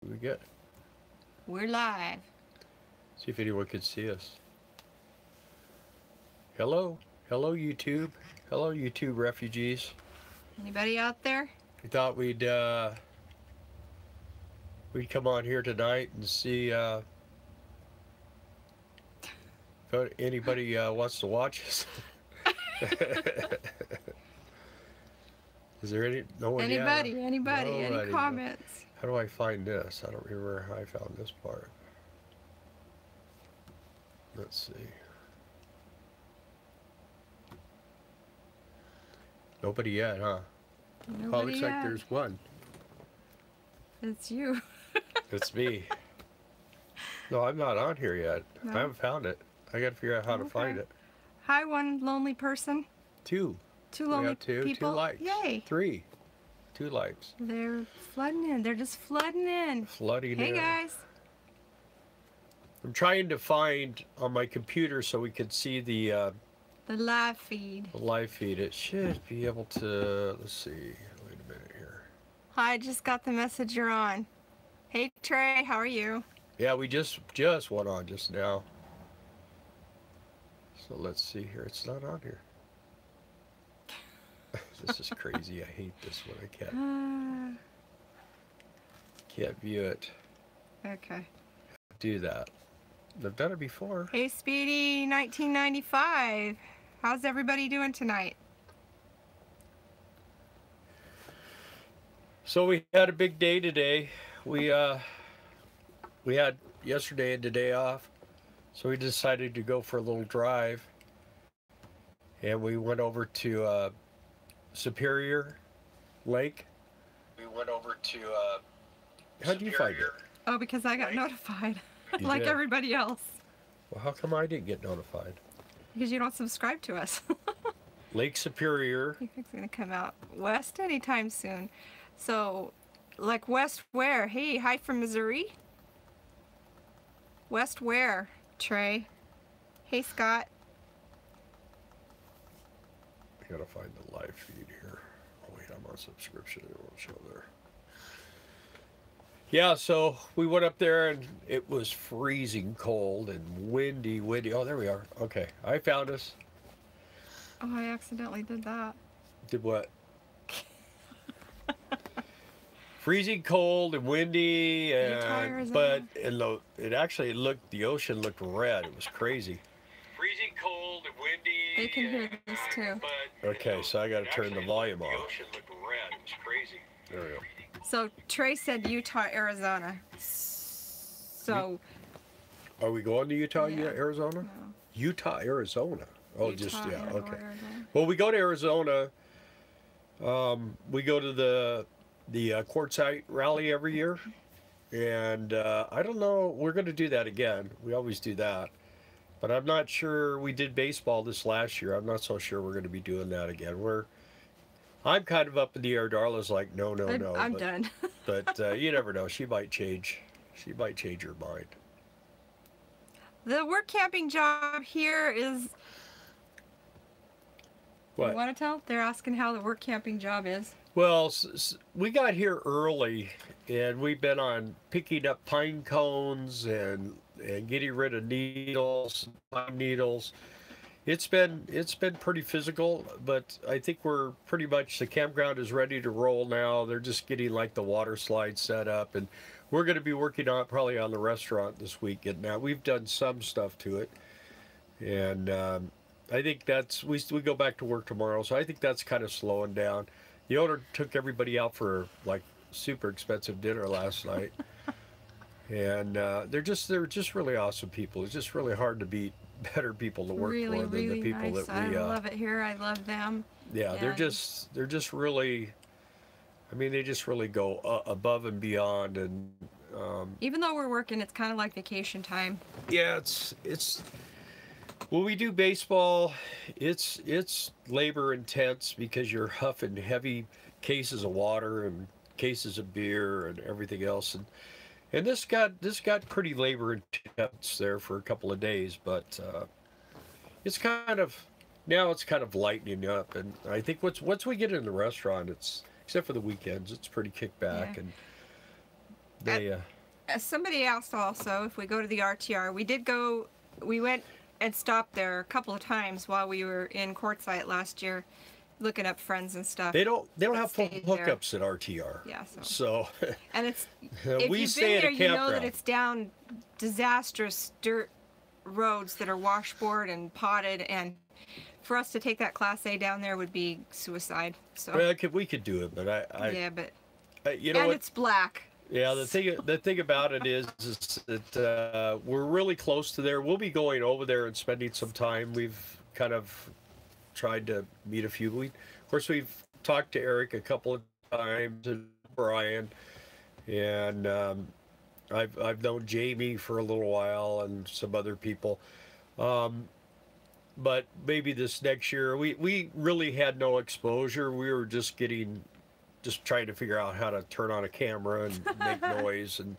We get. We're live. See if anyone can see us. Hello. Hello, YouTube. Hello, YouTube refugees. Anybody out there? We thought we'd come on here tonight and see if anybody wants to watch us. Is there no one? Anybody? Yeah. Anybody? Nobody. Any comments? How do I find this? I don't remember how I found this part. Let's see. Nobody yet, huh? Nobody Oh, looks yet. like there's one. It's you. It's me. No, I'm not on here yet. No? I haven't found it. I got to figure out how to find it. Hi, one lonely person. Two. Two lonely two people. Two likes. Yay. 3. 2 likes. They're flooding in. They're just flooding in. Flooding in. Hey, guys. I'm trying to find on my computer so we can see the live feed. The live feed. It should be able to. Let's see. Wait a minute here. Hi, I just got the message you're on. Hey, Trey. How are you? Yeah, we just went on just now. So let's see here. It's not on here. This is crazy. I hate this one. I can't view it. Okay. Do that. I've done it before. Hey, Speedy 1995. How's everybody doing tonight? So we had a big day today. We had yesterday and today off. So we decided to go for a little drive. And we went over to Superior Lake. We went over to how'd you find it? Oh, because I got notified. You like did? everybody else. Well, how come I didn't get notified? Because you don't subscribe to us. Lake Superior. I think it's going to come out west anytime soon. So, like west where? Hey, hi from Missouri. West where, Trey? Hey, Scott. I gotta find the live feed here. Oh wait, I'm on subscription. It won't show there. Yeah, so we went up there and it was freezing cold and windy. Oh, there we are. Okay, I found us. Oh, I accidentally did that. Did what? Freezing cold and windy, and it actually looked, the ocean looked red. It was crazy. Freezing cold and windy. They can hear this too. Okay, so I got to turn the volume off. The ocean looked red. It was crazy. There we go. So Trey said Utah, Arizona. So. Are we going to Utah, Yeah. Arizona? No. Utah, Arizona. Oh, Utah, just, yeah, okay. Arizona. Well, we go to Arizona. We go to the Quartzite rally every year. And I don't know, we're going to do that again. We always do that. But I'm not sure, we did baseball this last year. I'm not so sure we're going to be doing that again. I'm kind of up in the air. Darla's like, no. I'm done. But you never know. She might change her mind. The work camping job here is... What? You want to tell? They're asking how the work camping job is. Well, we got here early, and we've been on picking up pine cones and getting rid of needles, pine needles. It's been pretty physical, but I think we're pretty much, the campground is ready to roll now. They're just getting like the water slide set up, and we're going to be working on probably on the restaurant this week. And now we've done some stuff to it, and I think that's we go back to work tomorrow, so I think that's kind of slowing down. The owner took everybody out for like super expensive dinner last night, and they're just really awesome people. It's just really hard to beat better people to work for than the people nice. that we. I love it here. I love them. Yeah, and they're just really. I mean, they just really go above and beyond, and even though we're working, it's kind of like vacation time. yeah, it's. When we do baseball, it's labor intense because you're huffing heavy cases of water and cases of beer and everything else, and this got pretty labor intense there for a couple of days, but it's kind of lightening up, and I think once we get in the restaurant, it's except for the weekends, it's pretty kickback, Yeah. and they somebody asked also if we go to the RTR. We went and stopped there a couple of times while we were in Quartzsite last year, looking up friends and stuff. They don't have full stayed hookups at RTR. Yeah, So and it's if we you've stay been there, at a you know campground. that it's down disastrous dirt roads that are washboard and potted, and for us to take that Class A down there would be suicide. So Well, we could do it, but yeah, but you know and what? it's black. Yeah, the thing about it is that we're really close to there. We'll be going over there and spending some time. We've kind of tried to meet a few. Of course, we've talked to Eric a couple of times and Brian, and I've known Jamie for a little while and some other people. But maybe this next year, we really had no exposure. We were just trying to figure out how to turn on a camera and make noise and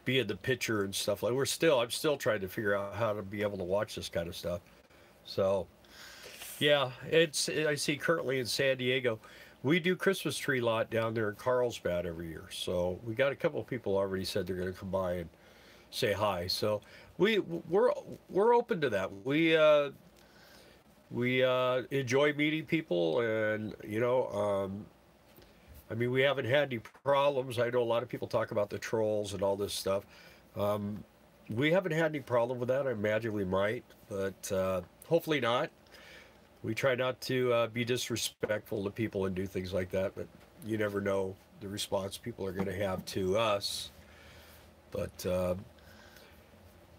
be in the picture and stuff like. I'm still trying to figure out how to be able to watch this kind of stuff. So, yeah, I see currently in San Diego, we do Christmas tree lot down there in Carlsbad every year. So we got a couple of people already said they're going to come by and say hi. So we're open to that. We enjoy meeting people, and I mean, we haven't had any problems. I know a lot of people talk about the trolls and all this stuff. We haven't had any problem with that. I imagine we might, but hopefully not. We try not to be disrespectful to people and do things like that, but you never know the response people are going to have to us. But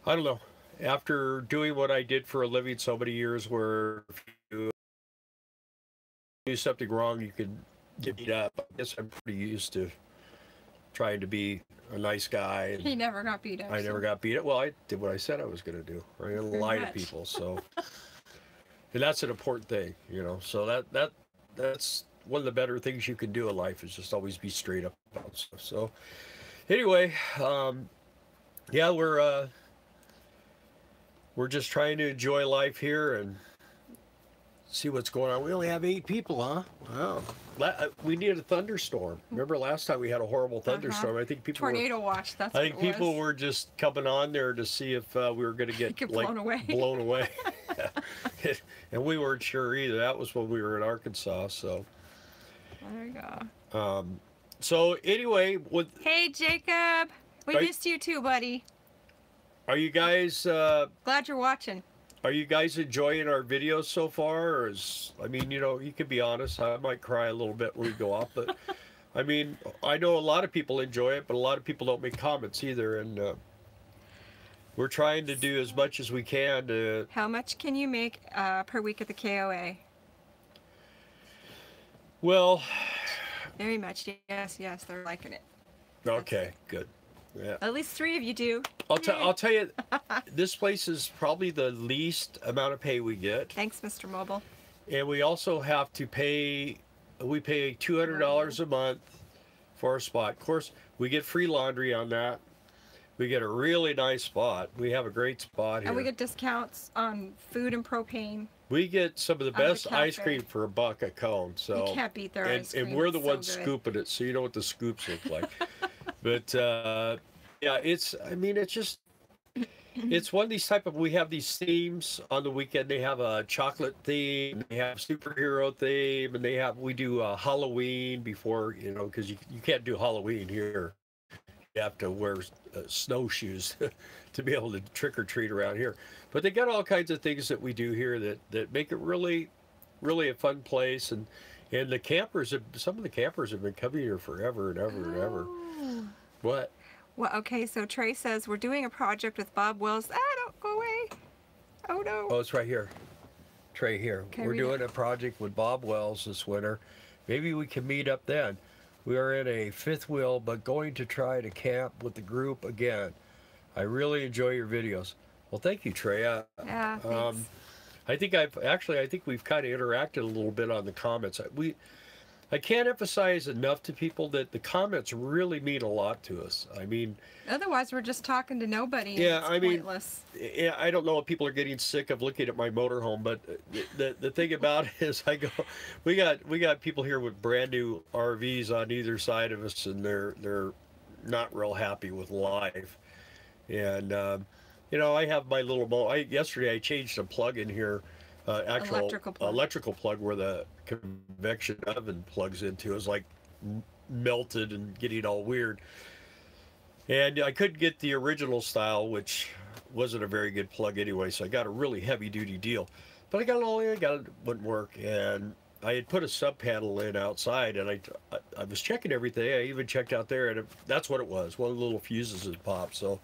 I don't know. After doing what I did for a living so many years, where if you do something wrong, you can get beat up. I guess I'm pretty used to trying to be a nice guy. And He never got beat up. I never got beat up. Well, I did what I said I was going to do. I didn't lie to much. people. So, and that's an important thing, So that's one of the better things you can do in life, is just always be straight up about stuff. So, anyway, yeah, we're just trying to enjoy life here and see what's going on. We only have 8 people, huh? Wow. We needed a thunderstorm. Remember last time we had a horrible thunderstorm? I think people tornado watch. That's what I think people were just coming on there to see if we were going to get blown away. Blown away. And we weren't sure either. That was when we were in Arkansas. So there you go. So anyway, Hey Jacob, we missed you too, buddy. Are you guys Glad you're watching. Are you guys enjoying our videos so far? Or I mean, you can be honest. I might cry a little bit when we go off, but I mean, I know a lot of people enjoy it, but a lot of people don't make comments either, and we're trying to do as much as we can to. How much can you make per week at the KOA? Well, very much. Yes, they're liking it. Okay, good. Yeah. At least 3 of you do. I'll tell you, this place is probably the least amount of pay we get. Thanks, Mr. Mobile. And we also have to pay. We pay $200 a month for our spot. Of course, we get free laundry on that. We get a really nice spot. We have a great spot here. And we get discounts on food and propane. We get some of the best ice cream for $1 a cone. So you can't beat their ice cream. And we're the ones scooping it, so you know what the scoops look like. But yeah, it's one of these we have these themes on the weekend. They have a chocolate theme, they have superhero theme, and we do Halloween before, because you can't do Halloween here. You have to wear snowshoes to be able to trick or treat around here. But they got all kinds of things that we do here that make it really, really a fun place. And the campers, some of the campers have been coming here forever and ever and ever. What? Well, okay, so Trey says we're doing a project with Bob Wells. Don't go away. Oh no. Oh, it's right here. Trey here. We're doing a project with Bob Wells this winter. Maybe we can meet up then. We are in a fifth wheel, but going to try to camp with the group again. I really enjoy your videos. Well, thank you, Trey. Yeah, thanks. I think we've kind of interacted a little bit on the comments. I can't emphasize enough to people that the comments really mean a lot to us. I mean, otherwise we're just talking to nobody. Yeah, and it's pointless. Yeah, I don't know if people are getting sick of looking at my motorhome, but the thing about it is, we got people here with brand new RVs on either side of us, and they're not real happy with live. And you know, I have my little yesterday I changed a plug in here, actual electrical plug where the convection oven plugs into. It was like melted and getting all weird. And I couldn't get the original style, which wasn't a very good plug anyway, so I got a really heavy duty deal. But I got it all in, it wouldn't work, and I had put a sub panel in outside, and I was checking everything. I even checked out there, and that's what it was. One of the little fuses had popped, so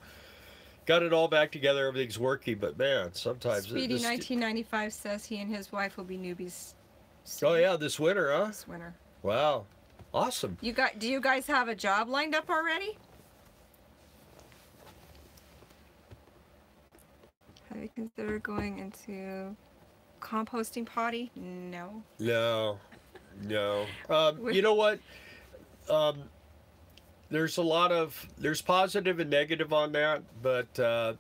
got it all back together. Everything's working, but man, sometimes Speedy 1995 says he and his wife will be newbies. Oh yeah, this winter, huh? This winter. Wow, awesome. Do you guys have a job lined up already? Have you considered going into composting potty? No. No. You know what? There's positive and negative on that, but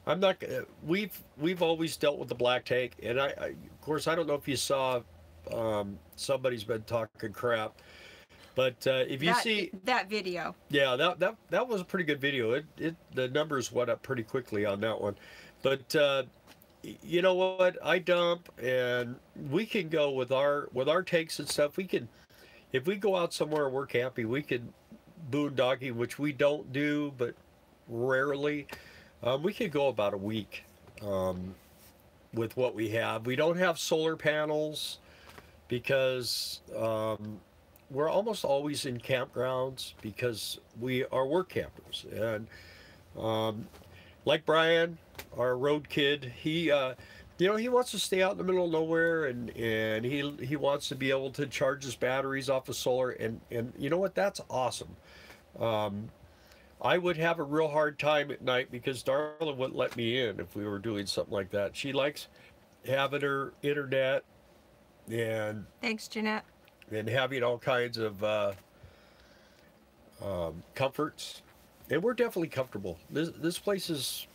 I'm not. We've always dealt with the black tank, and of course I don't know if you saw. Somebody's been talking crap, but if you see that video, yeah, that was a pretty good video. The numbers went up pretty quickly on that one. But you know what? I dump, and we can go with our takes and stuff. We can, if we go out somewhere and we're camping, we can boondocking, which we don't do, but rarely. We could go about a week with what we have. We don't have solar panels because we're almost always in campgrounds because we are work campers. And like Brian, our road kid, he you know, he wants to stay out in the middle of nowhere, and he wants to be able to charge his batteries off of solar, and you know what, that's awesome. I would have a real hard time at night because Darla wouldn't let me in if we were doing something like that. She likes having her internet and thanks, Jeanette, and having all kinds of comforts. And we're definitely comfortable. This place is,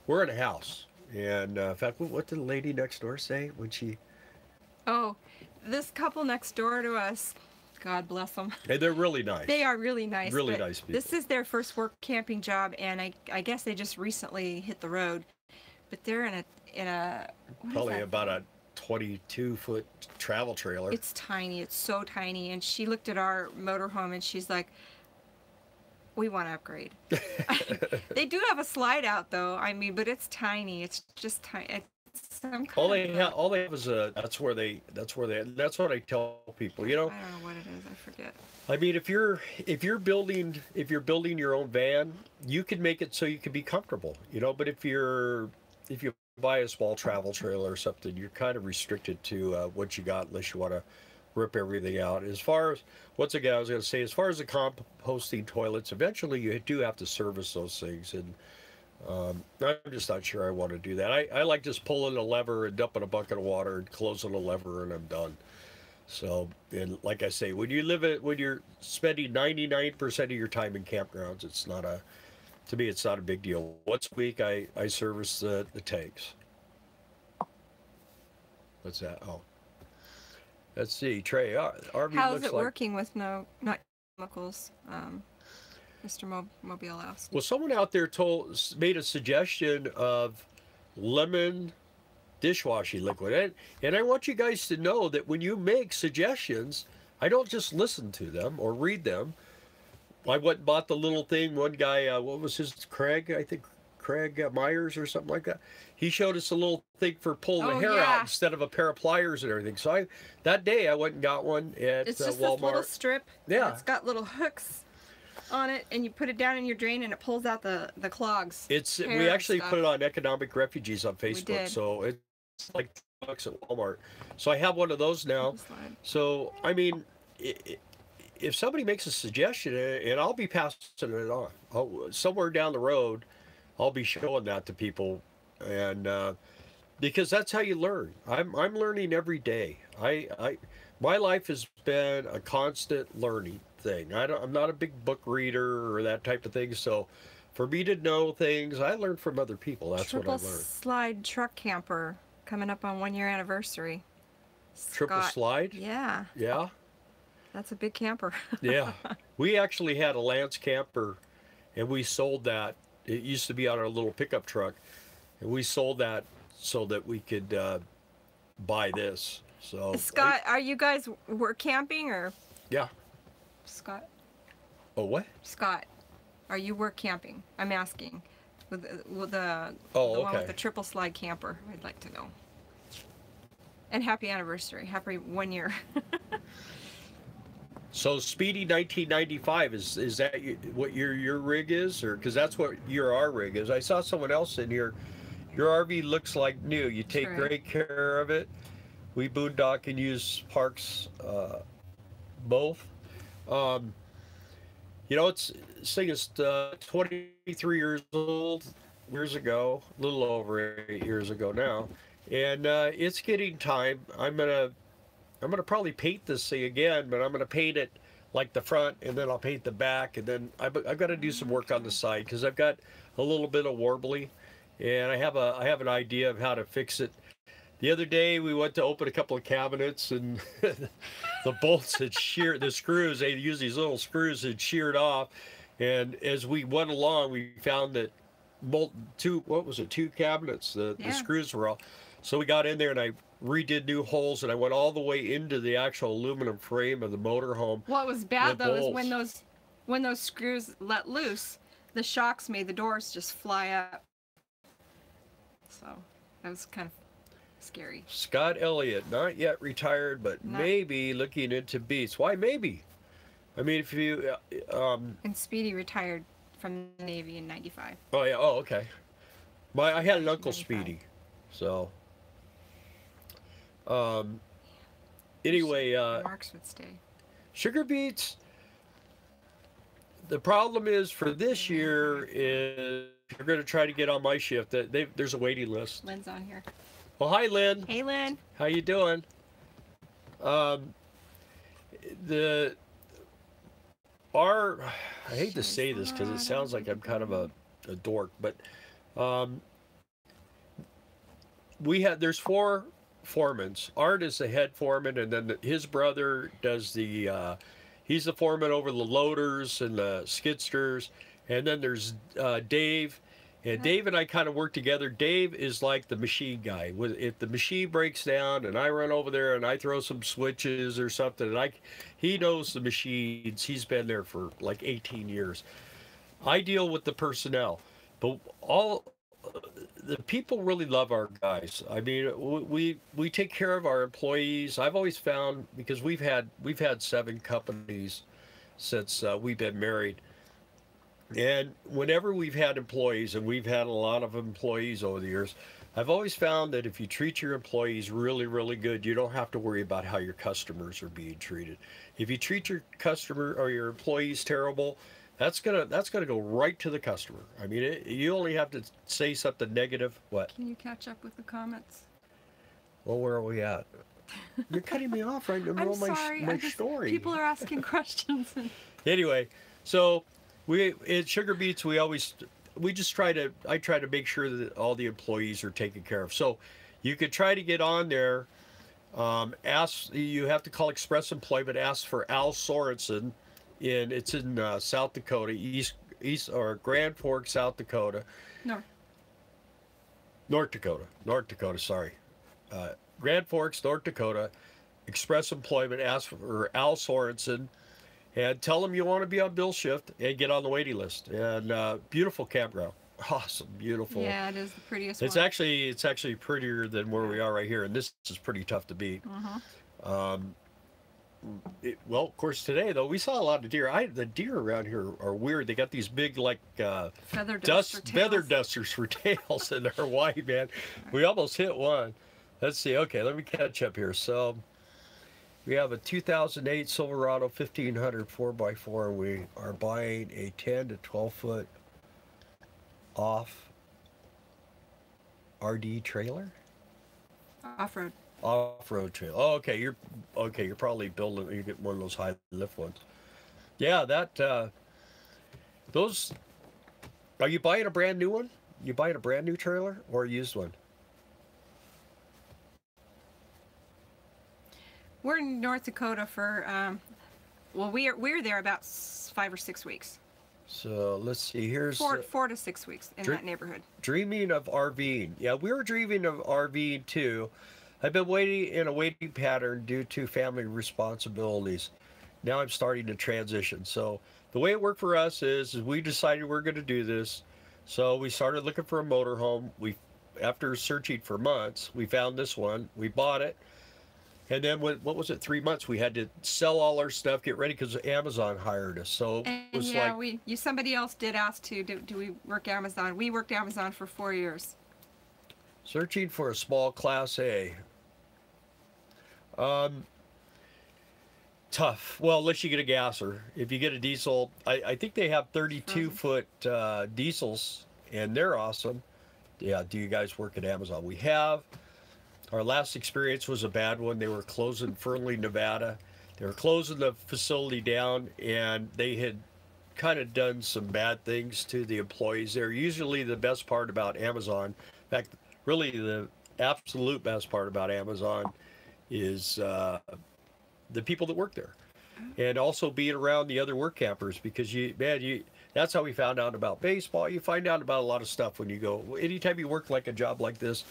we're in a house. And in fact, what did the lady next door say when she... Oh, this couple next door to us, God bless them. And they're really nice. They are really nice. Really nice people. This is their first work camping job, and I guess they just recently hit the road. But they're in a probably about a 22-foot travel trailer. It's tiny. It's so tiny. And she looked at our motorhome, and she's like, we want to upgrade. They do have a slide out though. I mean, but it's tiny. It's just tiny. All they have is a. That's what I tell people. You know. I don't know what it is. I forget. I mean, if you're building your own van, you can make it so you can be comfortable. You know, but if you buy a small travel trailer or something, you're kind of restricted to what you got unless you want to rip everything out. As far as I was going to say, as far as the composting toilets, eventually you do have to service those things, and I'm just not sure I want to do that. I like just pulling a lever and dumping a bucket of water and closing a lever, and I'm done. So, and like I say, when you're spending 99% of your time in campgrounds, to me it's not a big deal. Once a week I service the tanks. What's that? Oh. Let's see, Trey. RV How's it working with not chemicals? Mr. Mobile asked. Well, someone out there made a suggestion of lemon dishwashing liquid, and I want you guys to know that when you make suggestions, I don't just listen to them or read them. I went and bought the little thing. One guy, what was his, Craig? I think Craig Myers or something like that. He showed us a little thing for pulling the hair out instead of a pair of pliers and everything. So that day I went and got one at it's just Walmart. This little strip. Yeah. It's got little hooks on it, and you put it down in your drain, and it pulls out the clogs. We actually put it on Economic Refugees on Facebook, so it's like $2 at Walmart. So I have one of those now. So I mean, if somebody makes a suggestion, and I'll be passing it on, somewhere down the road, I'll be showing that to people, and because that's how you learn. I'm learning every day. My life has been a constant learning thing. I'm not a big book reader or that type of thing. So, for me to know things, I learn from other people. That's what I learned. Triple slide truck camper coming up on 1-year anniversary. Triple slide? Yeah. Yeah. That's a big camper. Yeah. We actually had a Lance camper, and we sold that. It used to be on our little pickup truck, and we sold that so that we could buy this. So Scott, are you guys work camping or? Yeah. Scott. Oh, what? Scott, are you work camping? I'm asking. With the Oh, one okay. with the triple slide camper, I'd like to know. And happy anniversary, happy 1 year. So Speedy 1995 is that what your rig is, or because that's what your our rig is? I saw someone else in here. Your RV looks like new. You take great care of it. We boondock and use parks both. You know, this thing is 23 years old, years ago, a little over 8 years ago now, and it's getting time. I'm gonna probably paint this thing again, but I'm gonna paint it like the front, and then I'll paint the back, and then I've got to do some work on the side because I've got a little bit of warbly, and I have an idea of how to fix it. The other day we went to open a couple of cabinets, and the bolts had sheared, the screws, they use these little screws, had sheared off, and as we went along we found that two cabinets, the screws were all, so we got in there and I redid new holes, and I went all the way into the actual aluminum frame of the motorhome. What was bad though is when those screws let loose, the shocks made the doors just fly up. So that was kind of scary. Scott Elliott, not yet retired, but maybe looking into beets. Why maybe? I mean, if you and Speedy retired from the Navy in '95. Oh yeah. Oh, okay. I had an Uncle 95. Speedy, so anyway, Marks would stay. Sugar beets. The problem is for this year is you're going to try to get on my shift. There's a waiting list. Lynn's on here. Well, hi, Lynn. Hey, Lynn. How you doing? I hate to say this because it sounds like I'm kind of a dork, but there's 4 foremans. Art is the head foreman, and then his brother does he's the foreman over the loaders and the skidsters, and then there's Dave. And Dave and I kind of work together. Dave is like the machine guy. If the machine breaks down and I run over there and I throw some switches or something, and he knows the machines. He's been there for like 18 years. I deal with the personnel, but the people really love our guys. I mean, we take care of our employees. I've always found, because we've had 7 companies since we've been married. And whenever we've had employees, and we've had a lot of employees over the years, I've always found that if you treat your employees really, really good, you don't have to worry about how your customers are being treated. If you treat your customer or your employees terrible, that's gonna go right to the customer. I mean, you only have to say something negative. What? Can you catch up with the comments? Well, where are we at? You're cutting me off right in the middle of my story. People are asking questions. Anyway, so. At Sugar Beets, I try to make sure that all the employees are taken care of. So you could try to get on there, you have to call Express Employment, ask for Al Sorensen, it's in South Dakota, east or Grand Forks, South Dakota. North Dakota, sorry. Grand Forks, North Dakota, Express Employment, ask for Al Sorensen, and tell them you want to be on bill shift and get on the waiting list. And beautiful campground, awesome, beautiful. Yeah, it is the prettiest it's one. It's actually prettier than where we are right here, and this is pretty tough to beat. Well, of course, today though we saw a lot of deer. The deer around here are weird. They got these big like feather dusters for tails, and they're white, man. We almost hit one. Let's see. Okay, let me catch up here. So. We have a 2008 Silverado 1500 4x4, and we are buying a 10 to 12 foot off RD trailer. Off-road trailer. Oh, okay. You're probably building. You get one of those high lift ones. Yeah, those. Are you buying a brand new one? You buying a brand new trailer or a used one? We're in North Dakota for Well, we're there about 5 or 6 weeks. So let's see. Here's 4 to 6 weeks in that neighborhood. Dreaming of RVing. Yeah, we were dreaming of RVing too. I've been waiting in a waiting pattern due to family responsibilities. Now I'm starting to transition. So the way it worked for us is we decided we're going to do this. So we started looking for a motorhome. After searching for months, we found this one. We bought it. And then what was it? 3 months we had to sell all our stuff, get ready because Amazon hired us. So it was yeah, somebody else did ask to do we work Amazon? We worked Amazon for 4 years. Searching for a small Class A. Tough. Well, unless you get a gasser. If you get a diesel, I think they have 32-foot diesels, and they're awesome. Yeah, do you guys work at Amazon? We have. Our last experience was a bad one. They were closing Fernley, Nevada. They were closing the facility down, and they had kind of done some bad things to the employees there. Usually the best part about Amazon, in fact, really the absolute best part about Amazon is the people that work there, and also being around the other work campers, because that's how we found out about baseball. You find out about a lot of stuff when you go. Anytime you work like a job like this,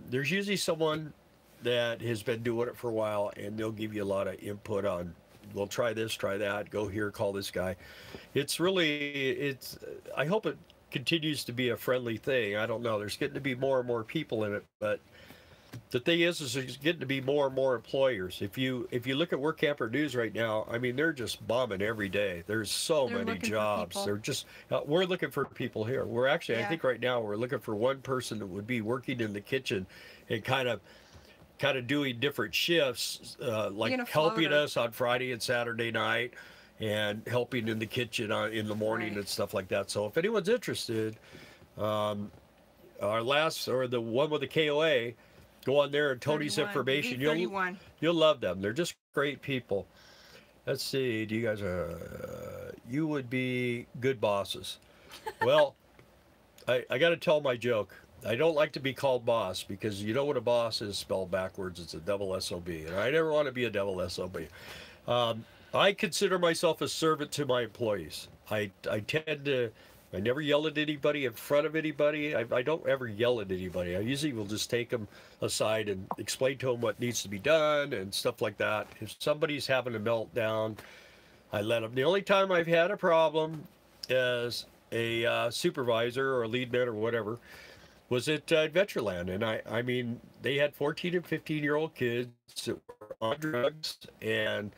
there's usually someone that has been doing it for a while, and they'll give you a lot of input on, well, try this, try that, go here, call this guy. I hope it continues to be a friendly thing. I don't know. There's getting to be more and more people in it, but the thing is there's getting to be more and more employers. If you look at Work Camper News right now, I mean, they're just bombing every day. There's so many jobs. They're just, we're looking for people here. We're actually, I think right now we're looking for one person that would be working in the kitchen and kind of doing different shifts, like helping us on Friday and Saturday night, and helping in the kitchen in the morning and stuff like that. So if anyone's interested, the one with the KOA, go on there and Tony's information. You'll love them. They're just great people. Let's see. Do you guys you would be good bosses? Well, I got to tell my joke. I don't like to be called boss, because you know what a boss is spelled backwards. It's a double SOB, and I never want to be a double SOB. I consider myself a servant to my employees. I never yell at anybody in front of anybody. I don't ever yell at anybody. I usually will just take them aside and explain to them what needs to be done and stuff like that. If somebody's having a meltdown, I let them. The only time I've had a problem as a supervisor or a lead man or whatever was at Adventureland. And I mean, they had 14 and 15-year-old kids that were on drugs and...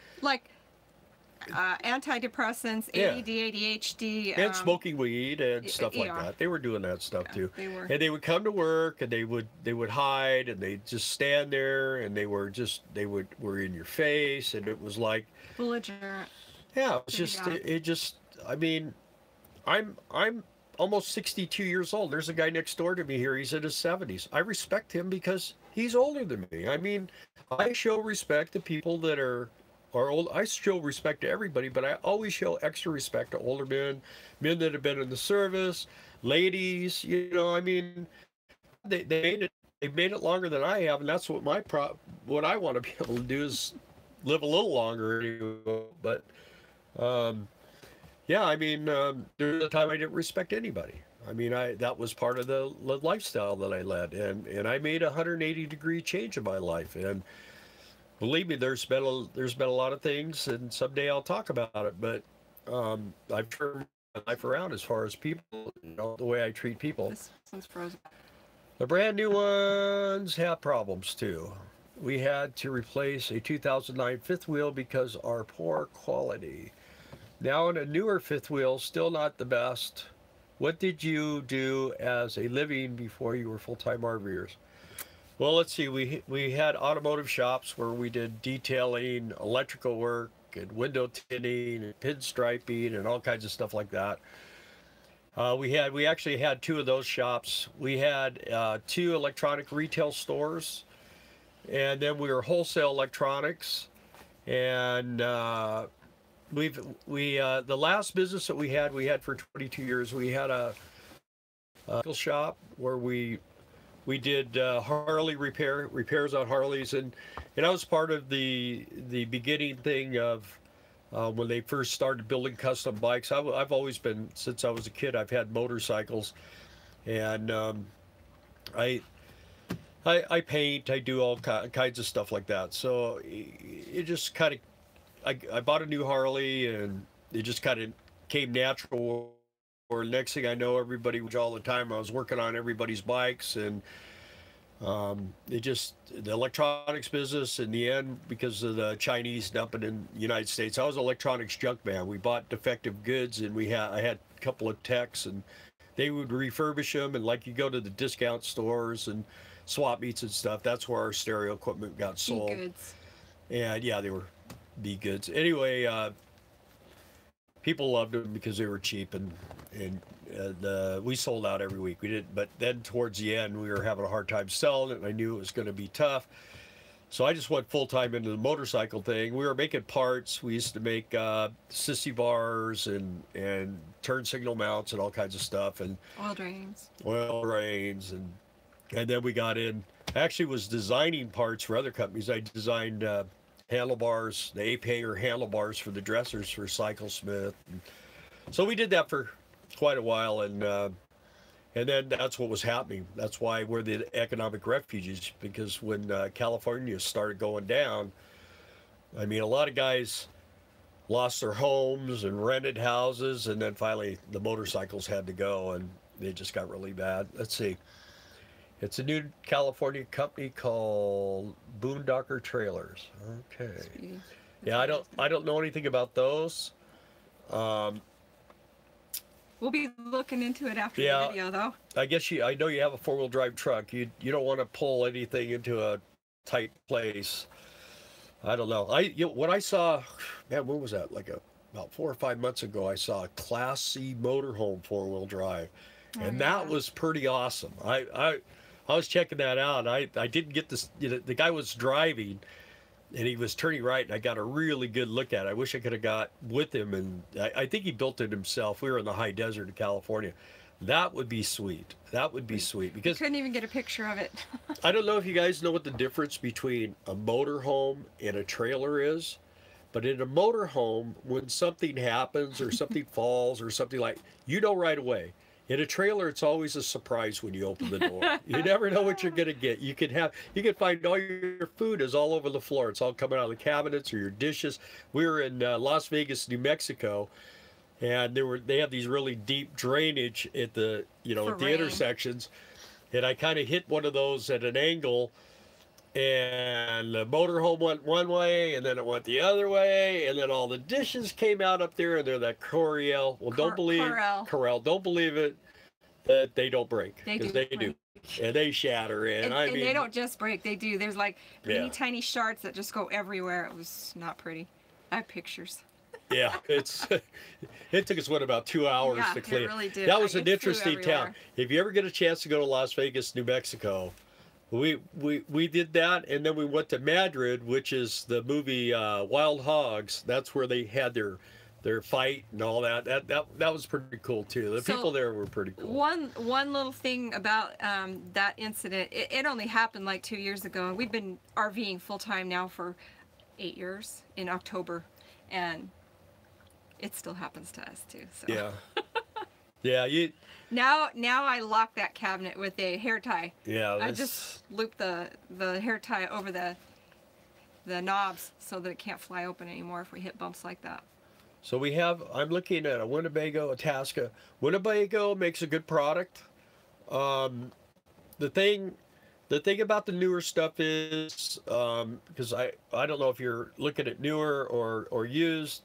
antidepressants, ADD, ADHD, and smoking weed and stuff like that. They were doing that stuff too. They were. And they would come to work, and they would hide, and they'd just stand there, and were in your face, and it was like belligerent. Yeah, it just. I mean, I'm almost 62 years old. There's a guy next door to me here. He's in his 70s. I respect him because he's older than me. I mean, I show respect to people that are old. I show respect to everybody, but I always show extra respect to older men that have been in the service, ladies. I mean, they made it longer than I have, and that's what what I want to be able to do is live a little longer. But yeah, I mean, there was a time I didn't respect anybody. I mean, that was part of the lifestyle that I led, and I made a 180-degree change in my life. And believe me, there's been a lot of things, and someday I'll talk about it. But I've turned my life around as far as people, the way I treat people. This one's frozen. The brand new ones have problems too. We had to replace a 2009 fifth wheel because our poor quality. Now in a newer fifth wheel, still not the best. What did you do as a living before you were full-time RVers? Well, let's see. We had automotive shops where we did detailing, electrical work, and window tinting, and pinstriping, and all kinds of stuff like that. We actually had 2 of those shops. We had 2 electronic retail stores, and then we were wholesale electronics. And the last business that we had for 22 years. We had a shop where we did Harley repairs on Harleys, and I was part of the beginning thing of when they first started building custom bikes. I've always been, since I was a kid, I've had motorcycles, and I I paint, I do all kinds of stuff like that. So it just kind of, I bought a new Harley, and it just kind of came natural. Or next thing I know, everybody was all the time. I was working on everybody's bikes, and it just, the electronics business in the end, because of the Chinese dumping in the United States. I was an electronics junk man. We bought defective goods, and I had a couple of techs, and they would refurbish them, and like you go to the discount stores and swap meets and stuff, that's where our stereo equipment got sold. Goods. And yeah, they were B goods. Anyway, people loved them because they were cheap, and we sold out every week. We did, but then towards the end, we were having a hard time selling it, and I knew it was going to be tough. So I just went full time into the motorcycle thing. We were making parts. We used to make sissy bars and turn signal mounts and all kinds of stuff, and oil drains, and then we got in. I actually was designing parts for other companies. I designed handlebars, the ape hanger handlebars for the dressers for Cyclesmith. So we did that for quite a while, and then that's what was happening. That's why we're the economic refugees, because when California started going down, I mean, a lot of guys lost their homes and rented houses, and then finally the motorcycles had to go, and they just got really bad. Let's see. It's a new California company called Boondocker Trailers. Okay. Yeah, I don't know anything about those. We'll be looking into it after the video, though. I guess I know you have a four-wheel drive truck. You don't want to pull anything into a tight place. I don't know. When I saw, man, when was that? Like about 4 or 5 months ago, I saw a Class C motorhome four-wheel drive, and that was pretty awesome. I was checking that out. I didn't get this. The guy was driving, and he was turning right, and I got a really good look at it. I wish I could have got with him, and I think he built it himself. We were in the high desert of California. That would be sweet. That would be sweet, because you couldn't even get a picture of it. I don't know if you guys know what the difference between a motorhome and a trailer is, but in a motorhome, when something happens or something falls or something like, you know right away. In a trailer, it's always a surprise when you open the door. You never know what you're going to get. You can find all your food is all over the floor. It's all coming out of the cabinets or your dishes. We were in Las Vegas, New Mexico, and they have these really deep drainage at the intersections, and I kind of hit one of those at an angle, and the motorhome went one way, and then it went the other way, and then all the dishes came out up there, and they're that Corel. Well, don't believe it that they don't break, because they do, and they shatter, and I mean, they don't just break. They do. There's like many tiny shards that just go everywhere. It was not pretty. I have pictures. Yeah, it took us about 2 hours to clean. It really did. That was an interesting town. If you ever get a chance to go to Las Vegas, New Mexico. We did that, and then we went to Madrid, which is the movie Wild Hogs. That's where they had their fight and all that. That was pretty cool too. The people there were pretty cool. One little thing about that incident, it only happened like 2 years ago, and we've been RVing full time now for 8 years in October, and it still happens to us too. So. Yeah. Yeah, Now I lock that cabinet with a hair tie. Yeah, I just loop the hair tie over the knobs so that it can't fly open anymore if we hit bumps like that. So I'm looking at a Winnebago, a Tasca. Winnebago makes a good product. The thing about the newer stuff is, because I don't know if you're looking at newer or used.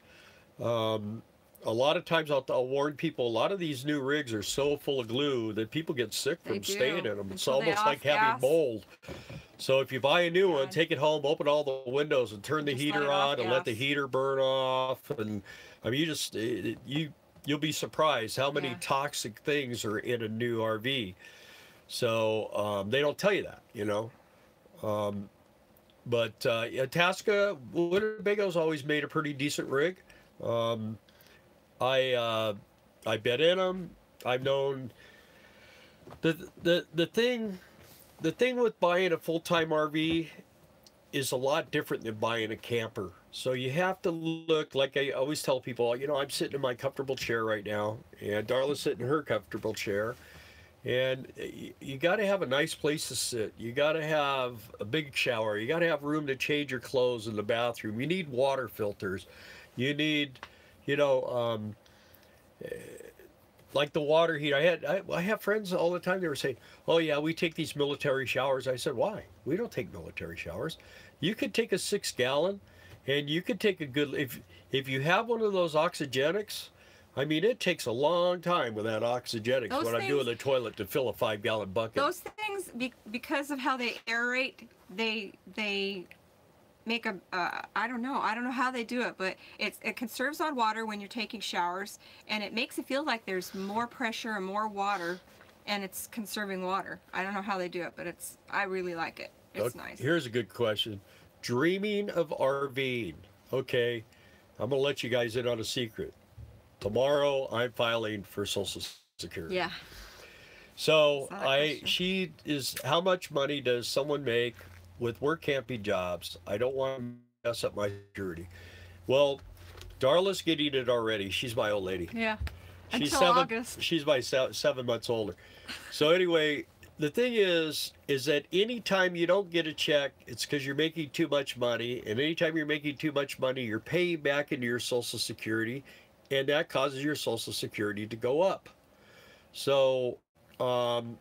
A lot of times I'll warn people, a lot of these new rigs are so full of glue that people get sick from staying in them. It's almost like having mold. So if you buy a new one, take it home, open all the windows, and turn the heater on, and let the heater burn off. And I mean, you'll be surprised how many toxic things are in a new RV. So they don't tell you that, But Tasca, Winnebago's always made a pretty decent rig. I bet in them. I've known the thing with buying a full-time RV is a lot different than buying a camper. So you have to look, like I always tell people, you know, I'm sitting in my comfortable chair right now, and Darla's sitting in her comfortable chair. And you got to have a nice place to sit. You got to have a big shower. You got to have room to change your clothes in the bathroom. You need water filters. You need, you know, like the water heater. I have friends all the time. They were saying, "Oh yeah, we take these military showers." I said, "Why? We don't take military showers. You could take a 6-gallon, and you could take a good if you have one of those oxygenics." I mean, it takes a long time with that oxygenics when I'm doing the toilet to fill a 5-gallon bucket. Those things, because of how they aerate, they make a I don't know how they do it, but it conserves on water when you're taking showers, and it makes it feel like there's more pressure and more water, and it's conserving water. I don't know how they do it, but I really like it. It's nice. Here's a good question. Dreaming of RVing. Okay, I'm gonna let you guys in on a secret. Tomorrow I'm filing for Social Security. Yeah. So she is, how much money does someone make with work camping jobs? I don't want to mess up my security. Well, Darla's getting it already. She's my old lady. Yeah. She's Until August. She's my 7 months older. So anyway, the thing is that anytime you don't get a check, it's because you're making too much money. And anytime you're making too much money, you're paying back into your Social Security. And that causes your Social Security to go up. So I'm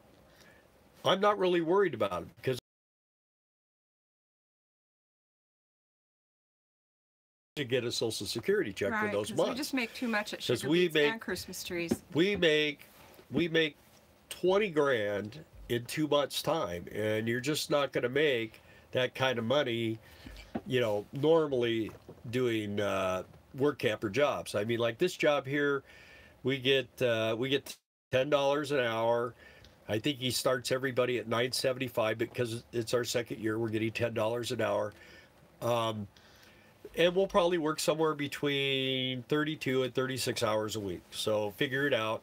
not really worried about it because to get a Social Security check for those months. We just make too much at sugar beets and Christmas trees. We make 20 grand in 2 months' time, and you're just not going to make that kind of money, you know, normally doing work camper jobs. I mean, like this job here, we get $10 an hour. I think he starts everybody at $9.75 because it's our second year. We're getting $10 an hour, and we'll probably work somewhere between 32 and 36 hours a week. So figure it out.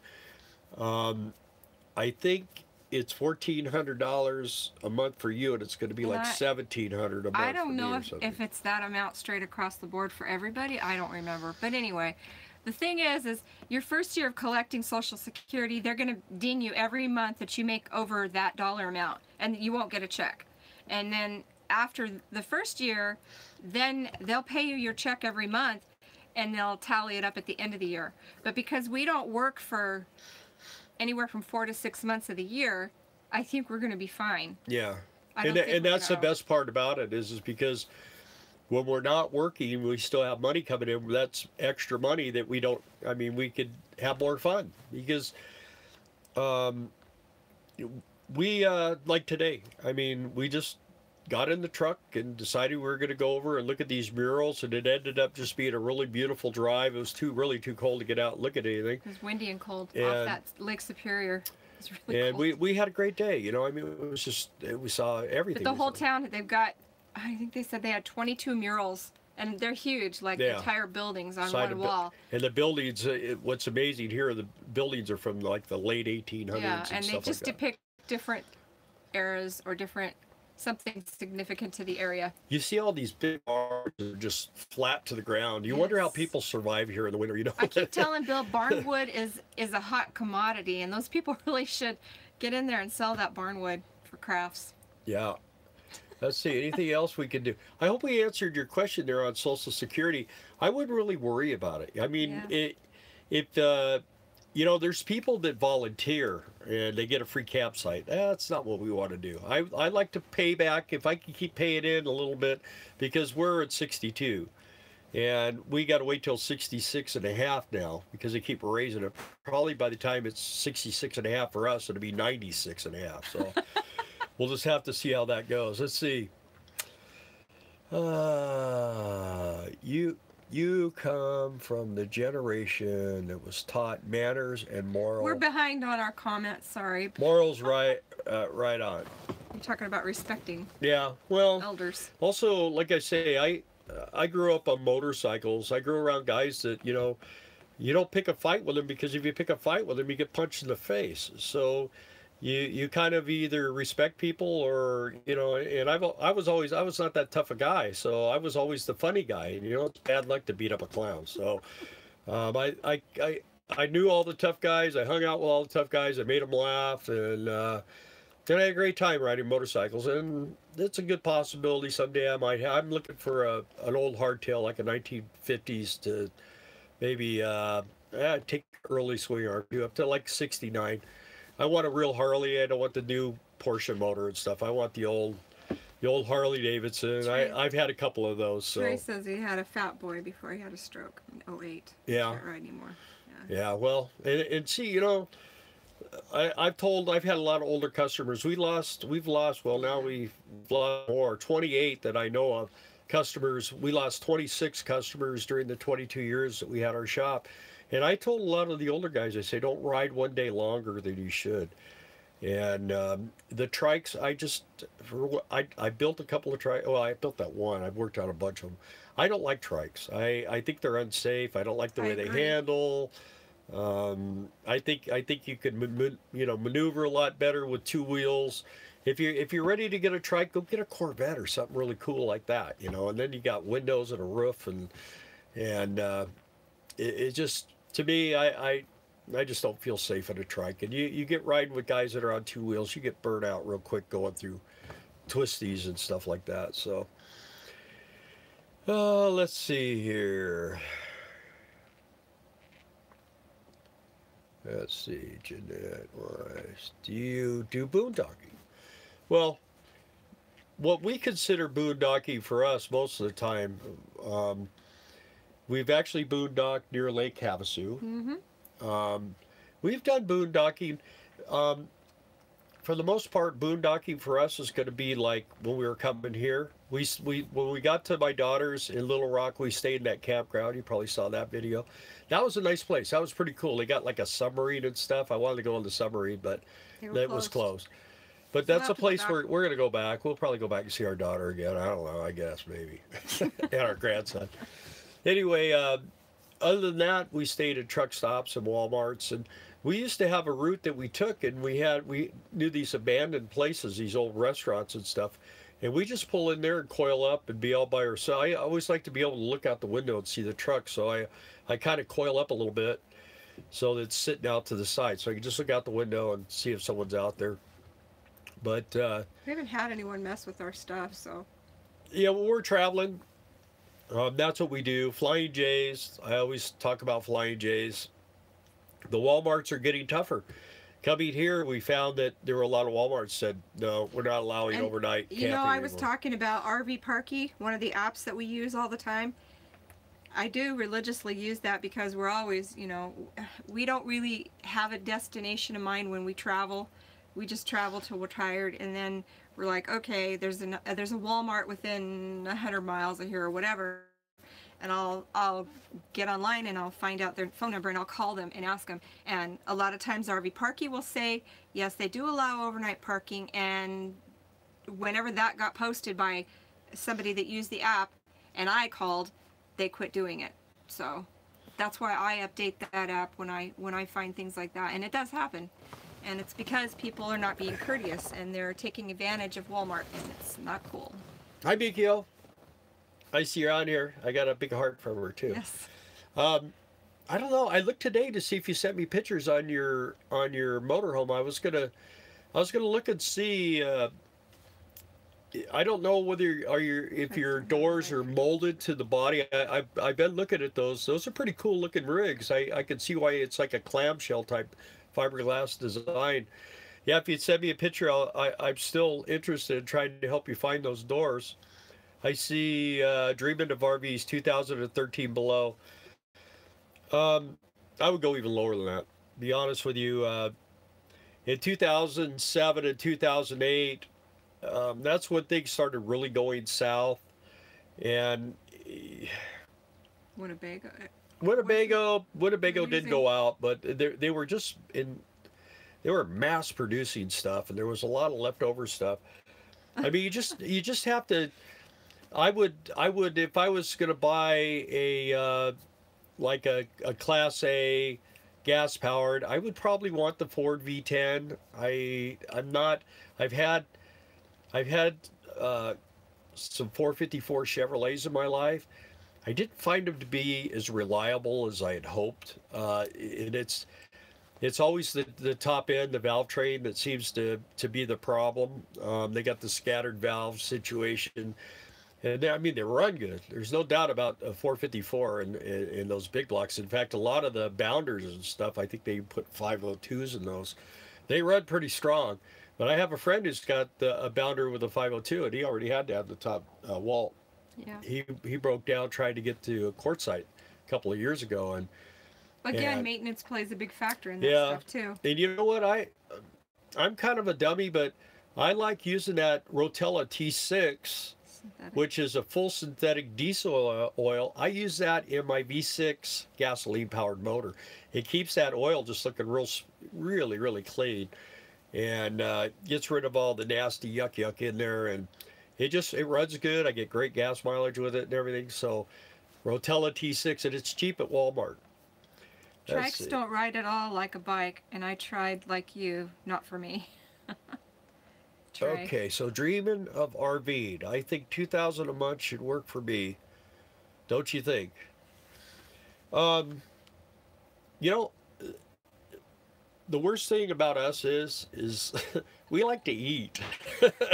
I think it's $1,400 a month for you, and it's going to be like $1,700 a month. I don't know if it's that amount straight across the board for everybody. I don't remember. But anyway, the thing is your first year of collecting Social Security, they're going to ding you every month that you make over that dollar amount, and you won't get a check. And then after the first year, then they'll pay you your check every month, and they'll tally it up at the end of the year. But because we don't work for anywhere from 4 to 6 months of the year, I think we're going to be fine. Yeah. And that's the best part about it is because when we're not working, we still have money coming in. That's extra money that we don't, I mean, we could have more fun because we, like today, I mean, we just got in the truck and decided we were going to go over and look at these murals, and it ended up just being a really beautiful drive. It was really too cold to get out and look at anything. It was windy and cold off that Lake Superior. It was really cold. And we had a great day, you know. I mean, it was just, we saw everything. But the whole town, they've got, I think they said they had 22 murals, and they're huge, like entire buildings on one wall. And the buildings, what's amazing here, the buildings are from like the late 1800s. Yeah, and they just like depict different eras or something significant to the area. You see all these big bars that are just flat to the ground. You wonder how people survive here in the winter, you know. I keep telling Bill, barnwood is a hot commodity, and those people really should get in there and sell that barnwood for crafts. Yeah. Let's see, anything else we can do? I hope we answered your question there on Social Security. I wouldn't really worry about it. I mean, you know, there's people that volunteer and they get a free campsite. That's not what we want to do. I like to pay back if I can keep paying in a little bit, because we're at 62 and we got to wait till 66 and a half now because they keep raising it. Probably by the time it's 66 and a half for us, it'll be 96 and a half. So we'll just have to see how that goes. Let's see. You come from the generation that was taught manners and morals. We're behind on our comments, sorry. Morals, right on. You're talking about respecting. Yeah, well, elders. Also, like I say, I grew up on motorcycles. I grew around guys that, you know, you don't pick a fight with them, because if you pick a fight with them, you get punched in the face. So, you kind of either respect people or, you know, and I was not that tough a guy, so I was always the funny guy, and you know it's bad luck to beat up a clown. So I knew all the tough guys. I hung out with all the tough guys. I made them laugh, and then I had a great time riding motorcycles. And it's a good possibility someday I might. I'm looking for an old hardtail like a 1950s to maybe take early swing RV up to like 69. I want a real Harley. I don't want the new Porsche motor and stuff. I want the old Harley Davidson. I've had a couple of those. So. Trey says he had a fat boy before he had a stroke in '08. Yeah. Can't ride anymore. Yeah. Well, and see, you know, I've had a lot of older customers. We've lost. Well, now we've lost more. 28 that I know of customers. We lost 26 customers during the 22 years that we had our shop. And I told a lot of the older guys, I say, don't ride one day longer than you should. And the trikes, I built a couple of trikes. Well, I built that one. I've worked on a bunch of them. I don't like trikes. I think they're unsafe. I don't like the way they handle. I think you could maneuver a lot better with two wheels. If you're ready to get a trike, go get a Corvette or something really cool like that, you know. And then you got windows and a roof, and it just, to me, I just don't feel safe in a trike. And you get riding with guys that are on two wheels, you get burnt out real quick going through twisties and stuff like that. So, let's see here. Let's see, Jeanette Rice. Do you do boondocking? Well, what we consider boondocking for us most of the time, we've actually boondocked near Lake Havasu. Mm-hmm. We've done boondocking. For the most part, boondocking for us is going to be like when we were coming here. When we got to my daughter's in Little Rock, we stayed in that campground. You probably saw that video. That was a nice place. That was pretty cool. They got like a submarine and stuff. I wanted to go on the submarine, but it was closed. But that's a place where we're going to go back. We'll probably go back and see our daughter again. I don't know. I guess maybe. And our grandson. Anyway, other than that, we stayed at truck stops and Walmarts, and we used to have a route that we took, and we knew these abandoned places, these old restaurants and stuff, and we just pull in there and coil up and be all by ourselves. I always like to be able to look out the window and see the truck, so I kind of coil up a little bit so that it's sitting out to the side, so I can just look out the window and see if someone's out there. But we haven't had anyone mess with our stuff, so yeah, when we're traveling, that's what we do. Flying J's. I always talk about Flying J's. The Walmarts are getting tougher. Coming here, we found that there were a lot of Walmarts said, no, we're not allowing overnight camping anymore. I was talking about RV Parky, one of the apps that we use all the time. I do religiously use that because we're always, we don't really have a destination in mind when we travel. We just travel till we're tired, and then we're like, okay, there's a Walmart within 100 miles of here or whatever, and I'll get online and I'll find out their phone number and I'll call them and ask them. And a lot of times RV Parky will say, yes, they do allow overnight parking, and whenever that got posted by somebody that used the app and I called, they quit doing it. So that's why I update that app when I find things like that, and it does happen. And it's because people are not being courteous and they're taking advantage of Walmart, and it's not cool. Hi, Mikio. I see you're on here. I got a big heart from her too. Yes. I don't know. I looked today to see if you sent me pictures on your motorhome. I was gonna look and see. I don't know whether if your doors are molded to the body. I've been looking at those. Those are pretty cool looking rigs. I can see why it's like a clamshell type fiberglass design. Yeah, if you'd send me a picture, I'm still interested in trying to help you find those doors. I see Dreaming of RVs 2013 below. I would go even lower than that. Be honest with you, in 2007 and 2008, that's when things started really going south, and Winnebago didn't go out, but they were just they were mass producing stuff, and there was a lot of leftover stuff. I mean, you just have to. I would if I was going to buy a like a Class A gas powered. I would probably want the Ford V10. I'm not. I've had some 454 Chevrolets in my life. I didn't find them to be as reliable as I had hoped. And it's always the top end, the valve train, that seems to be the problem. They got the scattered valve situation. And I mean, they run good. There's no doubt about a 454 in those big blocks. In fact, a lot of the bounders and stuff, I think they put 502s in those. They run pretty strong. But I have a friend who's got a bounder with a 502, and he already had to have the top wall. Yeah. He broke down trying to get to a quartzite a couple of years ago, and again, maintenance plays a big factor in that stuff too. And you know what? I'm kind of a dummy, but I like using that Rotella T6, which is a full synthetic diesel oil. I use that in my V6 gasoline-powered motor. It keeps that oil just looking really, really clean, and gets rid of all the nasty yuck in there, and it runs good. I get great gas mileage with it and everything. So Rotella T6, and it's cheap at Walmart. Trikes don't ride at all like a bike, and I tried like you, not for me. Okay, so dreaming of RVing. I think $2,000 a month should work for me. Don't you think? You know, the worst thing about us is we like to eat.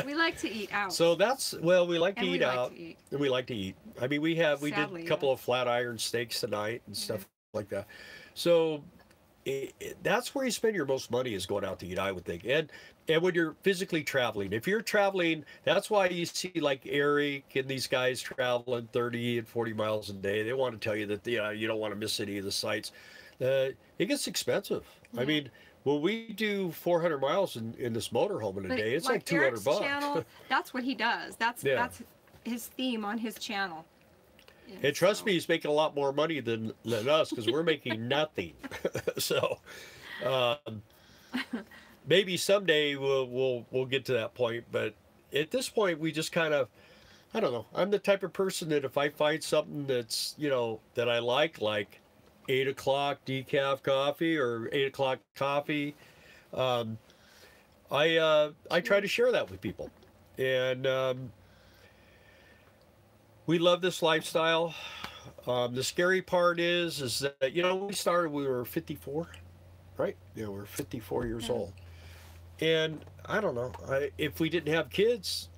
We like to eat out. So we like to eat out. And we like to eat. I mean, we did a couple of flat iron steaks tonight and stuff like that. So that's where you spend your most money, is going out to eat, I would think. And when you're physically traveling, if you're traveling, that's why you see like Eric and these guys traveling 30 and 40 miles a day. They want to tell you that you don't want to miss any of the sights. It gets expensive. Yeah. I mean, when we do 400 miles in this motorhome in a day, it's like $200. Channel, that's what he does. That's his theme on his channel. And trust me, he's making a lot more money than us, because we're making nothing. So maybe someday we'll get to that point, but at this point we just kind of, I don't know. I'm the type of person that if I find something that's, that I like 8 o'clock decaf coffee or 8 o'clock coffee, I try to share that with people. And we love this lifestyle. The scary part is that, when we started, we were 54, right? Yeah, we're 54 years old. And I don't know, if we didn't have kids,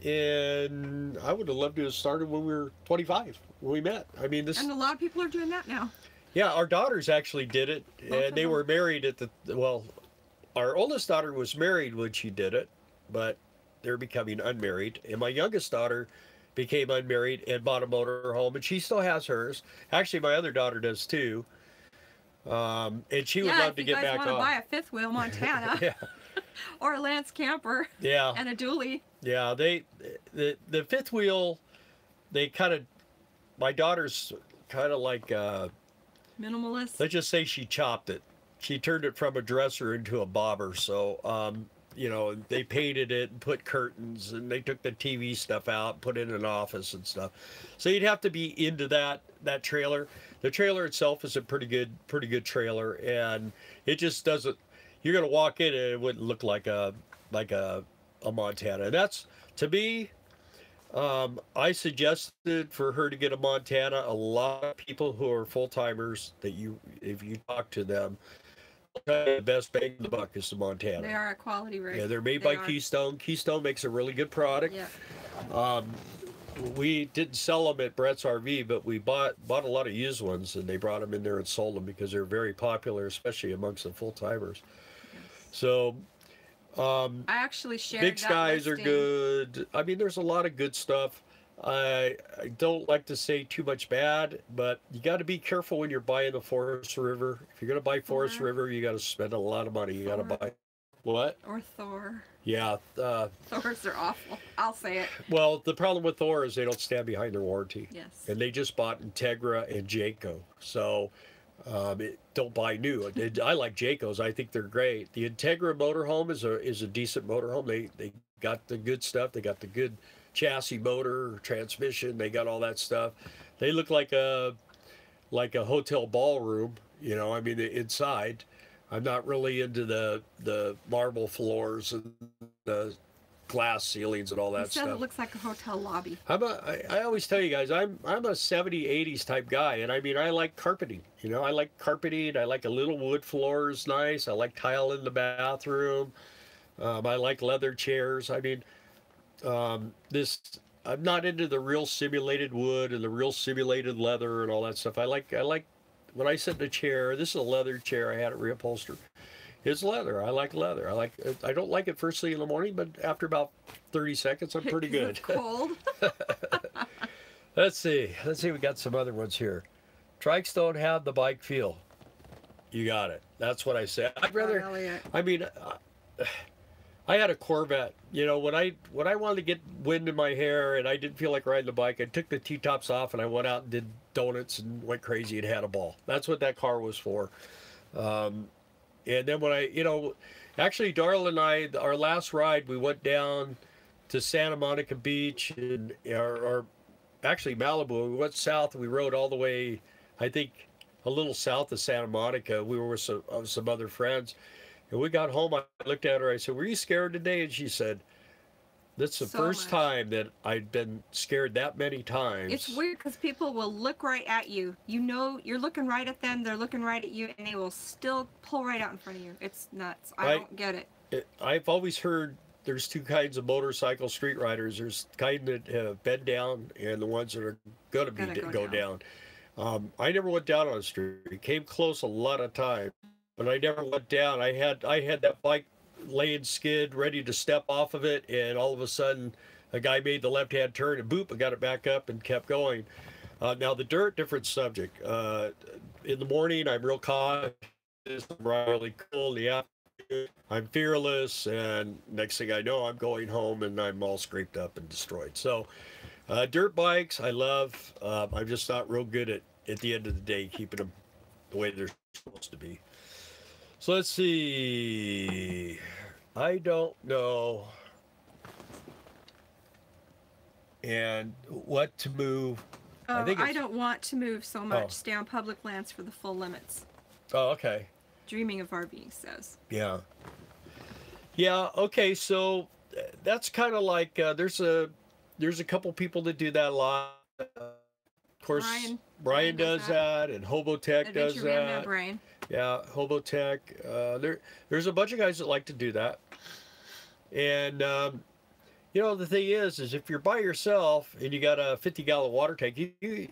and I would have loved to have started when we were 25, when we met. I mean, and a lot of people are doing that now. Yeah, our daughters actually did it, and they were married our oldest daughter was married when she did it, but they're becoming unmarried. And my youngest daughter became unmarried and bought a motor home, and she still has hers. Actually, my other daughter does too. And she would love to get back on. If you guys want to buy a fifth wheel Montana, or a Lance camper, and a dually. Yeah, the fifth wheel, my daughter's kind of like minimalist. Let's just say she chopped it. She turned it from a dresser into a bobber. So they painted it and put curtains, and they took the TV stuff out and put it in an office and stuff. So you'd have to be into that trailer. The trailer itself is a pretty good trailer, and it just doesn't. You're gonna walk in and it wouldn't look like a Montana. And that's, to me, I suggested for her to get a Montana. A lot of people who are full-timers, if you talk to them, the best bang for the buck is the Montana. They are a quality rig. Yeah, they're made by Keystone. Keystone makes a really good product. Yeah. We didn't sell them at Brett's RV, but we bought a lot of used ones, and they brought them in there and sold them because they're very popular, especially amongst the full-timers. Yes. So I actually shared big skies are good. I mean, there's a lot of good stuff. I don't like to say too much bad, but you got to be careful when you're buying the Forest River. If you're going to buy Forest River, you got to spend a lot of money. You got to buy what? Or Thor. Yeah. Thors are awful. I'll say it. Well, the problem with Thor is they don't stand behind their warranty. Yes. And they just bought Integra and Jayco. So don't buy new. I like Jaycos. I think they're great. The Integra motorhome is a decent motorhome. They got the good stuff. They got the good chassis, motor, transmission. They got all that stuff. They look like a hotel ballroom, You know, I mean, the inside. I'm not really into the marble floors and the glass ceilings and all He that says stuff. it looks like a hotel lobby. I always tell you guys, I'm a 70s, 80s type guy, and I mean, I like carpeting. You know, I like carpeting. I like a little wood floors, nice. I like tile in the bathroom. I like leather chairs. I mean, this. I'm not into the real simulated wood and the real simulated leather and all that stuff. I like when I sit in a chair. This is a leather chair. I had it reupholstered. It's leather. I like leather. I don't like it first thing in the morning, but after about 30 seconds, I'm pretty good. It's cold. Let's see. We got some other ones here. Trikes don't have the bike feel. You got it. That's what I said. I'd rather. I mean, I had a Corvette. You know, when I wanted to get wind in my hair and I didn't feel like riding the bike, I took the T-tops off and I went out and did donuts and went crazy and had a ball. That's what that car was for. And then when actually Darla and I, our last ride, we went down to Santa Monica Beach or actually Malibu. We went south and we rode all the way, I think, a little south of Santa Monica. We were with some other friends. And we got home, I looked at her, I said, were you scared today? And she said, that's the first time that I'd been scared that many times. It's weird because people will look right at you. You know, you're looking right at them, they're looking right at you, and they will still pull right out in front of you. It's nuts. I don't get it. I've always heard there's two kinds of motorcycle street riders. There's the kind that have been down and the ones that are going to go down. I never went down on the street. Came close a lot of times. But I never went down. I had that bike laying skid, ready to step off of it, and all of a sudden, a guy made the left-hand turn, and boop, I got it back up and kept going. Now the dirt, different subject. In the morning, I'm real cautious. I'm really cool. In the afternoon, I'm fearless, and next thing I know, I'm going home and I'm all scraped up and destroyed. So, dirt bikes, I love. I'm just not real good at the end of the day keeping them the way they're supposed to be. So let's see. I don't know. And what to move. Oh, I don't want to move so much. Stay on public lands for the full limits. Oh, okay. Dreaming of RVing says. Yeah. Yeah, okay, so that's kind of like there's a couple people that do that a lot. Of course, Brian does that, and Hobotech does that. Brian. Yeah, Hobotech. There's a bunch of guys that like to do that. And, you know, the thing is if you're by yourself and you got a 50-gallon water tank, you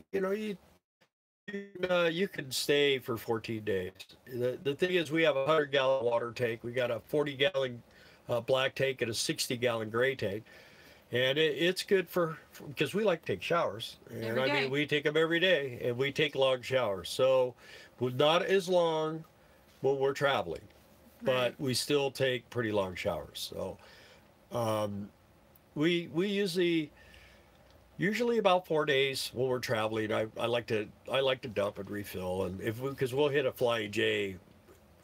can stay for 14 days. The thing is we have a 100-gallon water tank. We got a 40-gallon black tank and a 60-gallon gray tank. And it's good because we like to take showers. And I mean, we take them every day, and we take long showers. So not as long when we're traveling, but we still take pretty long showers. So we usually about 4 days when we're traveling. I like to dump and refill, and because we'll hit a Flying J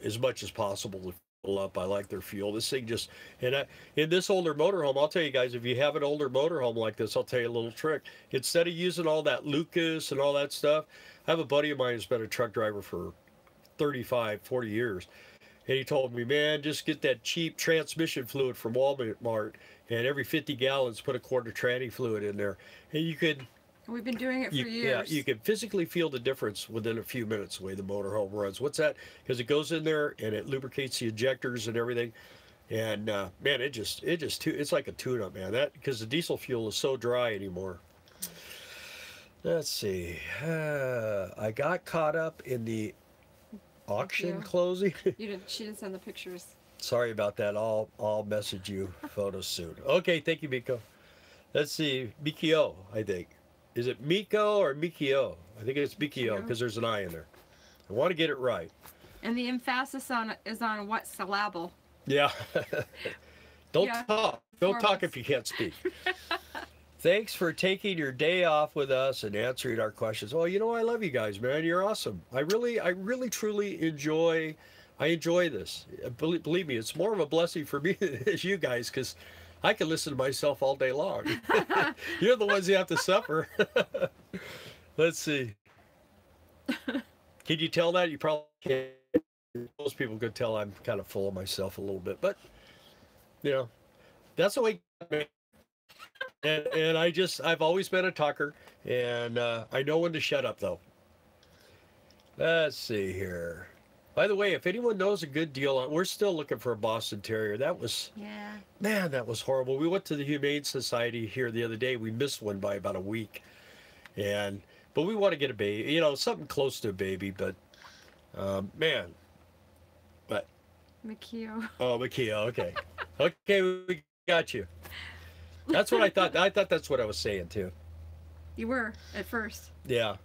as much as possible to fill up. I like their fuel. This thing just in this older motorhome, I'll tell you guys, if you have an older motorhome like this, I'll tell you a little trick. Instead of using all that Lucas and all that stuff, I have a buddy of mine who's been a truck driver for 35, 40 years. And he told me, man, just get that cheap transmission fluid from Walmart, and every 50 gallons, put a quart of tranny fluid in there. And you could... We've been doing it for years. Yeah, you can physically feel the difference within a few minutes the way the motorhome runs. What's that? Because it goes in there and it lubricates the injectors and everything. And man, it's like a tune-up, man. Because the diesel fuel is so dry anymore. Let's see. I got caught up in the auction closing. She didn't send the pictures. Sorry about that. I'll message you photos soon. Okay, thank you, Miko. Let's see. Mikio, I think. Is it Miko or Mikio? I think it's Mikio because there's an I in there. I want to get it right. And the emphasis is on what syllable? Yeah. Don't talk. Don't talk if you can't speak. Thanks for taking your day off with us and answering our questions. Oh, you know, I love you guys, man. You're awesome. I really, truly enjoy this. Believe me, it's more of a blessing for me as you guys, because I can listen to myself all day long. You're the ones who have to suffer. Let's see. Can you tell that? You probably can't. Most people could tell I'm kind of full of myself a little bit, but you know, that's the way. And I've always been a talker, and I know when to shut up though. Let's see here. By the way, if anyone knows a good deal on, we're still looking for a Boston Terrier. That was, Yeah. man, that was horrible. We went to the Humane Society here the other day. We missed one by about a week, but we want to get a baby, something close to a baby. But man, but Mikio. oh, Makia, okay, okay, we got you. That's what I thought. I thought that's what I was saying too. You were at first. Yeah.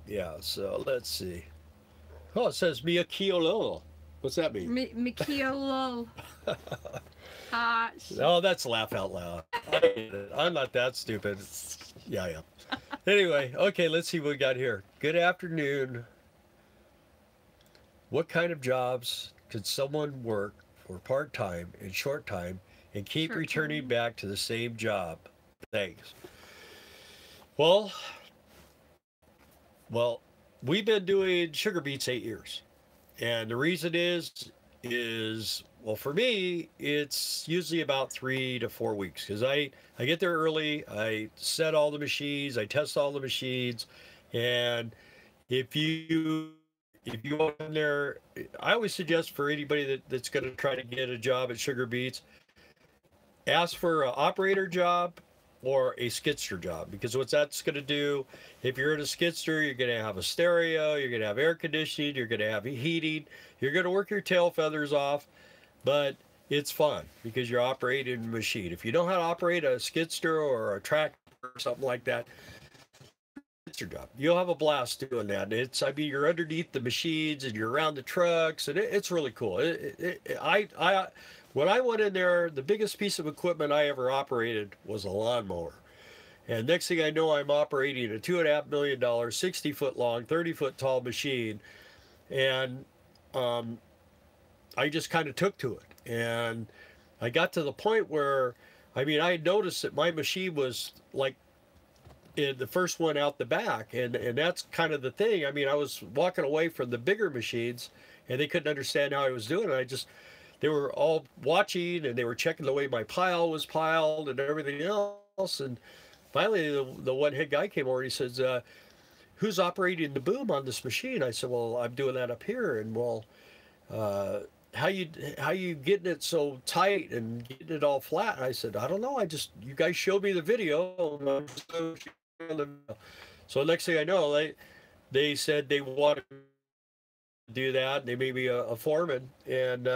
Yeah. So let's see. Oh, it says Mia Kiolo. What's that mean? Mikio. Oh, that's laugh out loud. I'm not that stupid. Yeah. Anyway, okay, let's see what we got here. Good afternoon. What kind of jobs could someone work for part-time and short time and keep returning back to the same job? Thanks. Well, we've been doing sugar beets 8 years. And the reason is well, for me, it's usually about 3 to 4 weeks because I get there early, I set all the machines, I test all the machines, and if you go in there, I always suggest for anybody that's going to try to get a job at Sugar Beets, ask for an operator job or a skidster job, because what that's going to do, if you're in a skidster, you're going to have a stereo, you're going to have air conditioning, you're going to have heating, you're going to work your tail feathers off, but it's fun because you're operating a machine. If you know how to operate a skidster or a tractor or something like that, it's your job. You'll have a blast doing that. You're underneath the machines and you're around the trucks, and it's really cool. When I went in there, the biggest piece of equipment I ever operated was a lawnmower. And next thing I know, I'm operating a $2.5 million, 60-foot long, 30-foot tall machine. And I just kind of took to it. And I got to the point where, I had noticed that my machine was like the first one out the back. And that's kind of the thing. I was walking away from the bigger machines, and they couldn't understand how I was doing it. They were all watching, and they were checking the way my pile was piled and everything else. And finally, the one head guy came over and he says, who's operating the boom on this machine? I said, well, I'm doing that up here. And how you getting it so tight and getting it all flat? And I said, I don't know. You guys showed me the video. So next thing I know, they said they wanted to do that. And they made me a foreman. And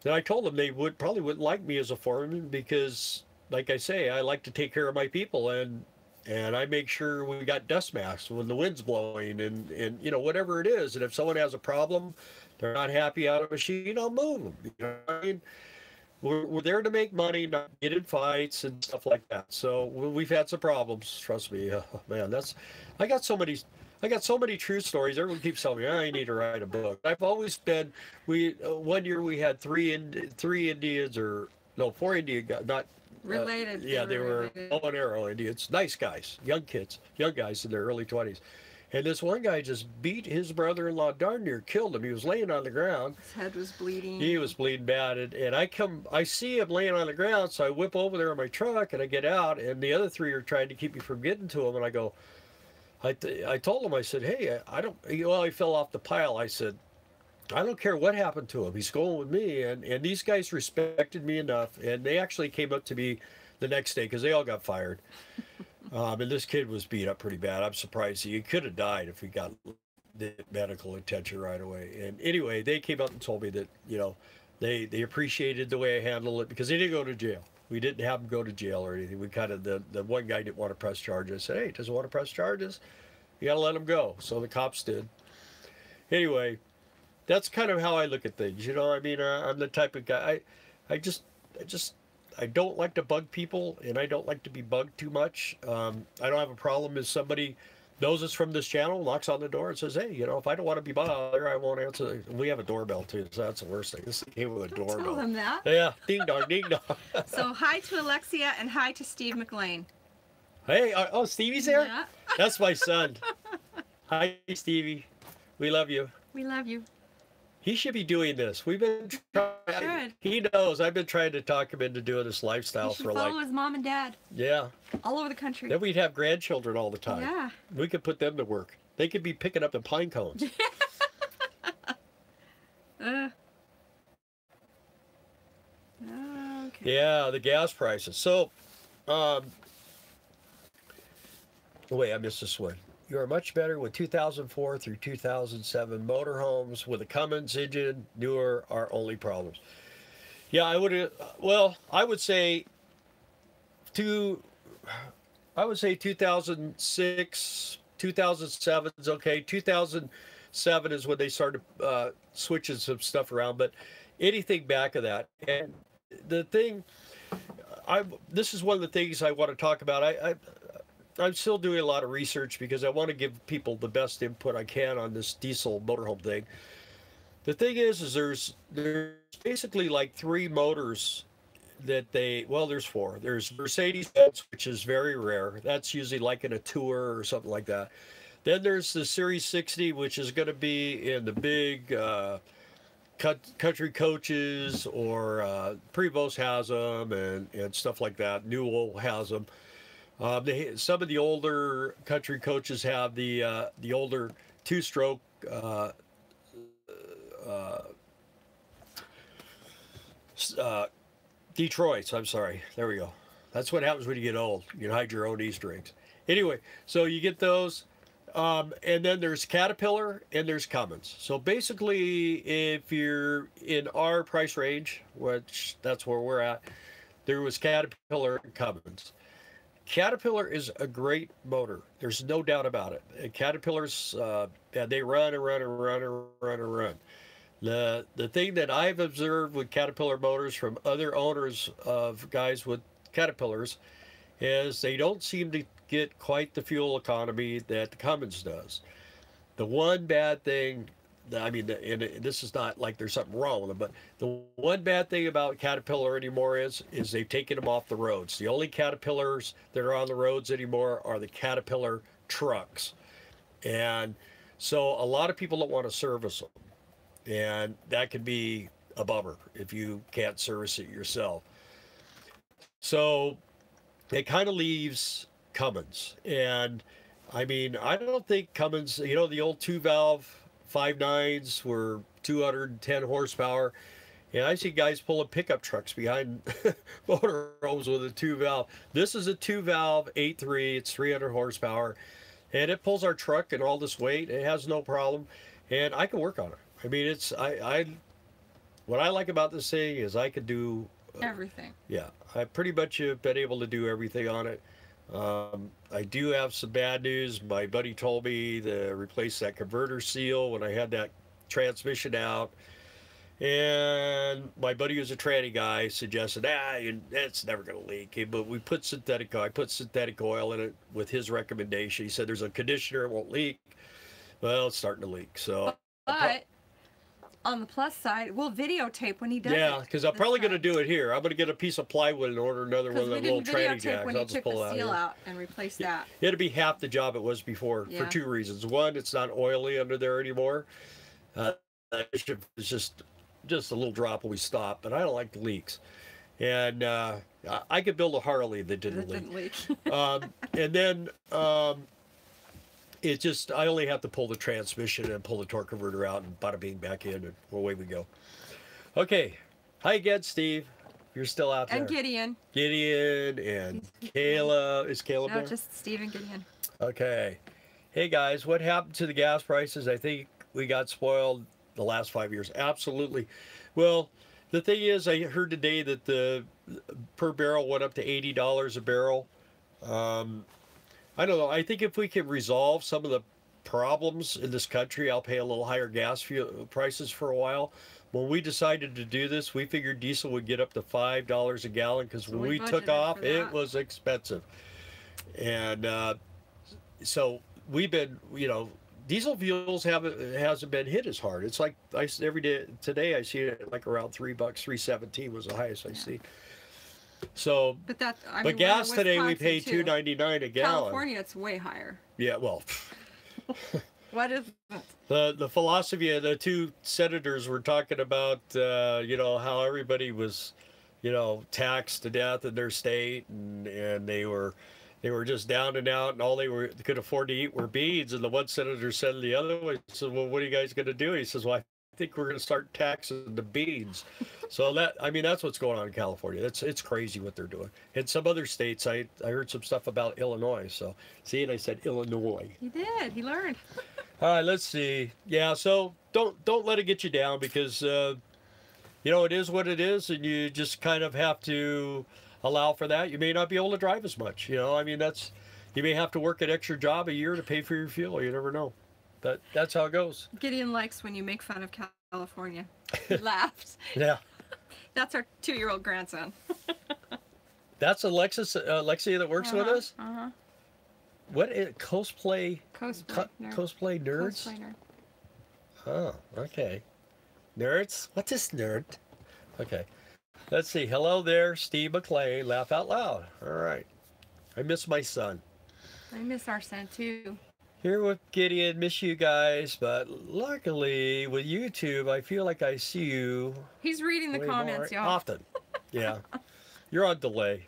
then I told them they probably wouldn't like me as a foreman because, like I say, I like to take care of my people, and I make sure we got dust masks when the wind's blowing, and whatever it is. And if someone has a problem, they're not happy out of a machine, I'll move them. You know what I mean? We're there to make money, not get in fights and stuff like that. So we've had some problems. Trust me, man. I got so many true stories. Everyone keeps telling me I need to write a book. I've always been. One year we had four Indian guys, not related. Yeah, they were bow and arrow Indians. Nice guys, young guys in their early 20s. And this one guy just beat his brother-in-law, darn near killed him. He was laying on the ground. His head was bleeding. He was bleeding bad. And I see him laying on the ground, so I whip over there in my truck, and I get out, and the other three are trying to keep me from getting to him. And I go, I told him, I said, hey, he fell off the pile. I said, I don't care what happened to him. He's going with me. And these guys respected me enough, and they actually came up to me the next day because they all got fired. And this kid was beat up pretty bad. I'm surprised he could have died if he got the medical attention right away. And anyway, they came up and told me that, they appreciated the way I handled it because he didn't go to jail. We didn't have him go to jail or anything. We kind of, the one guy didn't want to press charges. I said, hey, doesn't want to press charges? You got to let him go. So the cops did. Anyway, that's kind of how I look at things. I'm the type of guy, I don't like to bug people, and I don't like to be bugged too much. I don't have a problem if somebody knows us from this channel, knocks on the door and says, hey, if I don't want to be bothered, I won't answer. We have a doorbell too, so that's the worst thing. This came with a doorbell. Tell them that. Yeah, ding dong, ding dong. So hi to Alexia and hi to Steve McLean. Hey, Stevie's there? Yeah. That's my son. Hi, Stevie. We love you. We love you. He should be doing this. We've been trying. He knows. I've been trying to talk him into doing this lifestyle for like. Follow his mom and dad. Yeah. All over the country. Then we'd have grandchildren all the time. Yeah. We could put them to work. They could be picking up the pine cones. Okay. Yeah, the gas prices. So, wait, I missed this one. You are much better with 2004 through 2007 motorhomes with a Cummins engine. Newer are only problems. Yeah, I would. Well, I would say 2006, 2007 is okay. 2007 is when they started switching some stuff around, but anything back of that. And the thing, this is one of the things I want to talk about. I'm still doing a lot of research because I want to give people the best input I can on this diesel motorhome thing. The thing is there's basically like 3 motors that there's 4. There's Mercedes-Benz, which is very rare. That's usually like in a tour or something like that. Then there's the Series 60, which is going to be in the big country coaches, or Prevost has them and stuff like that. Newell has them. Some of the older country coaches have the older 2-stroke Detroits. I'm sorry. There we go. That's what happens when you get old. You can hide your own Easter eggs. Anyway, so you get those. And then there's Caterpillar and there's Cummins. So basically, if you're in our price range, which that's where we're at, there was Caterpillar and Cummins. Caterpillar is a great motor. There's no doubt about it. And Caterpillars, they run and run and run and run and run. The thing that I've observed with Caterpillar motors from other owners of guys with Caterpillars is they don't seem to get quite the fuel economy that the Cummins does. The one bad thing, I mean, and this is not like there's something wrong with them, but the one bad thing about Caterpillar anymore is they've taken them off the roads. The only Caterpillars that are on the roads anymore are the Caterpillar trucks. And so a lot of people don't want to service them. And that could be a bummer if you can't service it yourself. So it kind of leaves Cummins. And I mean, I don't think Cummins, the old 2-valve 5.9s were 210 horsepower. And I see guys pulling pickup trucks behind motorhomes with a 2-valve. This is a 2-valve 8.3. It's 300 horsepower. And it pulls our truck and all this weight. It has no problem. And I can work on it. I mean, what I like about this thing is I could do everything. Yeah, I pretty much have been able to do everything on it. I do have some bad news. My buddy told me to replace that converter seal when I had that transmission out. And my buddy who's a tranny guy suggested, it's never going to leak. But we put synthetic oil. I put synthetic oil in it with his recommendation. He said there's a conditioner, it won't leak. Well, it's starting to leak. So, but on the plus side, we'll videotape when he does it. Yeah, because I'm probably going to do it here. I'm going to get a piece of plywood and order another one of the little tranny jacks. When I'll he just took pull the seal out and replace that. It'll be half the job it was before for 2 reasons. One, it's not oily under there anymore. It's just a little drop when we stop, but I don't like the leaks. And I could build a Harley that didn't leak. And then it just, I only have to pull the transmission and pull the torque converter out and bada bing back in, and away we go. Okay. Hi again, Steve. You're still out there. And Gideon. Gideon and Kayla. Is Kayla there? No, just Steve and Gideon. Okay. Hey, guys, what happened to the gas prices? I think we got spoiled the last 5 years. Absolutely. Well, the thing is, I heard today that the per barrel went up to $80 a barrel. I don't know. I think if we can resolve some of the problems in this country, I'll pay a little higher gas fuel prices for a while. When we decided to do this, we figured diesel would get up to $5 a gallon because when we took off, it was expensive. And so we've been, diesel fuels hasn't been hit as hard. It's like every day today I see it like around $3, $3.17 was the highest I see. So, but gas today we pay $2.99 a gallon. California, it's way higher. Yeah, well, What is the philosophy of the two senators were talking about, you know, how everybody was, you know, taxed to death in their state, and they were just down and out, and all they could afford to eat were beans. And the one senator said to the other one, he said, "Well, what are you guys going to do?" He says, "Well, I think we're going to start taxing the beans." So that, I mean, that's what's going on in California. It's crazy what they're doing. In some other states, I heard some stuff about Illinois. So see, and I said Illinois. He did. He learned. All right, let's see. Yeah, so don't let it get you down, because you know, it is what it is, and you just kind of have to allow for that. You may not be able to drive as much. You know, I mean, you may have to work an extra job a year to pay for your fuel. You never know. That's how it goes. Gideon likes when you make fun of California. He laughs. Yeah. That's our 2-year-old grandson. That's Alexia that works with us? Uh-huh. What is cosplay? Cosplay nerd. Cosplay nerds? Cosplay nerd. Oh, okay. Nerds? What is nerd? Okay. Let's see. Hello there, Steve McLean. Laugh out loud. All right. I miss my son. I miss our son too. Here with Gideon, miss you guys, but luckily with YouTube, I feel like I see you. He's reading the comments, y'all. Often. Yeah. You're on delay.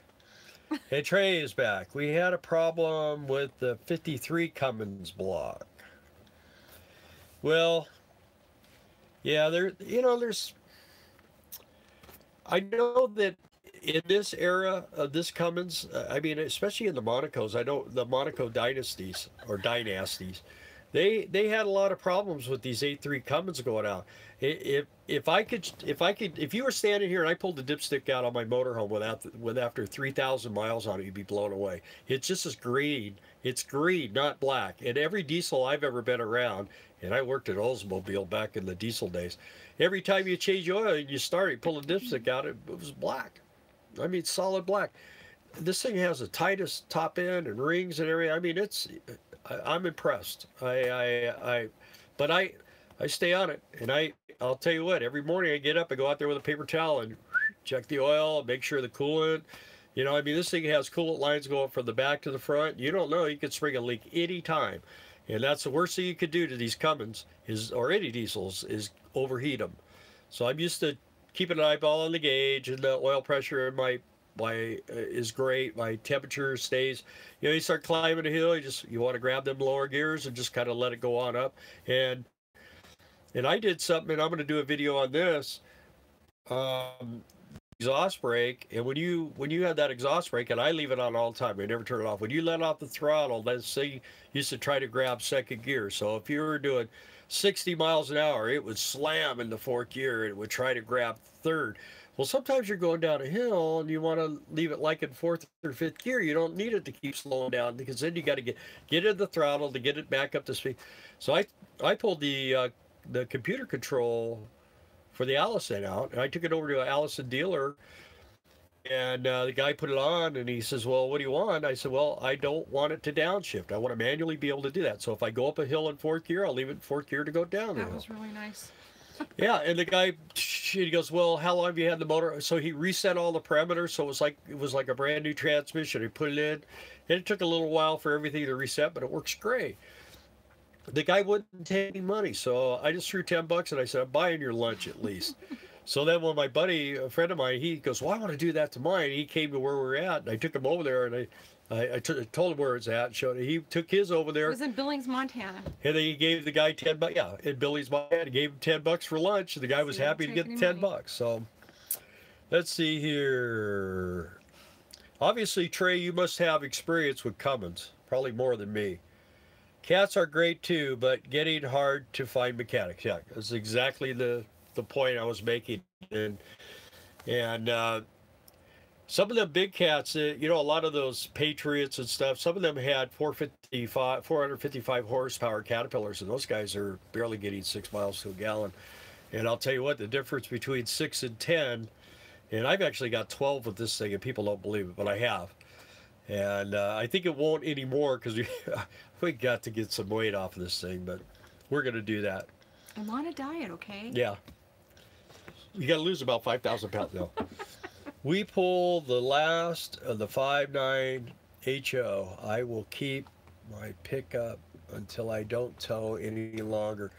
Hey, Trey is back. We had a problem with the 53 Cummins block. Well, yeah, there's. I know that in this era of this Cummins, I mean, especially in the Monacos, I know the Monaco dynasties, they had a lot of problems with these 8.3 Cummins going out. If you were standing here and I pulled the dipstick out on my motorhome with after 3,000 miles on it, you'd be blown away. It's just as green. It's green, not black. And every diesel I've ever been around, and I worked at Oldsmobile back in the diesel days, every time you change oil and you start, you pull the dipstick out, it was black. I mean, solid black. This thing has the tightest top end and rings and everything. I mean, I'm impressed. But I stay on it, and I'll tell you what. Every morning I get up, I go out there with a paper towel and check the oil, make sure the coolant. You know, I mean, this thing has coolant lines going from the back to the front. You don't know, you could spring a leak any time, and that's the worst thing you could do to these Cummins or any diesels is overheat them. So I'm used to keeping an eyeball on the gauge, and the oil pressure in my is great. My temperature stays. You know, you start climbing a hill, you want to grab them lower gears and just kind of let it go on up. And I did something, and I'm going to do a video on this. Exhaust brake, and when you have that exhaust brake, and I leave it on all the time, I never turn it off. When you let off the throttle, let's say you used to try to grab second gear. So if you were doing 60 miles an hour, it would slam in the fourth gear and it would try to grab third. Well, sometimes you're going down a hill and you want to leave it like in fourth or fifth gear. You don't need it to keep slowing down, because then you got to get in the throttle to get it back up to speed. So I pulled the computer control for the Allison out, and I took it over to an Allison dealer, and the guy put it on, and he says, "Well, what do you want?" I said, "Well, I don't want it to downshift. I want to manually be able to do that. So if I go up a hill in fourth gear, I'll leave it in fourth gear to go down the hill." That was really nice. Yeah, and the guy, he goes, "Well, how long have you had the motor?" So he reset all the parameters, so it was like a brand new transmission. He put it in, and it took a little while for everything to reset, but it works great. The guy wouldn't take any money, so I just threw $10, and I said, "I'm buying your lunch at least." So then when my buddy, a friend of mine, he goes, "Well, I want to do that to mine." He came to where we were at, and I took him over there, and I told him where it's at, and showed him. He took his over there. It was in Billings, Montana. And then he gave the guy $10. Yeah, in Billings, Montana. He gave him $10 for lunch, and the guy was happy to get the $10. So let's see here. Obviously, Trey, you must have experience with Cummins, probably more than me. Cats are great too, but getting hard to find mechanics. Yeah, that's exactly the point I was making. And some of them big cats, you know, a lot of those Patriots and stuff, some of them had 455 horsepower Caterpillars, and those guys are barely getting 6 miles to a gallon. And I'll tell you what, the difference between 6 and 10, and I've actually got 12 with this thing, and people don't believe it, but I have. And I think it won't anymore, because we got to get some weight off of this thing, but we're going to do that. I'm on a diet, okay? Yeah. You got to lose about 5,000 pounds now. We pull the last of the 5.9 HO. I will keep my pickup. until I don't tow any longer.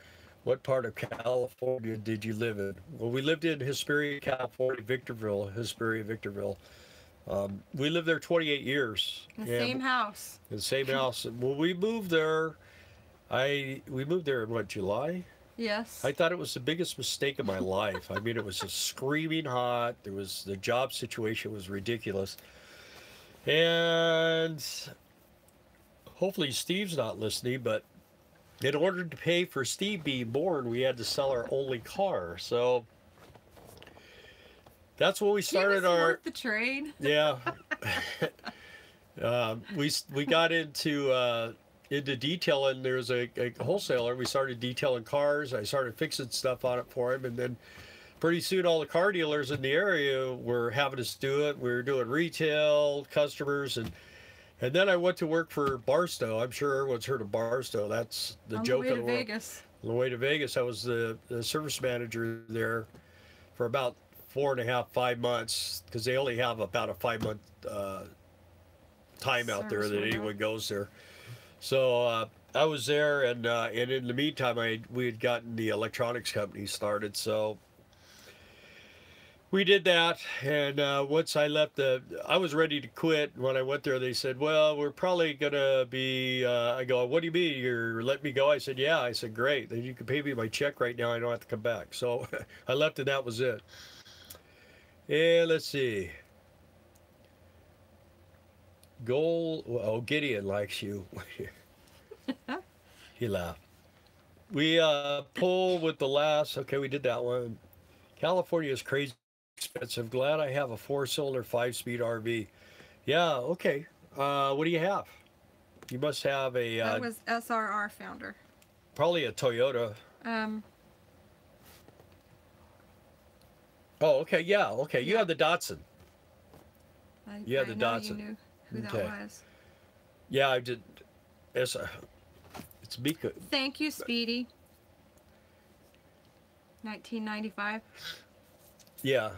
What part of California did you live in? Well, we lived in Hesperia, California, Hesperia, Victorville. We lived there 28 years. The same house. The same house. When we moved there, we moved there in what, July? Yes. I thought it was the biggest mistake of my life. I mean, it was just screaming hot. The job situation was ridiculous. And hopefully Steve's not listening, but in order to pay for Steve being born, we had to sell our only car. So that's when we started our worth the trade. Yeah. We got into detailing. There was a wholesaler. We started detailing cars. I started fixing stuff on it for him, and then pretty soon all the car dealers in the area were having us do it. We were doing retail customers, and then I went to work for Barstow. I'm sure everyone's heard of Barstow. That's the joke of the world. Vegas. On the way to Vegas, I was the service manager there for about 4.5, 5 months, because they only have about a 5-month time out there that anyone goes there. So I was there, and in the meantime, we had gotten the electronics company started. So we did that, and once I left, I was ready to quit. When I went there, they said, well, we're probably going to be, I go, what do you mean, you're letting me go? I said, yeah. I said, great. Then you can pay me my check right now. I don't have to come back. So I left, and that was it. And let's see. Gideon likes you. He laughed. We pull with the last, okay, we did that one. California is crazy expensive. Glad I have a 4-cylinder 5-speed RV. Yeah, okay. What do you have? You must have a... that was SRR founder. Probably a Toyota. Oh, okay, yeah, okay. You have the Datsun. You have the Datsun. You knew who that was. Yeah, I did. It's Mika. Thank you, Speedy. 1995. Yeah,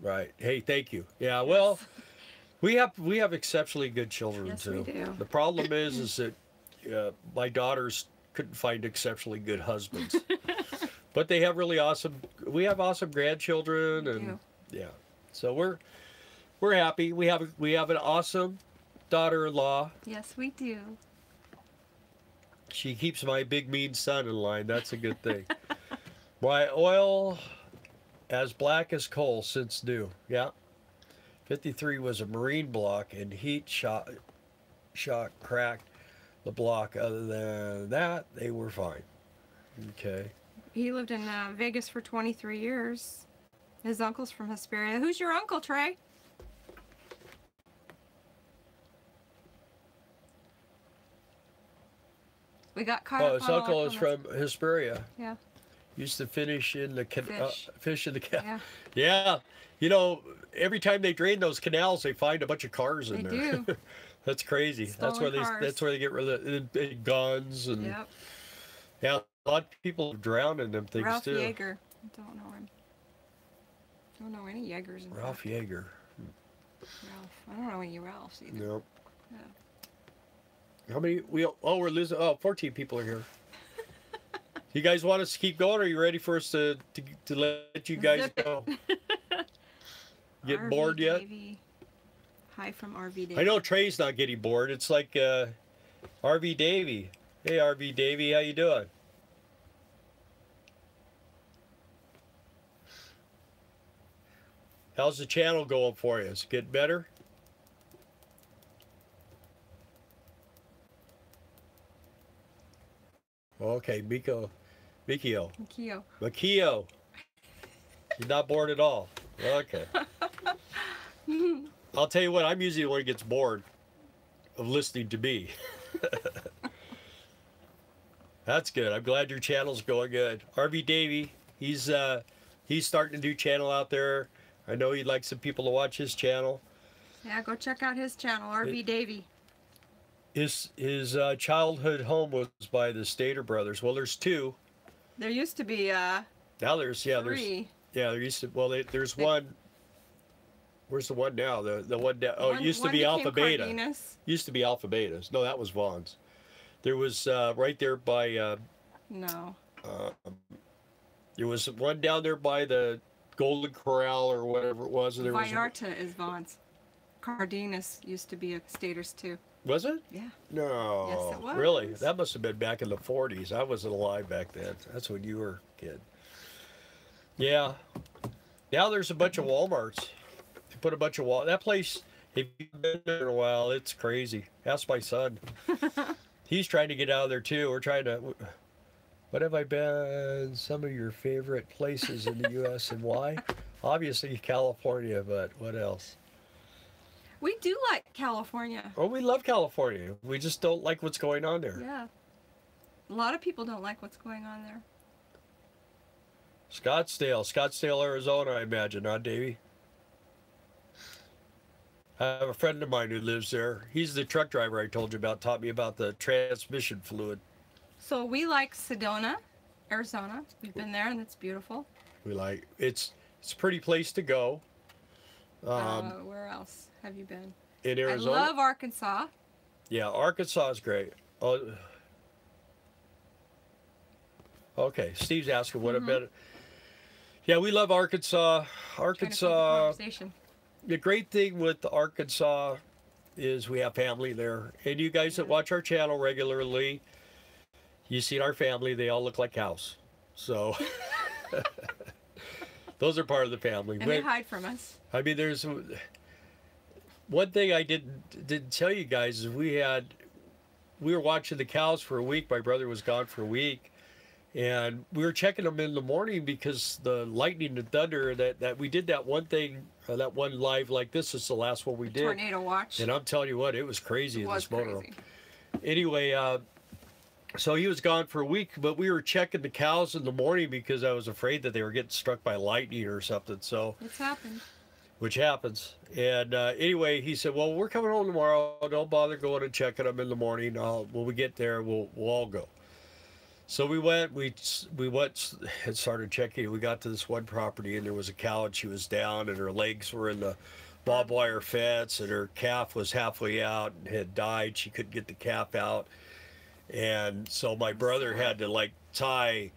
right. Hey, thank you. Yeah, well, we have exceptionally good children, yes, too. We do. The problem is that my daughters couldn't find exceptionally good husbands. But they have really awesome. We have awesome grandchildren, and yeah. So we're happy. We have an awesome daughter-in-law. Yes, we do. She keeps my big mean son in line. That's a good thing. My oil as black as coal since new. Yeah. 53 was a marine block, and heat shock cracked the block. Other than that, they were fine. Okay. He lived in Vegas for 23 years. His uncle's from Hesperia. Who's your uncle, Trey? We got caught up. His uncle is from Hesperia. Yeah. Used to fish in the canal. Yeah. Yeah. You know, every time they drain those canals, they find a bunch of cars in there. They do. That's crazy. Stolen cars. That's where they get rid of the guns and. Yep. Yeah, a lot of people drown in them things Ralph too. Yeager. I don't know him. Don't know any Yeagers. Ralph Yeager. Ralph. I don't know any Ralphs either. Nope. Yeah. How many? We're losing. 14 people are here. You guys want us to keep going? Or are you ready for us to let you guys go? Get RV bored yet? Davey. Hi from RV Davey. I know Trey's not getting bored. It's like RV Davey. Hey, RV Davey, how you doing? How's the channel going for you? Is it getting better? Okay, Makio. She's not bored at all. Okay. I'll tell you what, I'm usually the one who gets bored of listening to me. That's good. I'm glad your channel's going good. RV Davey, he's starting a new channel out there. I know he'd like some people to watch his channel. Yeah, go check out his channel, RV Davey. His childhood home was by the Stater brothers. Well, there's two. There used to be now there's three. There used to there's one. Where's the one now? The one down. Oh, it used to be Alpha Beta. Cardenas. Used to be Alpha Betas. No, that was Vaughn's. There was right there by. No. There was one down there by the Golden Corral or whatever it was. There Vallarta is Vaughn's. Cardenas used to be a Staters too. Was it? Yeah. No. Yes, it was. Really? That must have been back in the 40s. I wasn't alive back then. That's when you were a kid. Yeah. Now there's a bunch of Walmarts. They put a bunch of that place, if you've been there in a while, it's crazy. Ask my son. He's trying to get out of there too. We're trying to. What have I been? Some of your favorite places in the U.S. and why? Obviously California, but what else? We do like California. Oh, we love California. We just don't like what's going on there. Yeah. A lot of people don't like what's going on there. Scottsdale, Arizona, I imagine, huh, Davey? I have a friend of mine who lives there. He's the truck driver I told you about, taught me about the transmission fluid. So we like Sedona, Arizona. We've been there and it's beautiful. We like it's a pretty place to go. Where else have you been? In Arizona. I love Arkansas. Yeah, Arkansas is great. Oh, okay, Steve's asking what about. Yeah, we love Arkansas. Arkansas. The great thing with Arkansas is we have family there, and you guys that watch our channel regularly, you see our family. They all look like cows, so those are part of the family. And they hide from us. I mean, there's one thing I didn't tell you guys is we were watching the cows for a week. My brother was gone for a week, and we were checking them in the morning because the lightning and thunder that we did that one thing, that one live like this is the last one we did. Tornado watch. And I'm telling you what, it was crazy in this motorhome. Anyway, so he was gone for a week, but we were checking the cows in the morning because I was afraid that they were getting struck by lightning or something. So it's happened. Which happens. And anyway, he said, well, we're coming home tomorrow. Don't bother going and checking them in the morning. When we get there, we'll all go. So we went and started checking. We got to this one property, and there was a cow, and she was down, and her legs were in the barbed wire fence, and her calf was halfway out and had died. She couldn't get the calf out. And so my brother had to, like, tie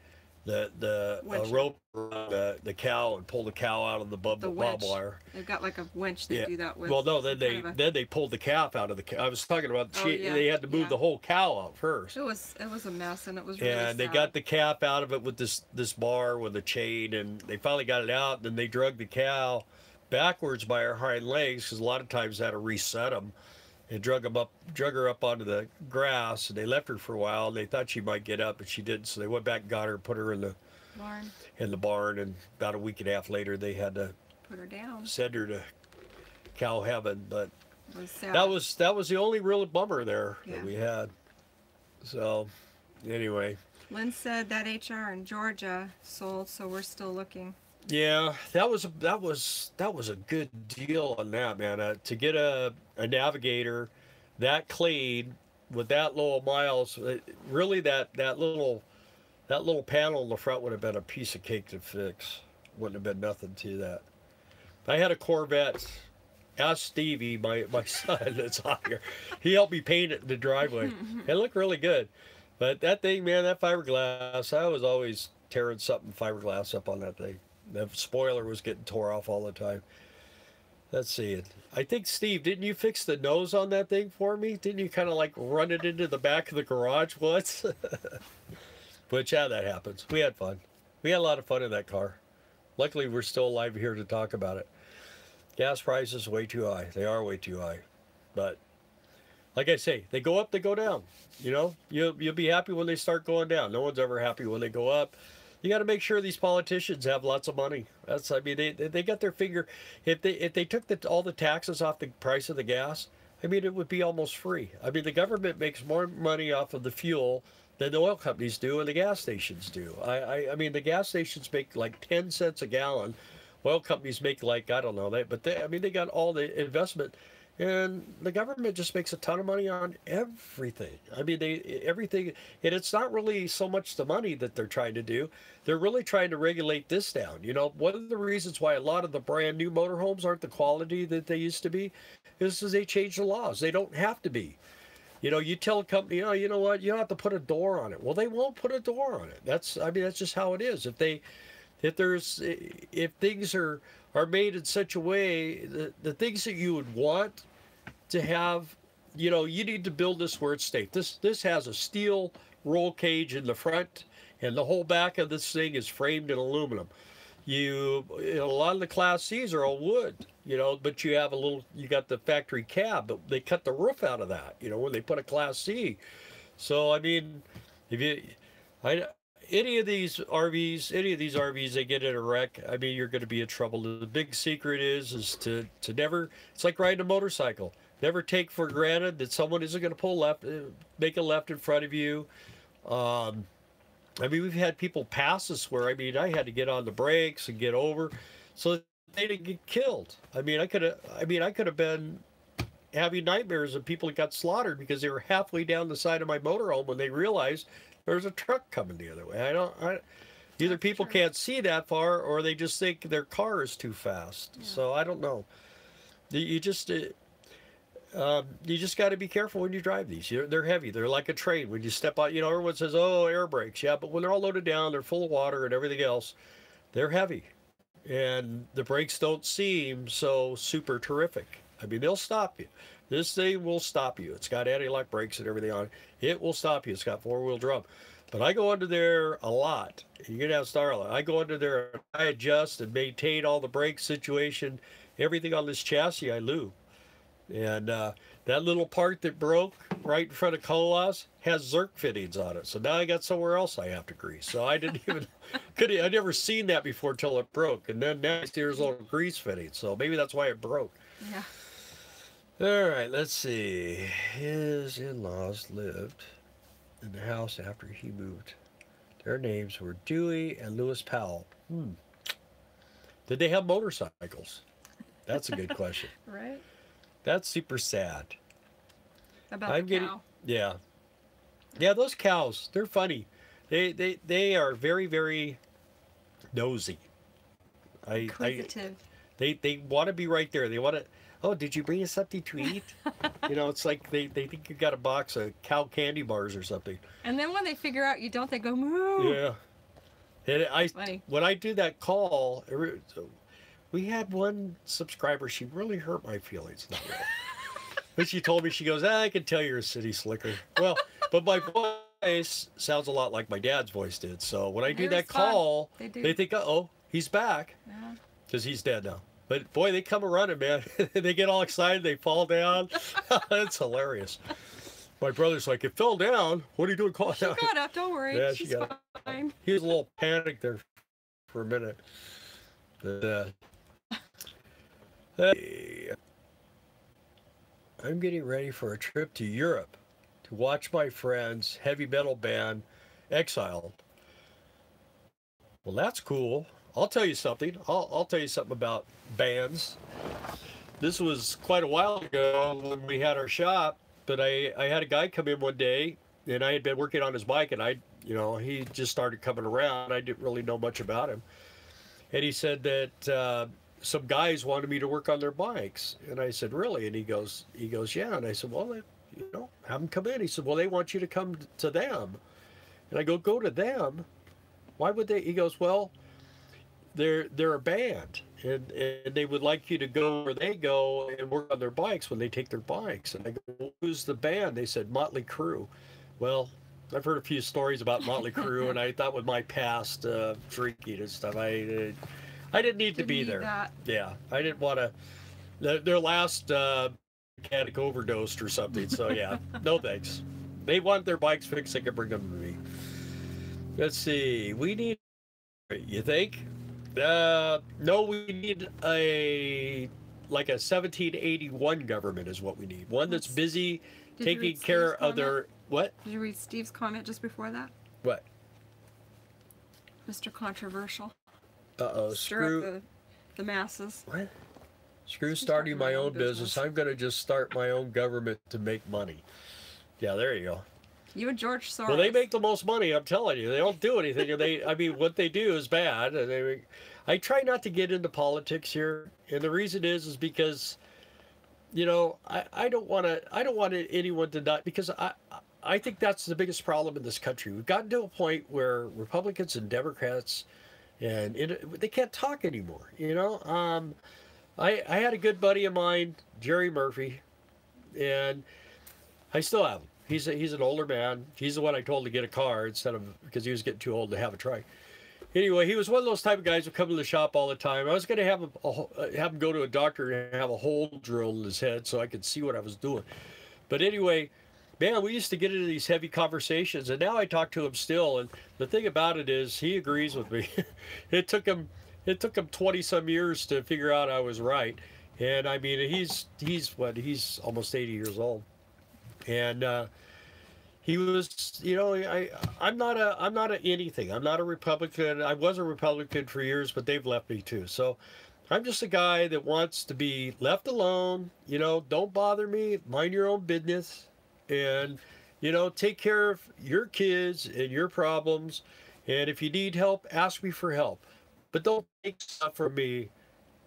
the rope around the cow and pull the cow out of the barbed wire. They've got like a winch they do that with. Well, no, then they pulled the calf out of the cow. I was talking about they had to move the whole cow out first. It was a mess, and it was really sad. They got the calf out of it with this bar with a chain, and they finally got it out. And then they drug the cow backwards by her hind legs because a lot of times they had to reset them. And drug her up onto the grass, and they left her for a while. And they thought she might get up, but she didn't. So they went back and got her and put her in the barn. And about a week and a half later, they had to put her down, send her to cow heaven. But that was the only real bummer there that we had. So anyway, Lynn said that HR in Georgia sold, so we're still looking. Yeah, that was a good deal on that, man. To get a Navigator that clean with that low of miles, really that little panel in the front would have been a piece of cake to fix. Wouldn't have been nothing to that. I had a Corvette. Ask Stevie, my son that's on here. He helped me paint it in the driveway. It looked really good. But that thing, man, that fiberglass, I was always tearing something fiberglass up on that thing. The spoiler was getting tore off all the time. Let's see. I think, Steve, didn't you fix the nose on that thing for me? Didn't you kind of like run it into the back of the garage once? But yeah, that happens. We had fun. We had a lot of fun in that car. Luckily, we're still alive here to talk about it. Gas prices way too high. They are way too high. But like I say, they go up, they go down. You know, you'll be happy when they start going down. No one's ever happy when they go up. You got to make sure these politicians have lots of money. I mean, they got their finger. If they took all the taxes off the price of the gas, I mean, it would be almost free. I mean, the government makes more money off of the fuel than the oil companies do and the gas stations do. I mean, the gas stations make like 10 cents a gallon. Oil companies make like, I don't know, I mean, they got all the investment. And the government just makes a ton of money on everything. I mean, everything, and it's not really so much the money that they're trying to do. They're really trying to regulate this down. You know, one of the reasons why a lot of the brand new motorhomes aren't the quality that they used to be is because they changed the laws. They don't have to be. You know, you tell a company, oh, you know what, you don't have to put a door on it. Well, they won't put a door on it. I mean, that's just how it is. If things are made in such a way, the things that you would want to have, you know, you need to build this where it's safe. This has a steel roll cage in the front, and the whole back of this thing is framed in aluminum. A lot of the Class C's are all wood, you know, but you got the factory cab, but they cut the roof out of that, you know, when they put a Class C. So I mean, any of these RVs, they get in a wreck, I mean, you're going to be in trouble. The big secret is to never, it's like riding a motorcycle. Never take for granted that someone isn't going to make a left in front of you. I mean, we've had people pass us where, I mean, I had to get on the brakes and get over so that they didn't get killed. I mean, I could have been having nightmares of people that got slaughtered because they were halfway down the side of my motorhome when they realized there was a truck coming the other way. Either people can't see that far or they just think their car is too fast. Yeah. So I don't know. You just got to be careful when you drive these. They're heavy. They're like a train. When you step out, you know, everyone says, oh, air brakes. Yeah, but when they're all loaded down, they're full of water and everything else, they're heavy. And the brakes don't seem so super terrific. I mean, they'll stop you. This thing will stop you. It's got anti-lock brakes and everything on it. It will stop you. It's got four-wheel drum. But I go under there a lot. You can have Starlight. I go under there, I adjust and maintain all the brake situation. Everything on this chassis, I lube. And that little part that broke right in front of Colas has Zerk fittings on it. So now I got somewhere else I have to grease. So I didn't even, I never seen that before till it broke. And then now there's little grease fittings. So maybe that's why it broke. Yeah. All right, let's see. His in-laws lived in the house after he moved. Their names were Dewey and Lewis Powell. Did they have motorcycles? That's a good question. Right. That's super sad. About the cow. Yeah. Yeah, those cows, they're funny. They are very, very nosy. Inquisitive. They want to be right there. They want to, oh, did you bring us something to eat? You know, it's like they think you got a box of cow candy bars or something. And then when they figure out you don't, they go, moo. Yeah. And when I do that call, we had one subscriber, she really hurt my feelings. Not really. But she told me, she goes, I can tell you're a city slicker. Well, but my voice sounds a lot like my dad's voice did. So when I do that call, they think, uh-oh, he's back. Yeah. Because he's dead now. But boy, they come running, man. They get all excited. They fall down. It's hilarious. My brother's like, it fell down. What are you doing? She got up. Don't worry. Yeah, she's fine. He was a little panicked there for a minute. But, I'm getting ready for a trip to Europe to watch my friend's heavy metal band Exiled. Well, that's cool. I'll tell you something. I'll tell you something about bands. This was quite a while ago when we had our shop, but I had a guy come in one day, and I had been working on his bike, and he just started coming around. I didn't really know much about him. And he said that some guys wanted me to work on their bikes. And I said, really? And he goes, yeah. And I said, well, have them come in. He said, well, they want you to come to them. And I go to them? Why would they? He goes, well, they're a band, and they would like you to go where they go and work on their bikes when they take their bikes. And I go, well, who's the band? They said, Motley Crue. Well, I've heard a few stories about Motley Crue, and I thought with my past drinking and stuff, I didn't need to be there. That. Yeah, I didn't want to. Their last mechanic overdosed or something. So yeah, no thanks. They want their bikes fixed. They can bring them to me. Let's see. We need. You think? No, we need a 1781 government is what we need. One that's busy taking care of their what? Did you read Steve's comment just before that? What? Mr. Controversial. Screw up the masses. What? Screw starting my own business. I'm going to just start my own government to make money. Yeah, there you go. You and George Soros. Well, they make the most money, I'm telling you. They don't do anything. What they do is bad. And I try not to get into politics here. And the reason is because you know, I don't want to, I don't want anyone to not, because I think that's the biggest problem in this country. We've gotten to a point where Republicans and Democrats and they can't talk anymore. You know, I had a good buddy of mine, Jerry Murphy, and I still have him. He's an older man. He's the one I told to get a car instead of, because he was getting too old to have a trike. Anyway, he was one of those type of guys who come to the shop all the time. I was going to have him go to a doctor and have a hole drilled in his head so I could see what I was doing. But anyway, man, we used to get into these heavy conversations, and now I talk to him still. And the thing about it is, he agrees with me. It took him 20 some years to figure out I was right. And I mean, he's almost 80 years old, and he was, you know, I'm not a anything. I'm not a Republican. I was a Republican for years, but they've left me too. So I'm just a guy that wants to be left alone. You know, don't bother me. Mind your own business, and you know, take care of your kids and your problems. And if you need help, ask me for help. But don't take stuff from me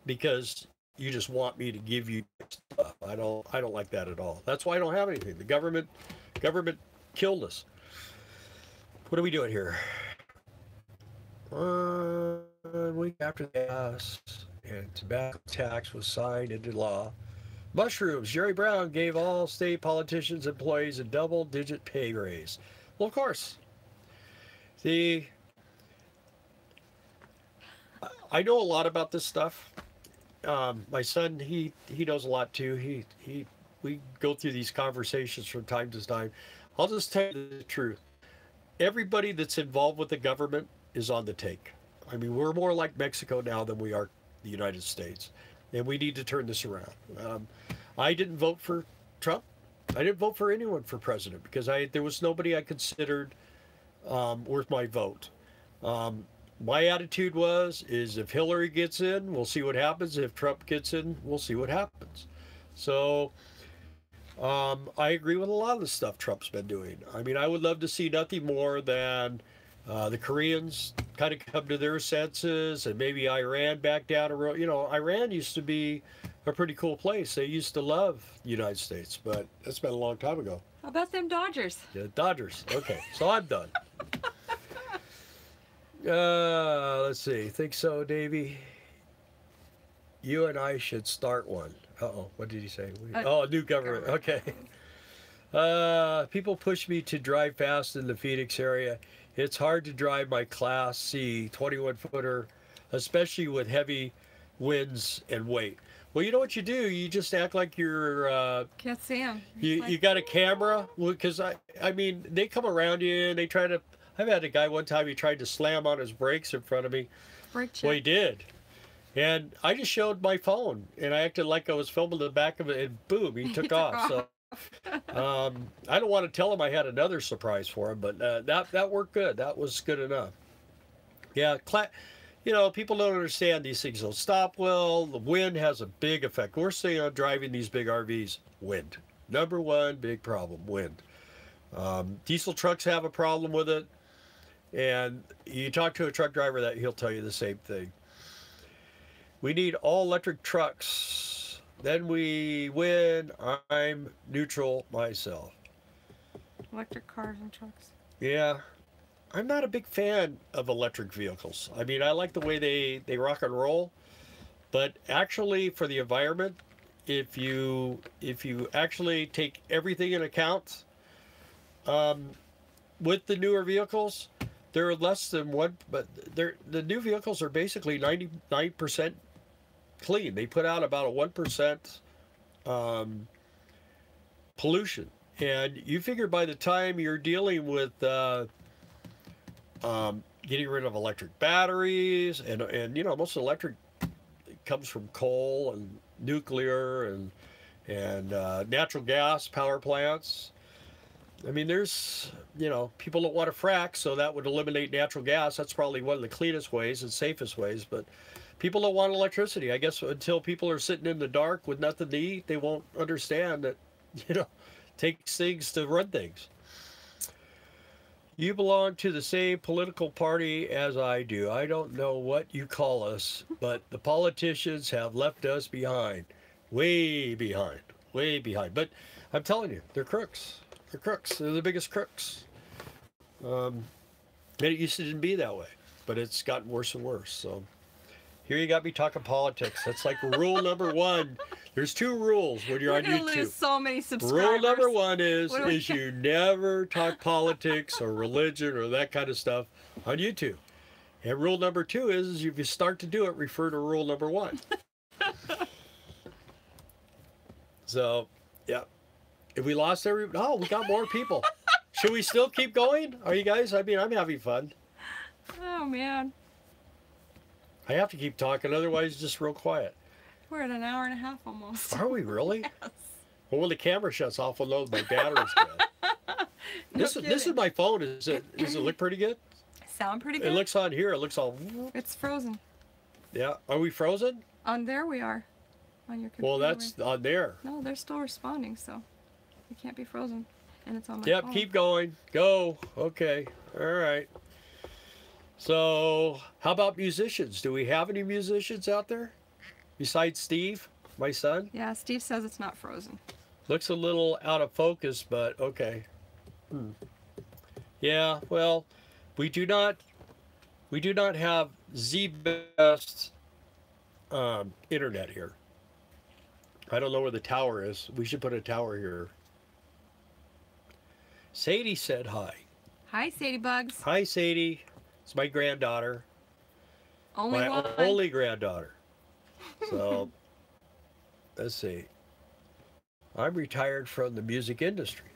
because you just want me to give you stuff. I don't like that at all. That's why I don't have anything. The government killed us. What are we doing here? A week after the gas and tobacco tax was signed into law. Mushrooms. Jerry Brown gave all state politicians, employees a double-digit pay raise. Well, of course. I know a lot about this stuff. My son, he knows a lot too. We go through these conversations from time to time. I'll just tell you the truth. Everybody that's involved with the government is on the take. I mean, we're more like Mexico now than we are the United States, and we need to turn this around. I didn't vote for Trump. I didn't vote for anyone for president because there was nobody I considered worth my vote. My attitude is if Hillary gets in, we'll see what happens. If Trump gets in, we'll see what happens. So I agree with a lot of the stuff Trump's been doing. I mean, I would love to see nothing more than the Koreans kind of come to their senses and maybe Iran back down a road. You know, Iran used to be a pretty cool place. They used to love the United States, but that's been a long time ago. How about them Dodgers? Yeah, Dodgers. Okay, so I'm done. Let's see. Think so, Davey? You and I should start one. Uh-oh, what did he say? Oh, new government. Okay. People push me to drive fast in the Phoenix area. It's hard to drive my Class C 21-footer, especially with heavy winds and weight. Well, you know what you do? You just act like you're... Can't see him. You got a camera? Because, I mean, they come around you and they try to... I've had a guy one time, he tried to slam on his brakes in front of me. Brake check. Well, he did. And I just showed my phone, and I acted like I was filming the back of it, and boom, he took off. So I don't want to tell him I had another surprise for him, but that worked good. That was good enough. Yeah, you know, people don't understand these things. They'll stop well. The wind has a big effect. We're saying on driving these big RVs, wind. Number one big problem, wind. Diesel trucks have a problem with it. And you talk to a truck driver, that he'll tell you the same thing. We need all electric trucks. Then we win. I'm neutral myself. Electric cars and trucks. Yeah. I'm not a big fan of electric vehicles. I mean, I like the way they rock and roll. But actually, for the environment, if you actually take everything in account, with the newer vehicles, they're less than one, but the new vehicles are basically 99% clean. They put out about a 1% pollution, and you figure by the time you're dealing with getting rid of electric batteries, and you know, most electric comes from coal and nuclear and natural gas power plants. I mean, there's, you know, people don't want to frack, so that would eliminate natural gas. That's probably one of the cleanest ways and safest ways, but people don't want electricity. I guess until people are sitting in the dark with nothing to eat, they won't understand that, you know, it takes things to run things. You belong to the same political party as I do. I don't know what you call us, but the politicians have left us behind. Way behind. way behind. But I'm telling you, they're crooks. They're crooks. They're the biggest crooks. And it used to didn't be that way, but it's gotten worse and worse. So here you got me talking politics. That's like rule number one. There's 2 rules when you're on YouTube. Lose so many subscribers. Rule number 1 is you never talk politics or religion or that kind of stuff on YouTube. And rule number 2 is if you start to do it, refer to rule number 1. So, yeah. If we lost oh, we got more people. Should we still keep going? Are you guys? I mean, I'm having fun. Oh, man. I have to keep talking, otherwise it's just real quiet. We're at an hour and a half almost. Are we really? Yes. Well, when the camera shuts off, we'll know my battery's dead. This is my phone. Does it look pretty good? Sound pretty good? It looks on here. It looks all... It's frozen. Yeah. Are we frozen? On there we are. On your computer. Well, that's on there. No, they're still responding, so it can't be frozen. And it's on my Yep, phone. keep going. Go. Okay. All right. So, how about musicians? Do we have any musicians out there? Besides Steve, my son? Yeah, Steve says it's not frozen. Looks a little out of focus, but okay. Yeah, well, we do not have the best internet here. I don't know where the tower is. We should put a tower here. Sadie said hi. Hi, Sadie Bugs. Hi, Sadie. It's my granddaughter. Only one. Only granddaughter. So, let's see. I'm retired from the music industry.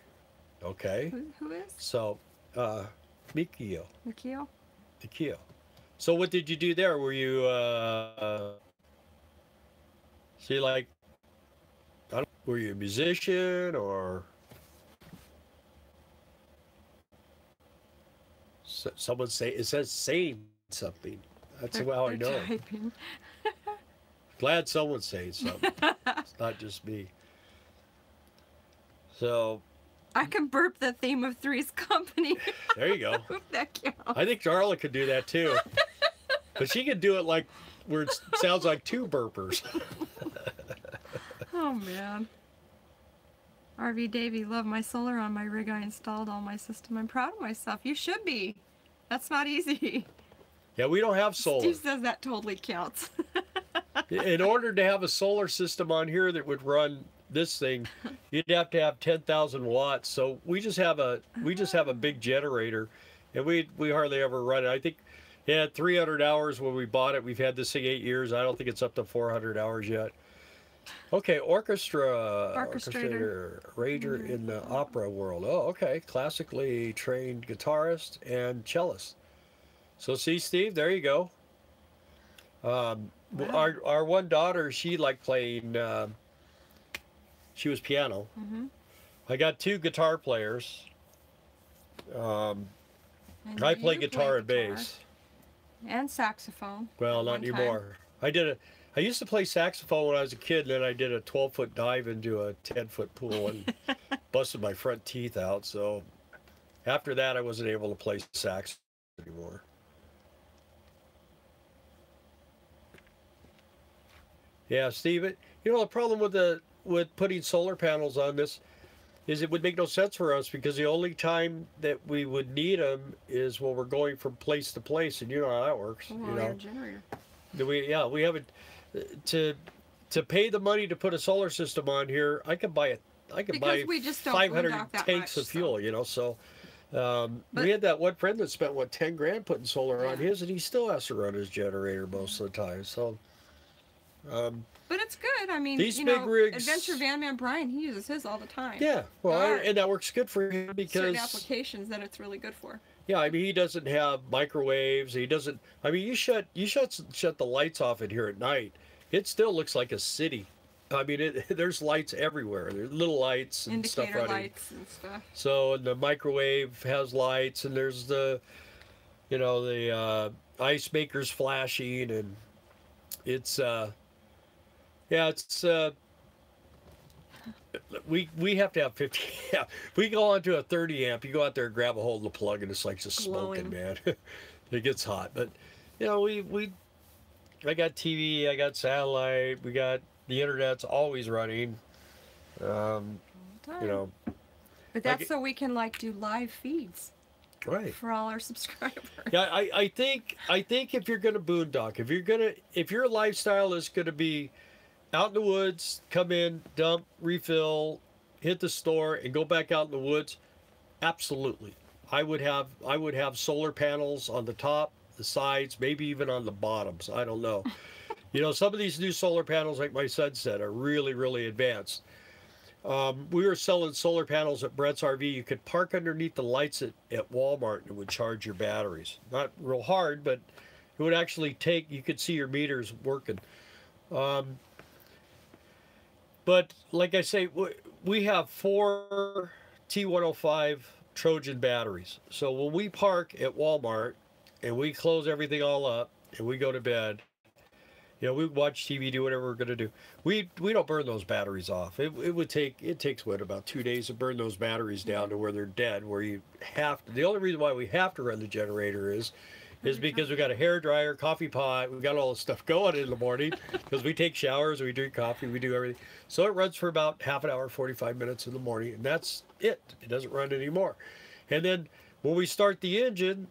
Okay. Who is? So, Mikio. Mikio? Mikio. So what did you do there? Were you, see, like, were you a musician or? Someone say, it says saying something. That's how I know. Typing. Glad someone's saying something. It's not just me. So. I can burp the theme of Three's Company. There you go. That counts. I think Darla could do that too. But she could do it like where it sounds like 2 burpers. Oh, man. RV Davey, love my solar on my rig. I installed all my system. I'm proud of myself. You should be. That's not easy. Yeah, we don't have solar. Steve says that totally counts. In order to have a solar system on here that would run this thing, you'd have to have 10,000 watts. So we just have a big generator, and we hardly ever run it. I think it had 300 hours when we bought it. We've had this thing 8 years. I don't think it's up to 400 hours yet. Okay, orchestrator, rager in the opera world. Oh, okay, classically trained guitarist and cellist. So see, Steve, there you go. Wow. Our one daughter, she liked playing. She was piano. I got 2 guitar players. I play guitar and bass. And saxophone. Well, not anymore. I used to play saxophone when I was a kid, and then I did a 12-foot dive into a 10-foot pool and busted my front teeth out. So after that, I wasn't able to play sax anymore. Yeah, Steve, you know, the problem with putting solar panels on this is it would make no sense for us because the only time that we would need them is when we're going from place to place, and you know how that works. Well, you we know, have a generator. We haven't to pay the money to put a solar system on here. I could buy 500 tanks of fuel. You know, so. We had that one friend that spent 10 grand putting solar on his, and he still has to run his generator most of the time. So. But it's good. I mean, these big rigs, Adventure Van Man Brian, he uses his all the time. Yeah, well, and that works good for him because certain applications that it's really good for. Yeah, I mean, he doesn't have microwaves. He doesn't. I mean, you shut the lights off in here at night, it still looks like a city. I mean, there's lights everywhere. There's little lights and indicator stuff running. lights and stuff. So, and the microwave has lights, and there's the ice makers flashing, and it's we have to have 50 amp. We go on to a 30 amp. You go out there and grab a hold of the plug, and it's like just smoking, man. It gets hot, but you know, I got TV, I got satellite, we got the internet's always running. You know, but that's so we can like do live feeds. Right. For all our subscribers. Yeah, I think if you're gonna boondock, if your lifestyle is gonna be out in the woods, come in, dump, refill, hit the store, and go back out in the woods, absolutely. I would have solar panels on the top, the sides, maybe even on the bottoms. I don't know. You know, some of these new solar panels, like my son said, are really, really advanced. We were selling solar panels at Brett's RV. You could park underneath the lights at Walmart and it would charge your batteries. Not real hard, but it would actually you could see your meters working. But like I say, we have 4 T105 Trojan batteries. So when we park at Walmart and we close everything all up and we go to bed, you know, we watch TV, do whatever we're going to do. We don't burn those batteries off. It takes what, about 2 days to burn those batteries down to where they're dead, where you have to. The only reason why we have to run the generator is because we got a hair dryer, coffee pot, we got all this stuff going in the morning because we take showers, we drink coffee, we do everything. So it runs for about half an hour, 45 minutes in the morning, and that's it. It doesn't run anymore. And then when we start the engine,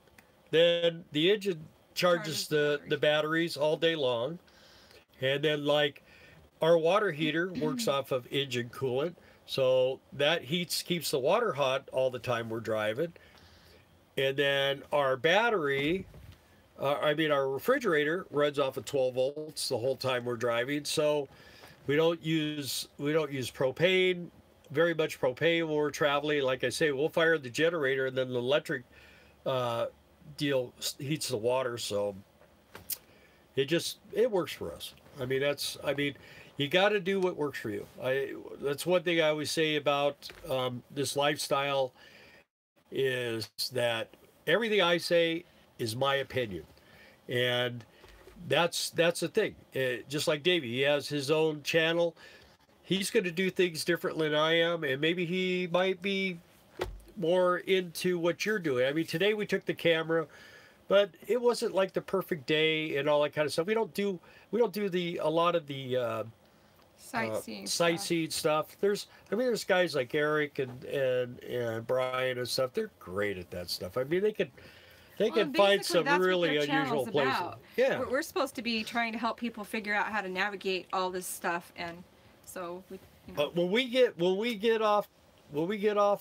then the engine charges the batteries all day long. And then like our water heater works off of engine coolant. So that keeps the water hot all the time we're driving. And then our battery, our refrigerator runs off of 12 volts the whole time we're driving. So we don't use propane, very much propane when we're traveling. Like I say, we'll fire the generator and then the electric deal heats the water. So it works for us. You got to do what works for you. That's one thing I always say about this lifestyle is that everything I say is my opinion, and that's the thing. Just like Davey, he has his own channel. He's going to do things differently than I am, and maybe he might be more into what you're doing. I mean, today we took the camera, but it wasn't like the perfect day and all that kind of stuff. We don't do a lot of the sightseeing stuff. There's guys like Eric and Brian and stuff. They're great at that stuff. I mean, they can find some really unusual places. Yeah, we're supposed to be trying to help people figure out how to navigate all this stuff, and so when we get off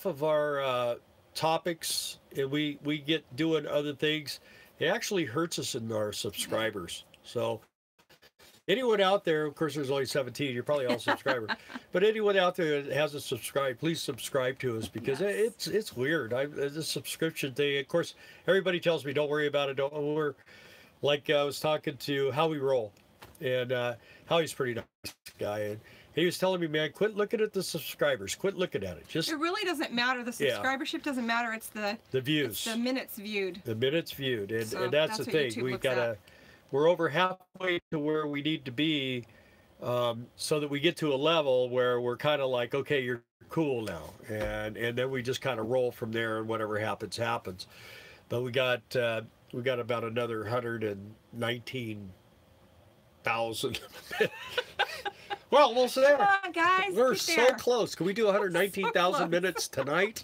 of our topics and we get doing other things, it actually hurts us in our subscribers. So anyone out there, of course there's only 17, you're probably all subscribers, but anyone out there that hasn't subscribed, please subscribe to us, because it's weird. The subscription thing, of course, everybody tells me don't worry about it. We're like, I was talking to Howie Roll, and Howie's a pretty nice guy, and he was telling me, man, quit looking at the subscribers. Quit looking at it. It really doesn't matter. The subscribership doesn't matter. It's the views. It's the minutes viewed. The minutes viewed. And that's the thing. We're over halfway to where we need to be, so that we get to a level where we're kind of like, okay, you're cool now. And then we just kind of roll from there, and whatever happens. But we got about another 119,000. We're almost there. Come on, guys. We're so close. Can we do 119,000 minutes tonight?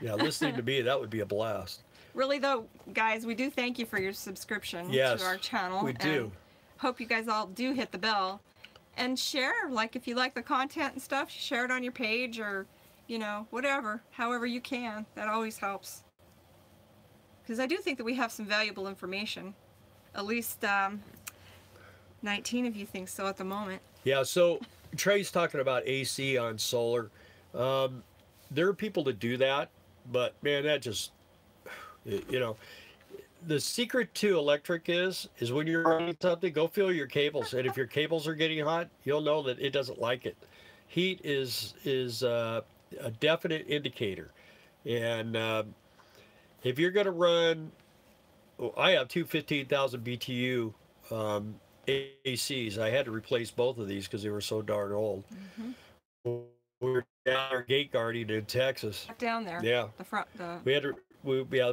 Yeah, listening to me, that would be a blast. Really, though, guys, we do thank you for your subscription to our channel. We do. And hope you guys all do hit the bell and share. Like, if you like the content and stuff, share it on your page, or, whatever, however you can. That always helps. Because I do think that we have some valuable information. At least 19 of you think so at the moment. Yeah, so Trey's talking about AC on solar. There are people that do that, but man, that just, the secret to electric is when you're running something, go feel your cables. And if your cables are getting hot, you'll know that it doesn't like it. Heat is a definite indicator. And if you're going to run, I have two 15,000 BTU ACs. I had to replace both of these because they were so darn old. Mm-hmm. We were down our gate guarding in Texas. Down there. Yeah. The front. The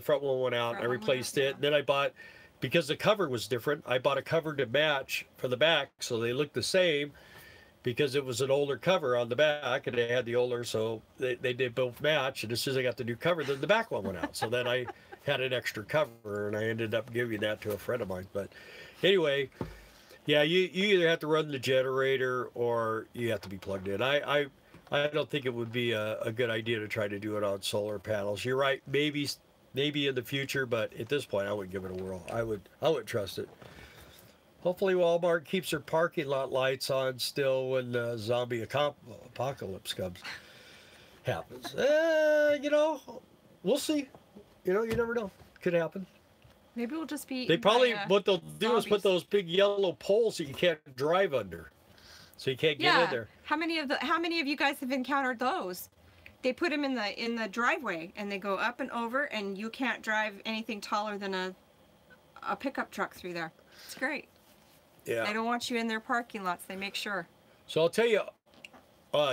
front one went out. I replaced it. Then I bought, because the cover was different, I bought a cover to match for the back, so they look the same. because it was an older cover on the back, and they had the older, so they did both match. And as soon as I got the new cover, then the back one went out. So then I had an extra cover, and I ended up giving that to a friend of mine. But anyway, yeah, you either have to run the generator or you have to be plugged in. I don't think it would be a good idea to try to do it on solar panels. You're right, maybe in the future, but at this point, I wouldn't give it a whirl. I would trust it. Hopefully Walmart keeps their parking lot lights on still when the zombie apocalypse happens. You know, we'll see. You know, you never know. Could happen. Maybe we'll just be. They probably, what they'll do zombies. is put those big yellow poles that you can't drive under. So you can't get in there. How many of you guys have encountered those? They put them in the driveway, and they go up and over, and you can't drive anything taller than a pickup truck through there. It's great. Yeah. They don't want you in their parking lots. They make sure. So I'll tell you,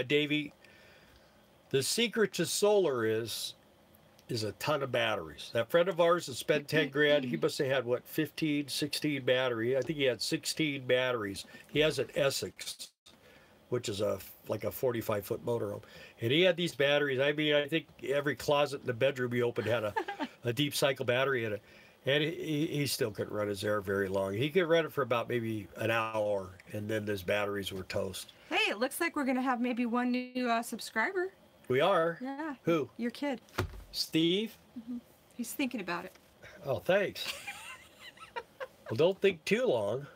Davey, the secret to solar is a ton of batteries. That friend of ours that spent 10 grand, he must have had, what, 15, 16 batteries. I think he had 16 batteries. He has an Essex, which is like a 45-foot motorhome. And he had these batteries. I mean, I think every closet in the bedroom he opened had a deep cycle battery in it. And he still couldn't run his air very long. He could run it for about maybe an hour, and then his batteries were toast. Hey, it looks like we're going to have maybe one new subscriber. We are? Yeah. Who? Your kid. Steve? Mm-hmm. He's thinking about it. Oh, thanks. Well, don't think too long.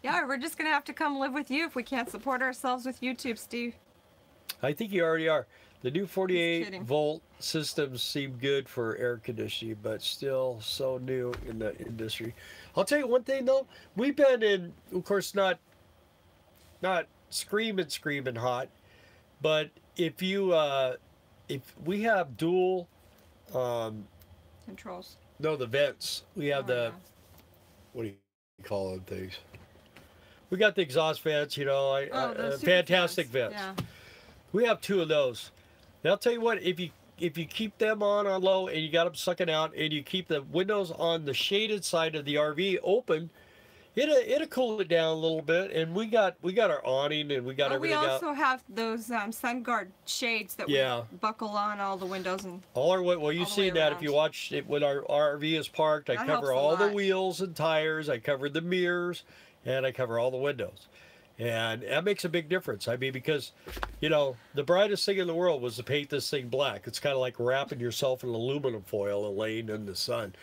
Yeah, we're just going to have to come live with you if we can't support ourselves with YouTube, Steve. I think you already are. The new 48-volt systems seem good for air conditioning, but still so new in the industry. I'll tell you one thing, though. We've been in, of course, not screaming hot, but if we have dual controls. No, the vents. We have what do you call them things? We got the exhaust vents, you know, fantastic vents. Yeah. We have two of those. And I'll tell you what, if you keep them on low and you got them sucking out, and you keep the windows on the shaded side of the RV open, it'll cool it down a little bit. And we got our awning, and we got everything out. We also have those sun guard shades that we buckle on all the windows and you've seen that if you watch it when our RV is parked. I cover all the wheels and tires. I cover the mirrors, and I cover all the windows. And that makes a big difference. I mean, because, you know, the brightest thing in the world was to paint this thing black. It's kind of like wrapping yourself in aluminum foil and laying in the sun.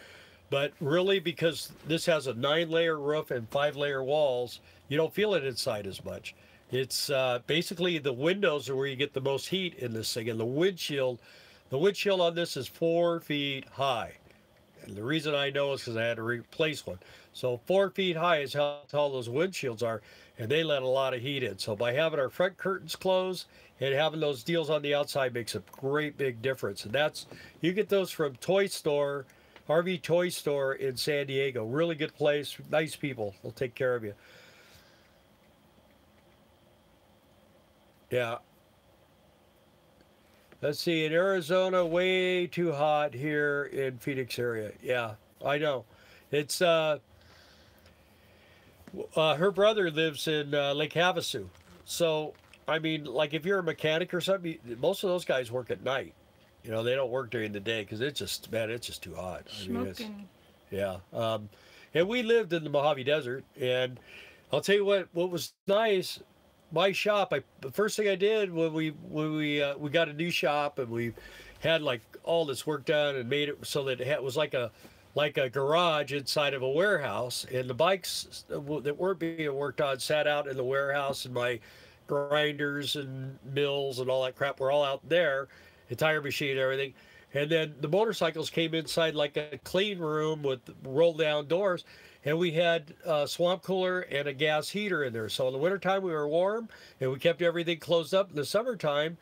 But really, because this has a 9-layer roof and 5-layer walls, you don't feel it inside as much. It's basically the windows are where you get the most heat in this thing. And the windshield on this is 4 feet high. And the reason I know is because I had to replace one. So 4 feet high is how tall those windshields are, and they let a lot of heat in. So by having our front curtains closed and having those deals on the outside makes a great big difference. And you get those from RV Toy Store in San Diego. Really good place, nice people. They'll take care of you. Yeah. Let's see, in Arizona, way too hot here in Phoenix area. Yeah, I know. It's, her brother lives in Lake Havasu. So, I mean, like if you're a mechanic or something, most of those guys work at night. You know, they don't work during the day because it's just too hot. Smoking. Yeah. And we lived in the Mojave Desert, and I'll tell you what was nice. My shop, the first thing I did when we got a new shop, and we had like all this work done and made it so that it was like a garage inside of a warehouse, and the bikes that weren't being worked on sat out in the warehouse, and my grinders and mills and all that crap were all out there, the tire machine and everything. And then the motorcycles came inside like a clean room with roll down doors. And we had a swamp cooler and a gas heater in there. So in the wintertime, we were warm, and we kept everything closed up. In the summertime,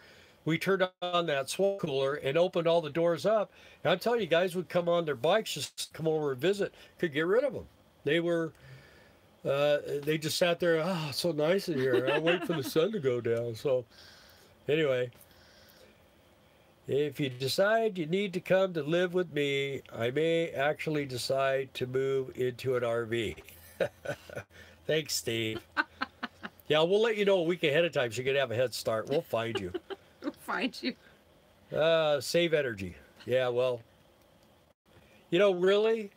we turned on that swamp cooler and opened all the doors up. And I'm telling you, guys would come on their bikes, just come over and visit, could get rid of them. They just sat there, it's so nice in here. I'll wait for the sun to go down. So anyway, if you decide you need to come to live with me, I may actually decide to move into an RV. Thanks, Steve. Yeah, we'll let you know a week ahead of time so you can have a head start. We'll find you. We'll find you. Save energy. Yeah, well, really,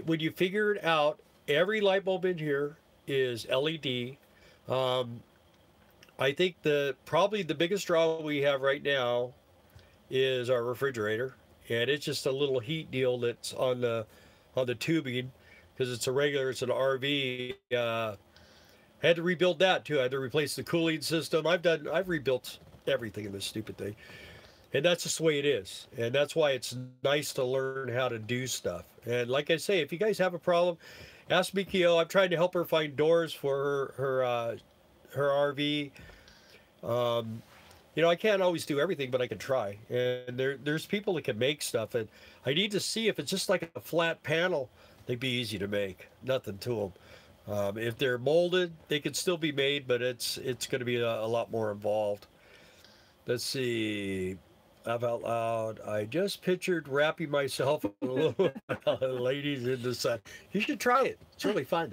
when you figure it out, every light bulb in here is LED. I think probably the biggest draw we have right now is our refrigerator, and it's just a little heat deal that's on the tubing because it's an RV. Had to rebuild that too. I had to replace the cooling system. I've rebuilt everything in this stupid thing. And that's just the way it is. And that's why it's nice to learn how to do stuff. And like I say, if you guys have a problem, ask Mikio. I'm trying to help her find doors for her RV. I can't always do everything, but I can try. And there's people that can make stuff. And I need to see if it's just like a flat panel, they'd be easy to make. Nothing to them. If they're molded, they can still be made, but it's going to be a lot more involved. Let's see. Laugh out loud. I just pictured wrapping myself in a little ladies in the sun. You should try it. It's really fun.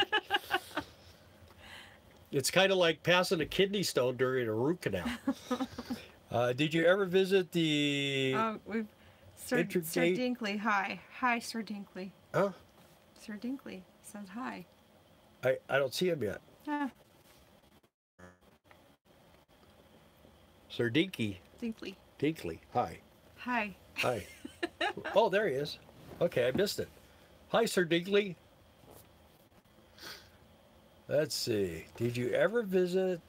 It's kind of like passing a kidney stone during a root canal. Did you ever visit the... Sir Dinkley, hi. Hi, Sir Dinkley. Huh? Sir Dinkley says hi. I don't see him yet. Sir Dinky. Dinkley. Hi. Hi. Hi. Oh, there he is. Okay, I missed it. Hi, Sir Dinkley. Let's see. Did you ever visit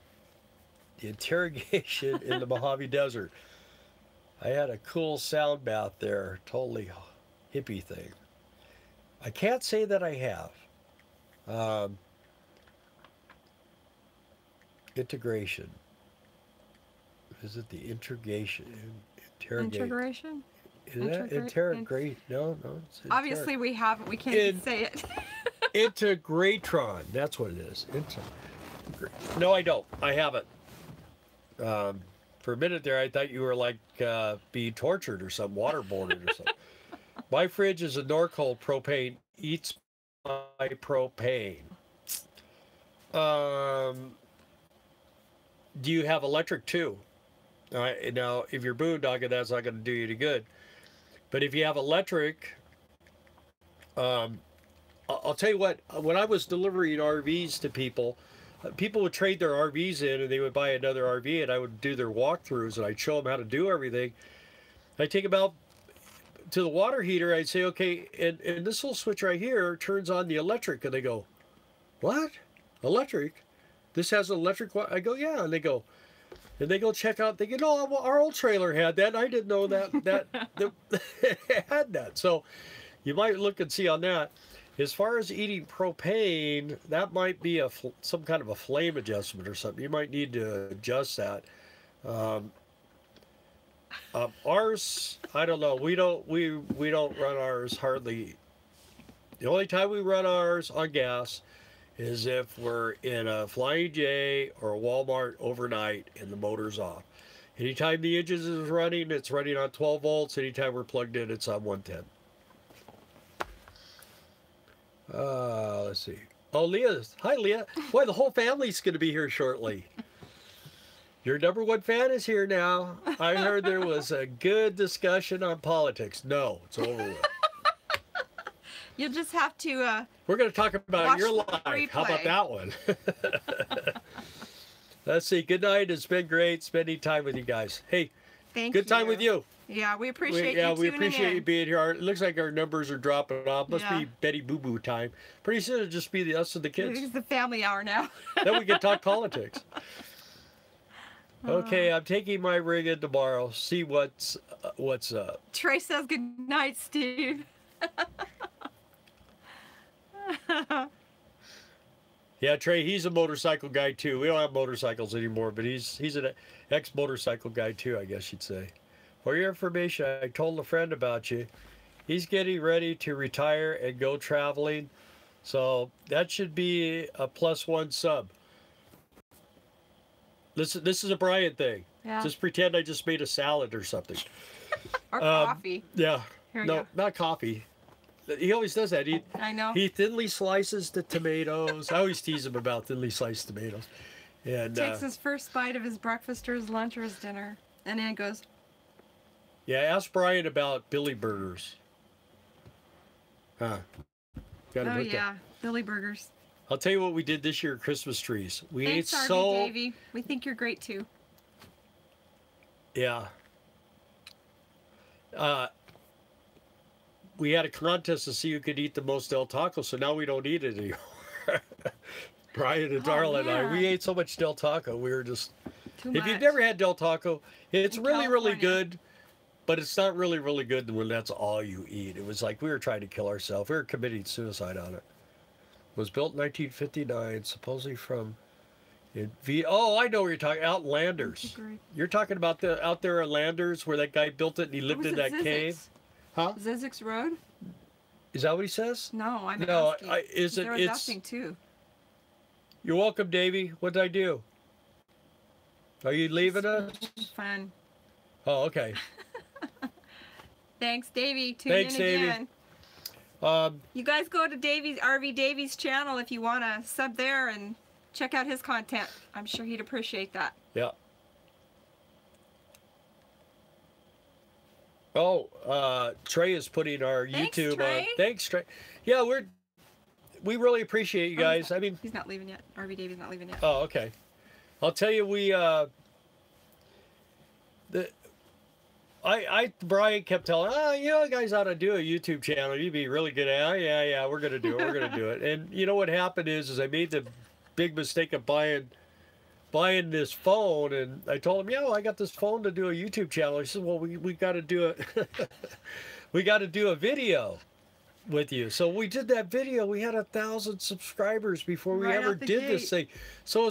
the interrogation in the Mojave Desert? I had a cool sound bath there. Totally hippie thing. I can't say that I have. Integration. Visit the integration. Integration? Is that interrogate? No. Obviously, we haven't. We can't say it. Integratron. That's what it is. No, I don't. I haven't. For a minute there, I thought you were like being tortured or something, waterboarded or something. My fridge is a Norcold propane. Eats my propane. Do you have electric too? Now, if you're boondocking, that's not going to do you any good. But if you have electric, I'll tell you what, when I was delivering RVs to people, people would trade their RVs in and they would buy another RV and I would do their walkthroughs and I'd show them how to do everything. I'd take them out to the water heater. I'd say, okay, and this little switch right here turns on the electric. And they go, what? Electric? This has electric? I go, yeah. And they go check out. They go, no, our old trailer had that. I didn't know that had that. So you might look and see on that. As far as eating propane, that might be some kind of a flame adjustment or something. You might need to adjust that. Ours, I don't know. We don't run ours hardly. The only time we run ours on gas is if we're in a Flying J or a Walmart overnight and the motor's off. Anytime the engine is running, it's running on 12 volts. Anytime we're plugged in, it's on 110. Let's see. Oh, Leah. Hi, Leah. Boy, the whole family's going to be here shortly. Your number one fan is here now. I heard there was a good discussion on politics. No, it's over with. You'll just have to... We're going to talk about your life. Replay. How about that one? Let's see. Good night. It's been great spending time with you guys. Hey, good time with you. Yeah, we appreciate you we appreciate you being here. It looks like our numbers are dropping off. Must be Betty Boo Boo time. Pretty soon it'll just be us and the kids. It's the family hour now. Then we can talk politics. Okay, I'm taking my rig in tomorrow. See what's up. Trey says good night, Steve. Yeah, Trey, he's a motorcycle guy too. We don't have motorcycles anymore, but he's an ex-motorcycle guy too, I guess you'd say. For your information, I told a friend about you. He's getting ready to retire and go traveling. So that should be a +1 sub. This is a Brian thing. Yeah. Just pretend I just made a salad or something. Or coffee. Yeah. No, not coffee. He always does that. I know. He thinly slices the tomatoes. I always tease him about thinly sliced tomatoes. And takes his first bite of his breakfast or his lunch or his dinner, and then it goes. Yeah, ask Brian about Billy Burgers. Huh. Got him Oh hooked yeah, up. Billy Burgers. I'll tell you what we did this year at Christmas trees. We Thanks, ate RV so. Davey. We think you're great too. Yeah. We had a contest to see who could eat the most Del Taco, so now we don't eat it anymore. Brian and Darla and I, we ate so much Del Taco, we were just. Too If much. you've never had Del Taco, it's In really, really California. good, but it's not really, really good when that's all you eat. It was like we were trying to kill ourselves. We were committing suicide on it. It was built in 1959, supposedly from. Oh, I know what you're talking. Out in Landers. Great. You're talking about the out there in Landers where that guy built it and he lived in that cave. Huh? Zizek's Road? Is that what he says? No, I'm No, asking. is it? There was It's. nothing too. You're welcome, Davey. What did I do? Are you leaving us? Fun. Oh, okay. Thanks, Davey. Tune Thanks, in Davey. again. You guys go to RV Davies channel if you want to sub there and check out his content. I'm sure he'd appreciate that. Yeah. Oh, Trey is putting our Thanks, YouTube Trey. on. Thanks, Trey. Yeah, we really appreciate you guys. I mean, He's not leaving yet. RV Davies not leaving yet. oh, okay. I'll tell you, Brian kept telling, you guys ought to do a YouTube channel. You'd be really good at it. Oh, yeah, we're gonna do it. We're gonna do it. And you know what happened is I made the big mistake of buying this phone, and I told him, I got this phone to do a YouTube channel. He said, well, we got to do it. We got to do a video with you. So we did that video. We had 1,000 subscribers before we Right ever out the did this gate. thing. So it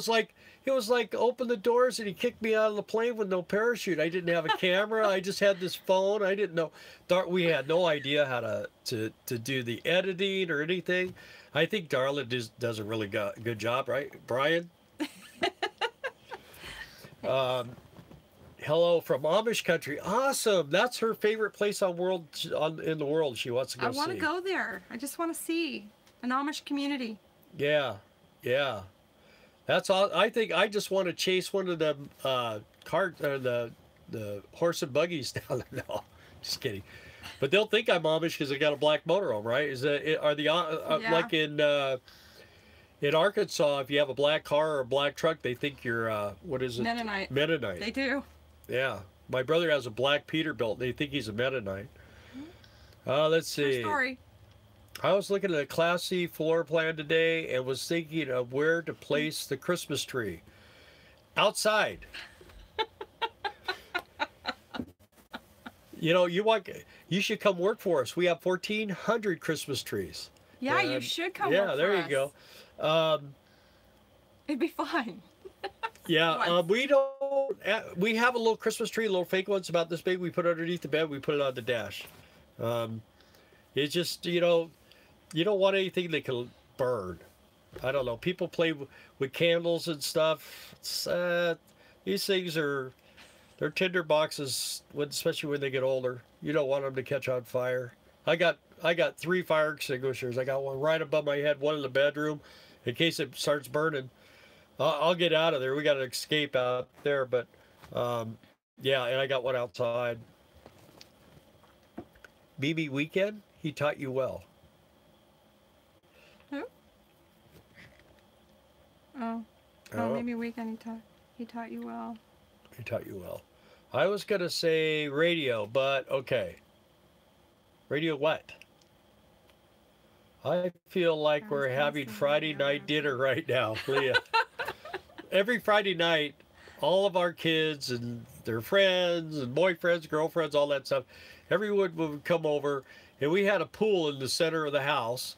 was like open the doors and he kicked me out of the plane with no parachute. I didn't have a camera. I just had this phone. I didn't know. We had no idea how to do the editing or anything. I think Darla does a really good job, right, Brian? Hello from Amish country. Awesome. That's her favorite place in the world. She wants to go I see. want to go there. I just want to see an Amish community. Yeah. That's all. I think I just want to chase one of them the horse and buggies down there. No, just kidding. But they'll think I'm Amish because I got a black motorhome, right? Yeah. Like in Arkansas, if you have a black car or a black truck, they think you're what is it? Mennonite. Mennonite. They do. Yeah. My brother has a black Peterbilt. They think he's a Mennonite. Let's True see. story. I was looking at a Class C floor plan today and was thinking of where to place the Christmas tree. Outside. You should come work for us. We have 1,400 Christmas trees. Yeah, you should come Yeah, work there for you us. go. It'd be fun. Yeah, we have a little Christmas tree, a little fake one. It's about this big. We put it underneath the bed. We put it on the dash. It's just, you don't want anything that can burn. I don't know. People play with candles and stuff. These things they're tinder boxes, especially when they get older. You don't want them to catch on fire. I got 3 fire extinguishers. I got one right above my head, one in the bedroom, in case it starts burning. I'll get out of there. We got to escape out there, but yeah, and I got one outside. Mimi Weekend, he taught you well. Who? Oh, maybe Weekend he taught you well. He taught you well. I was going to say radio, but okay. Radio what? I feel like we're having Friday night dinner right now, Leah. Every Friday night, all of our kids and their friends and boyfriends, girlfriends, all that stuff, everyone would come over, and we had a pool in the center of the house.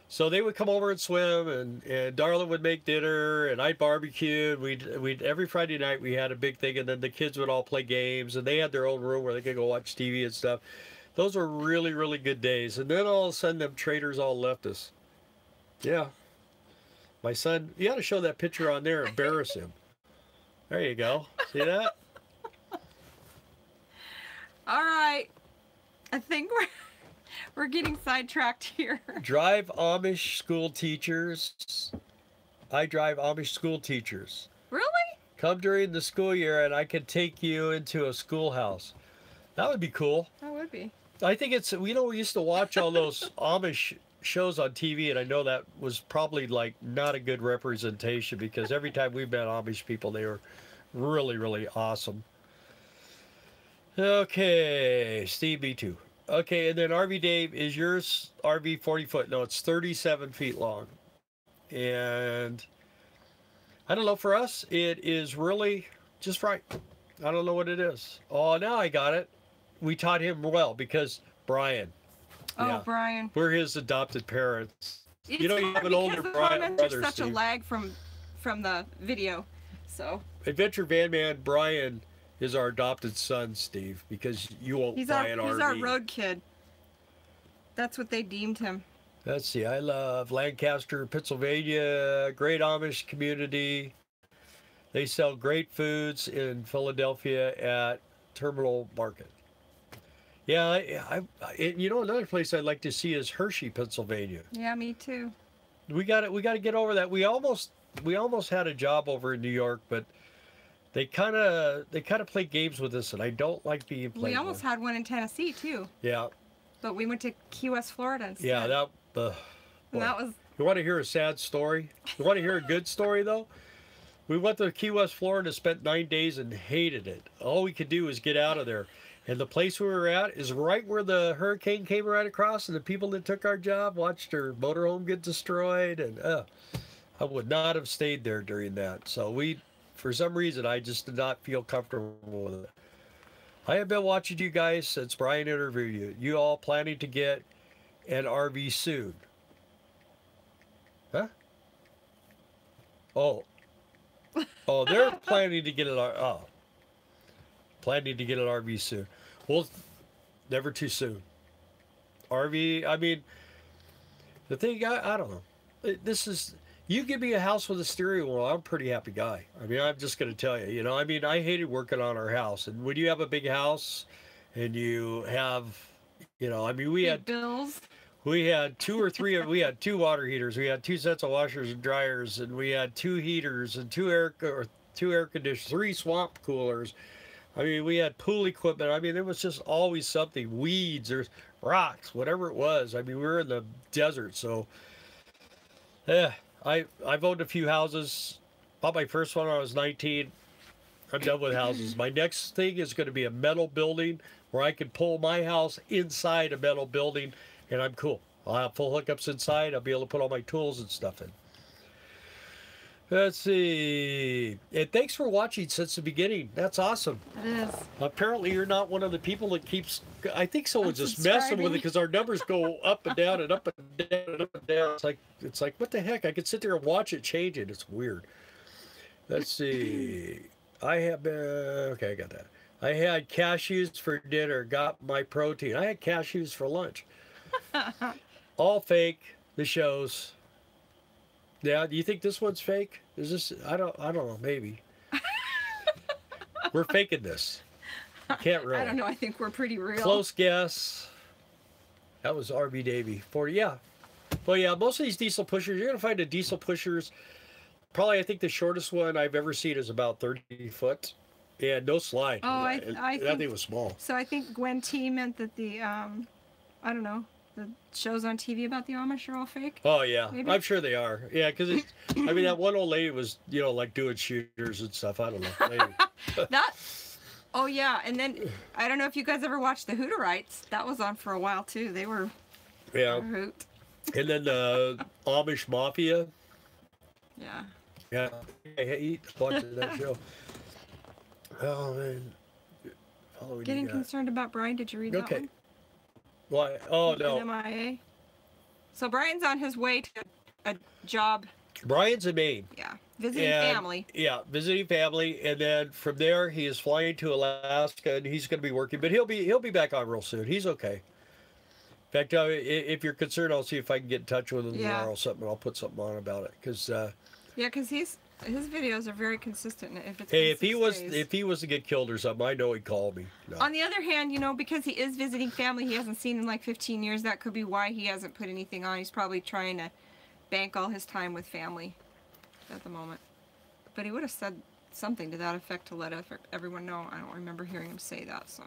So they would come over and swim, and Darla would make dinner, and I'd barbecue. We'd every Friday night we had a big thing, and then the kids would all play games, and they had their own room where they could go watch TV and stuff. Those were really, really good days. And then all of a sudden, them traitors all left us. Yeah. My son, you got to show that picture on there, embarrass him. There you go. See that? All right. I think we're getting sidetracked here. Drive Amish school teachers. I drive Amish school teachers. Really? Come during the school year and I can take you into a schoolhouse. That would be cool. That would be. I think it's, we used to watch all those Amish shows on TV, and I know that was probably like not a good representation because every time we've met Amish people, they were really, really awesome. Okay, Steve B2. Okay, and then RV Dave, is yours RV 40 foot? No, it's 37 feet long. And I don't know, for us, it is really just right. I don't know what it is. Oh, now I got it. We taught him well because Brian. Oh, Yeah. Brian. We're his adopted parents. It's you have an older brother. There's such a lag from the video, so. Adventure Van Man Brian is our adopted son, Steve, because you won't buy an RV. He's our road kid. That's what they deemed him. Let's see. I love Lancaster, Pennsylvania. Great Amish community. They sell great foods in Philadelphia at Terminal Market. Yeah, you know, another place I'd like to see is Hershey, Pennsylvania. Yeah, me too. We got to get over that. We almost had a job over in New York, but they kind of play games with us, and I don't like being played. We almost had one in Tennessee too. Yeah. But we went to Key West, Florida instead. Yeah, that was. You want to hear a sad story? You want to hear a good story though? We went to Key West, Florida, spent 9 days, and hated it. All we could do was get out of there. And the place we were at is right where the hurricane came right across, and the people that took our job watched their motorhome get destroyed. And I would not have stayed there during that. So for some reason, I just did not feel comfortable with it. I have been watching you guys since Brian interviewed you. You all planning to get an RV soon? Huh? Oh, they're planning to get an planning to get an RV soon. Well, never too soon. RV, I mean, the thing, I don't know. This is, you give me a house with a steering wheel, I'm a pretty happy guy. I mean, I'm just going to tell you, you know, I mean, I hated working on our house. And when you have a big house and you have, you know, I mean, we had bills. We had we had 2 water heaters. We had 2 sets of washers and dryers, and we had 2 heaters and 2 air conditioners, 3 swamp coolers. I mean, we had pool equipment. I mean, there was just always something, weeds or rocks, whatever it was. I mean, we were in the desert, so I've owned a few houses. Bought my first one when I was 19. I'm done with houses. My next thing is going to be a metal building where I can pull my house inside a metal building, and I'm cool. I'll have full hookups inside. I'll be able to put all my tools and stuff in. Let's see. And thanks for watching since the beginning. That's awesome. It is. Apparently, you're not one of the people that keeps. I think someone's just messing with it because our numbers go up and down and up and down and up and down. It's like what the heck? I could sit there and watch it change it. It's weird. Let's see. I have been okay. I got that. I had cashews for dinner. Got my protein. I had cashews for lunch. All fake. The shows. Yeah, do you think this one's fake? Is this? I don't know. Maybe. We're faking this. Can't really. I don't know. I think we're pretty real. Close guess. That was RV Davey. 40. Yeah. Well, yeah. Most of these diesel pushers, you're gonna find the diesel pushers. Probably, I think the shortest one I've ever seen is about 30 foot. Yeah, no slide. Oh, I think that thing was small. So I think Gwen T meant that the I don't know. The shows on TV about the Amish are all fake? Oh, yeah. Maybe? I'm sure they are. Yeah, because, I mean, that one old lady was, you know, like doing shooters and stuff. I don't know. Maybe. Oh, yeah. And then, I don't know if you guys ever watched the Hooterites. That was on for a while, too. They were a hoot. And then the Amish Mafia. Yeah. Yeah. I hate watching that show. Oh, man. Getting concerned about Brian. Did you read that one? Why? Oh, no. MIA. So Brian's on his way to a job. Brian's in Maine. Yeah. Visiting family. Yeah, visiting family. And then from there, he is flying to Alaska, and he's going to be working. But he'll be back on real soon. He's okay. In fact, if you're concerned, I'll see if I can get in touch with him tomorrow or something. I'll put something on about it. Because his videos are very consistent. If he was to get killed or something, I know he'd call me. No. On the other hand, you know, because he is visiting family he hasn't seen in like 15 years, that could be why he hasn't put anything on. He's probably trying to bank all his time with family at the moment. But he would have said something to that effect to let everyone know. I don't remember hearing him say that, so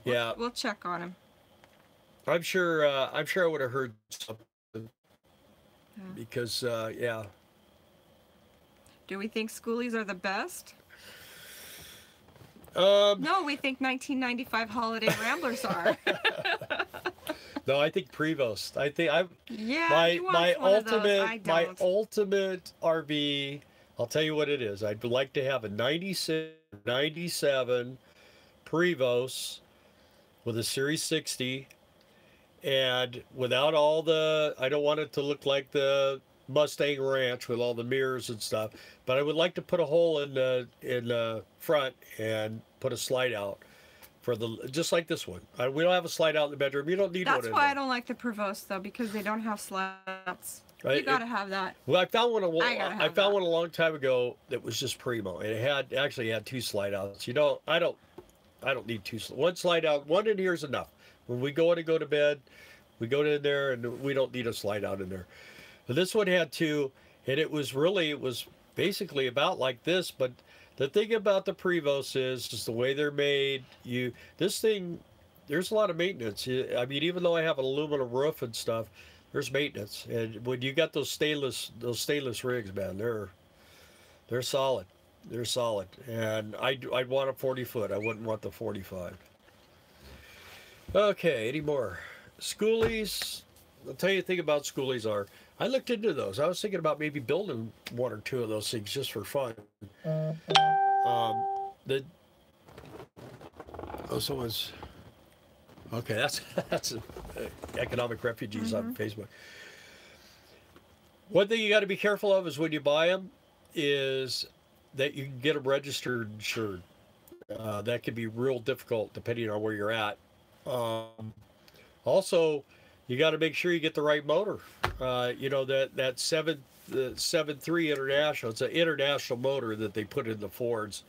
Yeah, we'll check on him. I'm sure. I'm sure I would have heard something Yeah. because yeah. Do we think schoolies are the best? Um, No, we think 1995 holiday ramblers are. no, I think Prevost. I think I Yeah, he wants one of those. I don't. my ultimate RV. I'll tell you what it is. I'd like to have a 96, 97 Prevost with a Series 60, and without all the. I don't want it to look like the Mustang Ranch with all the mirrors and stuff, but I would like to put a hole in the front and put a slide out for the, just like this one. We don't have a slide out in the bedroom. You don't need one. That's why I don't like the Prevost though, because they don't have slats. Right? You gotta have that. Well, I found one. I found one a long time ago that was just primo, and it actually had 2 slide outs. You know, I don't need 2. One slide out. One in here is enough. When we go to bed, we go in there, and we don't need a slide out in there. But this one had 2, and it was basically about like this. But the thing about the Prevost is the way they're made. This thing, there's a lot of maintenance. I mean, even though I have an aluminum roof and stuff, there's maintenance. And when you got those stainless rigs, man, they're solid. They're solid. And I'd want a 40-foot. I wouldn't want the 45. Okay, any more? Schoolies. I'll tell you the thing about schoolies are, I looked into those. I was thinking about maybe building 1 or 2 of those things just for fun. Someone's okay. That's economic refugees on Facebook. One thing you got to be careful of is when you buy them, is that you can get them registered and insured. That can be real difficult depending on where you're at. Also, you got to make sure you get the right motor. You know, that 7.3 International, it's an international motor that they put in the Fords.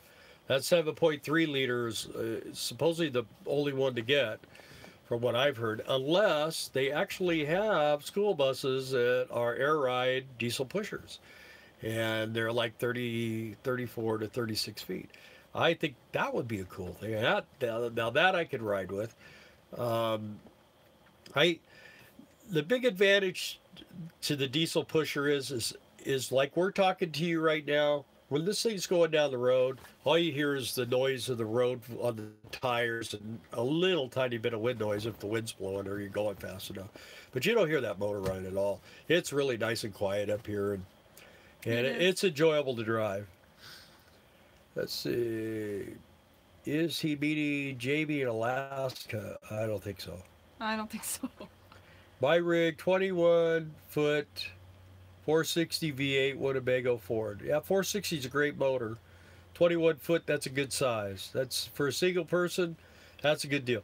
That 7.3 liters is supposedly the only one to get, from what I've heard, unless they actually have school buses that are air ride diesel pushers. And they're like 34 to 36 feet. I think that would be a cool thing. Now that I could ride with. The big advantage to the diesel pusher is like we're talking to you right now. When this thing's going down the road, all you hear is the noise of the road on the tires and a little tiny bit of wind noise if the wind's blowing or you're going fast enough. But you don't hear that motor running at all. It's really nice and quiet up here, and it's enjoyable to drive. Let's see. Is he meeting Jamie in Alaska? I don't think so. I don't think so. My rig, 21-foot, 460 V8 Winnebago Ford. Yeah, 460 is a great motor. 21-foot, that's a good size. That's for a single person, that's a good deal.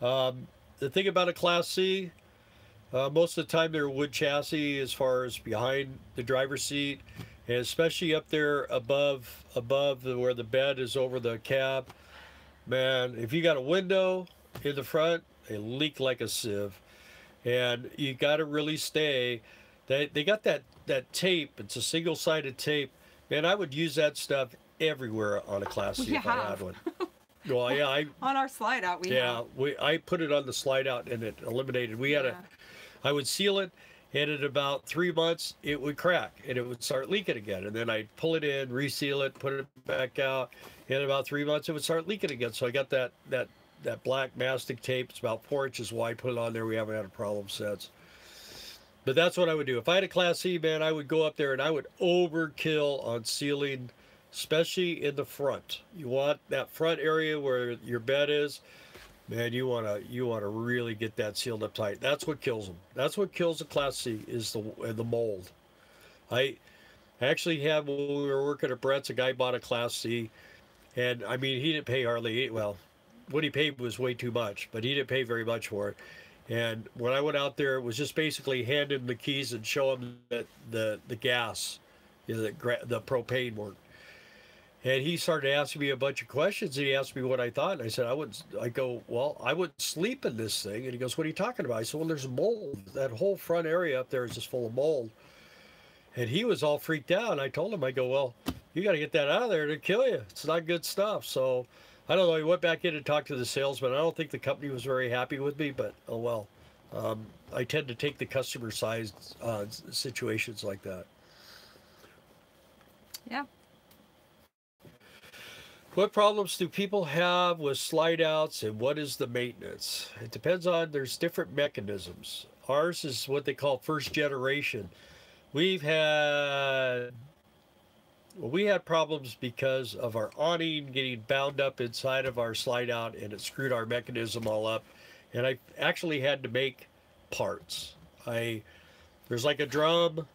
The thing about a Class C, most of the time they're wood chassis as far as behind the driver's seat, and especially up there above where the bed is over the cab. Man, if you got a window in the front, they leak like a sieve. And you got to really stay. They got that tape. It's a single-sided tape. Man, I would use that stuff everywhere on a Class C if I had one. Well, yeah, on our slide out, I put it on the slide out and it eliminated. I would seal it, and in about 3 months it would crack and it would start leaking again. And then I'd pull it in, reseal it, put it back out. And in about 3 months it would start leaking again. So I got that black mastic tape. It's about 4 inches wide. Put it on there. We haven't had a problem since. But that's what I would do. If I had a Class C, man, I would go up there and I would overkill on sealing, especially in the front. You want that front area where your bed is, man. You want to really get that sealed up tight. That's what kills them. That's what kills a Class C is the mold. I actually had, when we were working at Brett's, a guy bought a Class C, and I mean he didn't pay hardly, well, what he paid was way too much, but he didn't pay very much for it. And when I went out there, it was just basically hand him the keys and show him that the gas, the propane worked. And he started asking me a bunch of questions, and he asked me what I thought. And I said, I wouldn't sleep in this thing. And he goes, what are you talking about? I said, well, there's mold. That whole front area up there is just full of mold. And he was all freaked out. And I told him, I go, well, you got to get that out of there to kill you. It's not good stuff. So I don't know. He went back in and talked to the salesman. I don't think the company was very happy with me, but oh well. I tend to take the customer side situations like that. Yeah. What problems do people have with slide outs, and what is the maintenance? It depends on, there's different mechanisms. Ours is what they call first generation. We had problems because of our awning getting bound up inside of our slide out, and it screwed our mechanism all up. And I actually had to make parts. There's like a drum,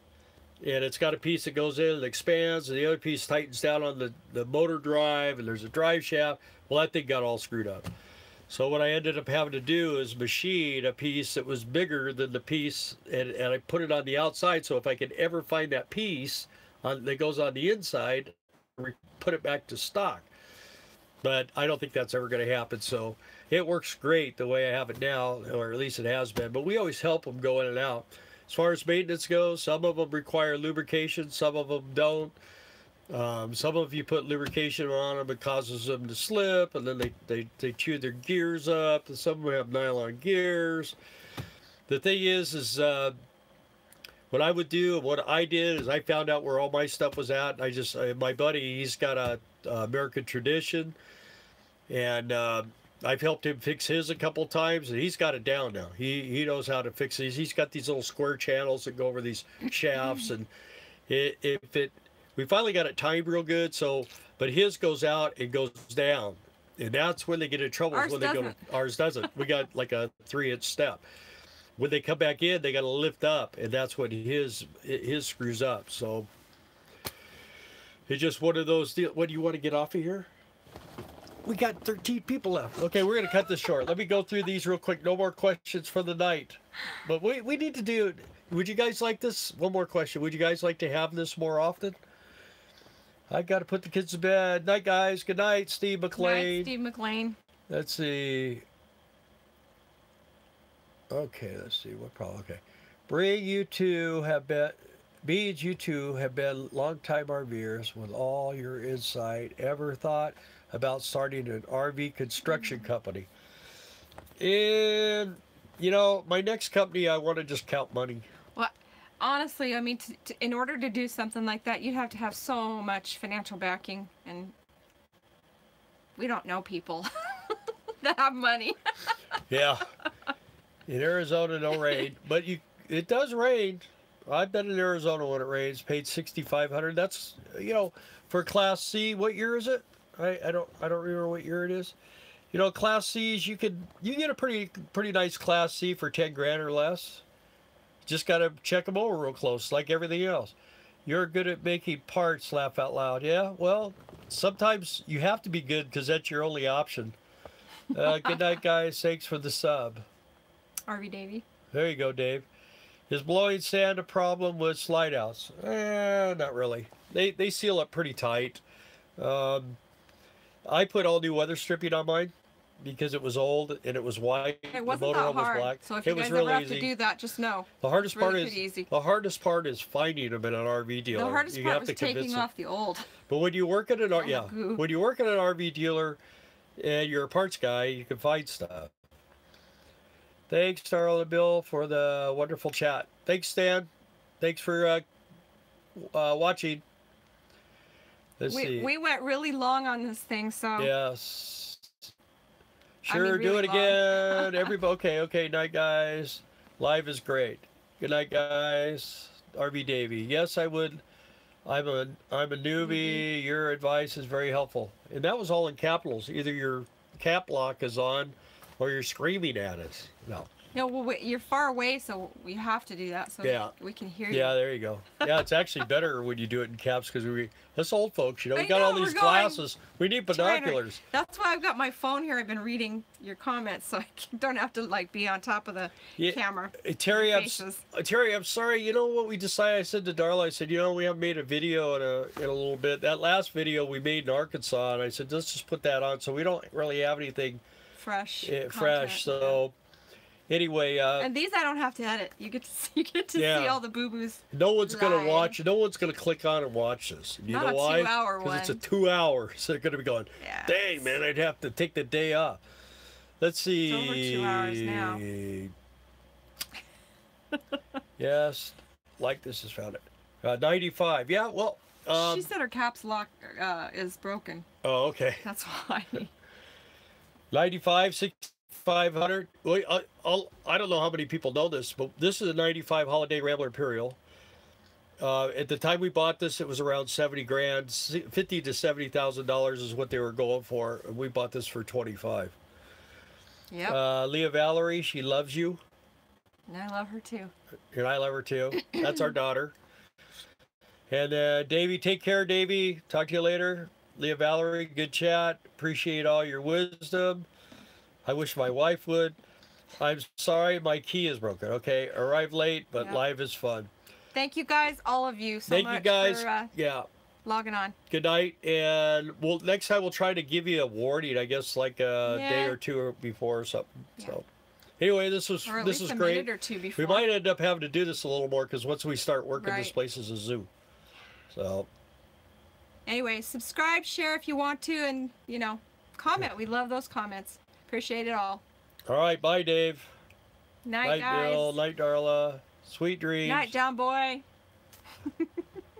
and it's got a piece that goes in and expands, and the other piece tightens down on the motor drive, and there's a drive shaft. Well, that thing got all screwed up. So what I ended up having to do is machine a piece that was bigger than the piece, and I put it on the outside, so if I could ever find that piece that goes on the inside, put it back to stock. But I don't think that's ever going to happen, so it works great the way I have it now, or at least it has been. But we always help them go in and out. As far as maintenance goes, some of them require lubrication, some of them don't. Some of you put lubrication on them, it causes them to slip, and then they chew their gears up, and some of them have nylon gears. The thing is what I would do, and what I did, is I found out where all my stuff was at. My buddy, he's got a American Tradition, and I've helped him fix his a couple times, and he's got it down now. He knows how to fix these. He's got these little square channels that go over these shafts, and we finally got it timed real good. So, but his goes out and goes down, and that's when they get in trouble. Ours doesn't. We got like a 3-inch step. When they come back in, they got to lift up, and that's when his screws up. So it's just one of those deals. What, do you want to get off of here? We got 13 people left. Okay, we're going to cut this short. Let me go through these real quick. No more questions for the night. But we need to do, would you guys like this? One more question. Would you guys like to have this more often? I got to put the kids to bed. Night, guys. Good night, Steve McLean. Night, Steve McLean. Let's see. Okay, let's see. What problem? Okay. Bree, you two have been, Beads, you two have been long-time RVers with all your insight. Ever thought about starting an RV construction company? And, you know, my next company, I want to just count money. Well, honestly, I mean, in order to do something like that, you'd have to have so much financial backing, and we don't know people that have money. Yeah. In Arizona, no rain, but it does rain. I've been in Arizona when it rains. Paid $6,500. That's, you know, for Class C. What year is it? I don't remember what year it is. You know, Class C's, you can get a pretty nice Class C for 10 grand or less. Just got to check them over real close, like everything else. You're good at making parts. Laugh out loud. Yeah. Well, sometimes you have to be good because that's your only option. Good night, guys. Thanks for the sub. RV Davey. There you go, Dave. Is blowing sand a problem with slide outs? Not really. They seal up pretty tight. I put all new weather stripping on mine because it was old and it was white. It wasn't the motor that was hard. black. So if it you was guys really ever have easy. to do that, just know. The hardest part really is easy. the hardest part is finding them in an RV dealer. The hardest you part have was to convince taking them. off the old. But when you work at an when you work at an RV dealer and you're a parts guy, you can find stuff. Thanks, Darla and Bill, for the wonderful chat. Thanks, Stan. Thanks for watching. Let's see. We went really long on this thing, so. Yes. Sure, really do it long. again. Everybody, okay. Night, guys. Live is great. Good night, guys. RV Davey. Yes, I would. I'm a newbie. Your advice is very helpful. And that was all in capitals. Either your cap lock is on, or you're screaming at us. No. No, well, you're far away, so we have to do that so Yeah. we can hear you. Yeah, there you go. Yeah, it's actually better when you do it in caps because us old folks, you know, we I got know, all we're these going glasses. We need binoculars. That's why I've got my phone here. I've been reading your comments, so I don't have to like be on top of the camera. Terry, I'm sorry. You know what we decided? I said to Darla, I said, you know, we haven't made a video in a little bit. That last video we made in Arkansas, and I said, let's just put that on. So we don't really have anything fresh. Fresh. So. Anyway, And these I don't have to edit. You get to see all the boo-boos. no one's gonna live. watch. No one's gonna click on and watch this. You Not know a why? 2-hour one. Because it's a 2 hour. So they're gonna be going, Yes. dang man, I'd have to take the day off. Let's see. It's over 2 hours now. Yes, like this is found it. 95. Yeah, well. She said her caps lock is broken. Oh, okay. That's why. 95, 6500. Well, I don't know how many people know this, but this is a 95 Holiday Rambler Imperial. At the time we bought this, it was around 70 grand. $50,000 to $70,000 is what they were going for. And we bought this for 25. Yep. Leah Valerie, she loves you. And I love her too. And I love her too. That's our daughter. And Davey, take care, Davey. Talk to you later. Leah Valerie, good chat. Appreciate all your wisdom. I wish my wife would. I'm sorry, my key is broken. Okay, arrived late, but live is fun. Thank you guys, all of you, so much. Thank you guys. For, logging on. Good night, and next time we'll try to give you a warning. I guess like a day or two before or something. Yeah. So anyway, this was or at this least was a great. minute or two before. We might end up having to do this a little more because once we start working this place as a zoo. So anyway, subscribe, share if you want to, and comment. We love those comments. Appreciate it all. All right, bye, Dave. Night, guys. Bill. Night, Darla. Sweet dreams. Night, John boy.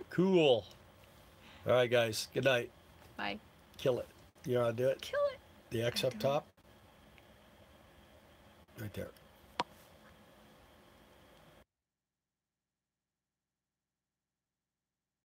Cool. All right, guys. Good night. Bye. Kill it. You want to do it? Kill it. The X up top. Right there.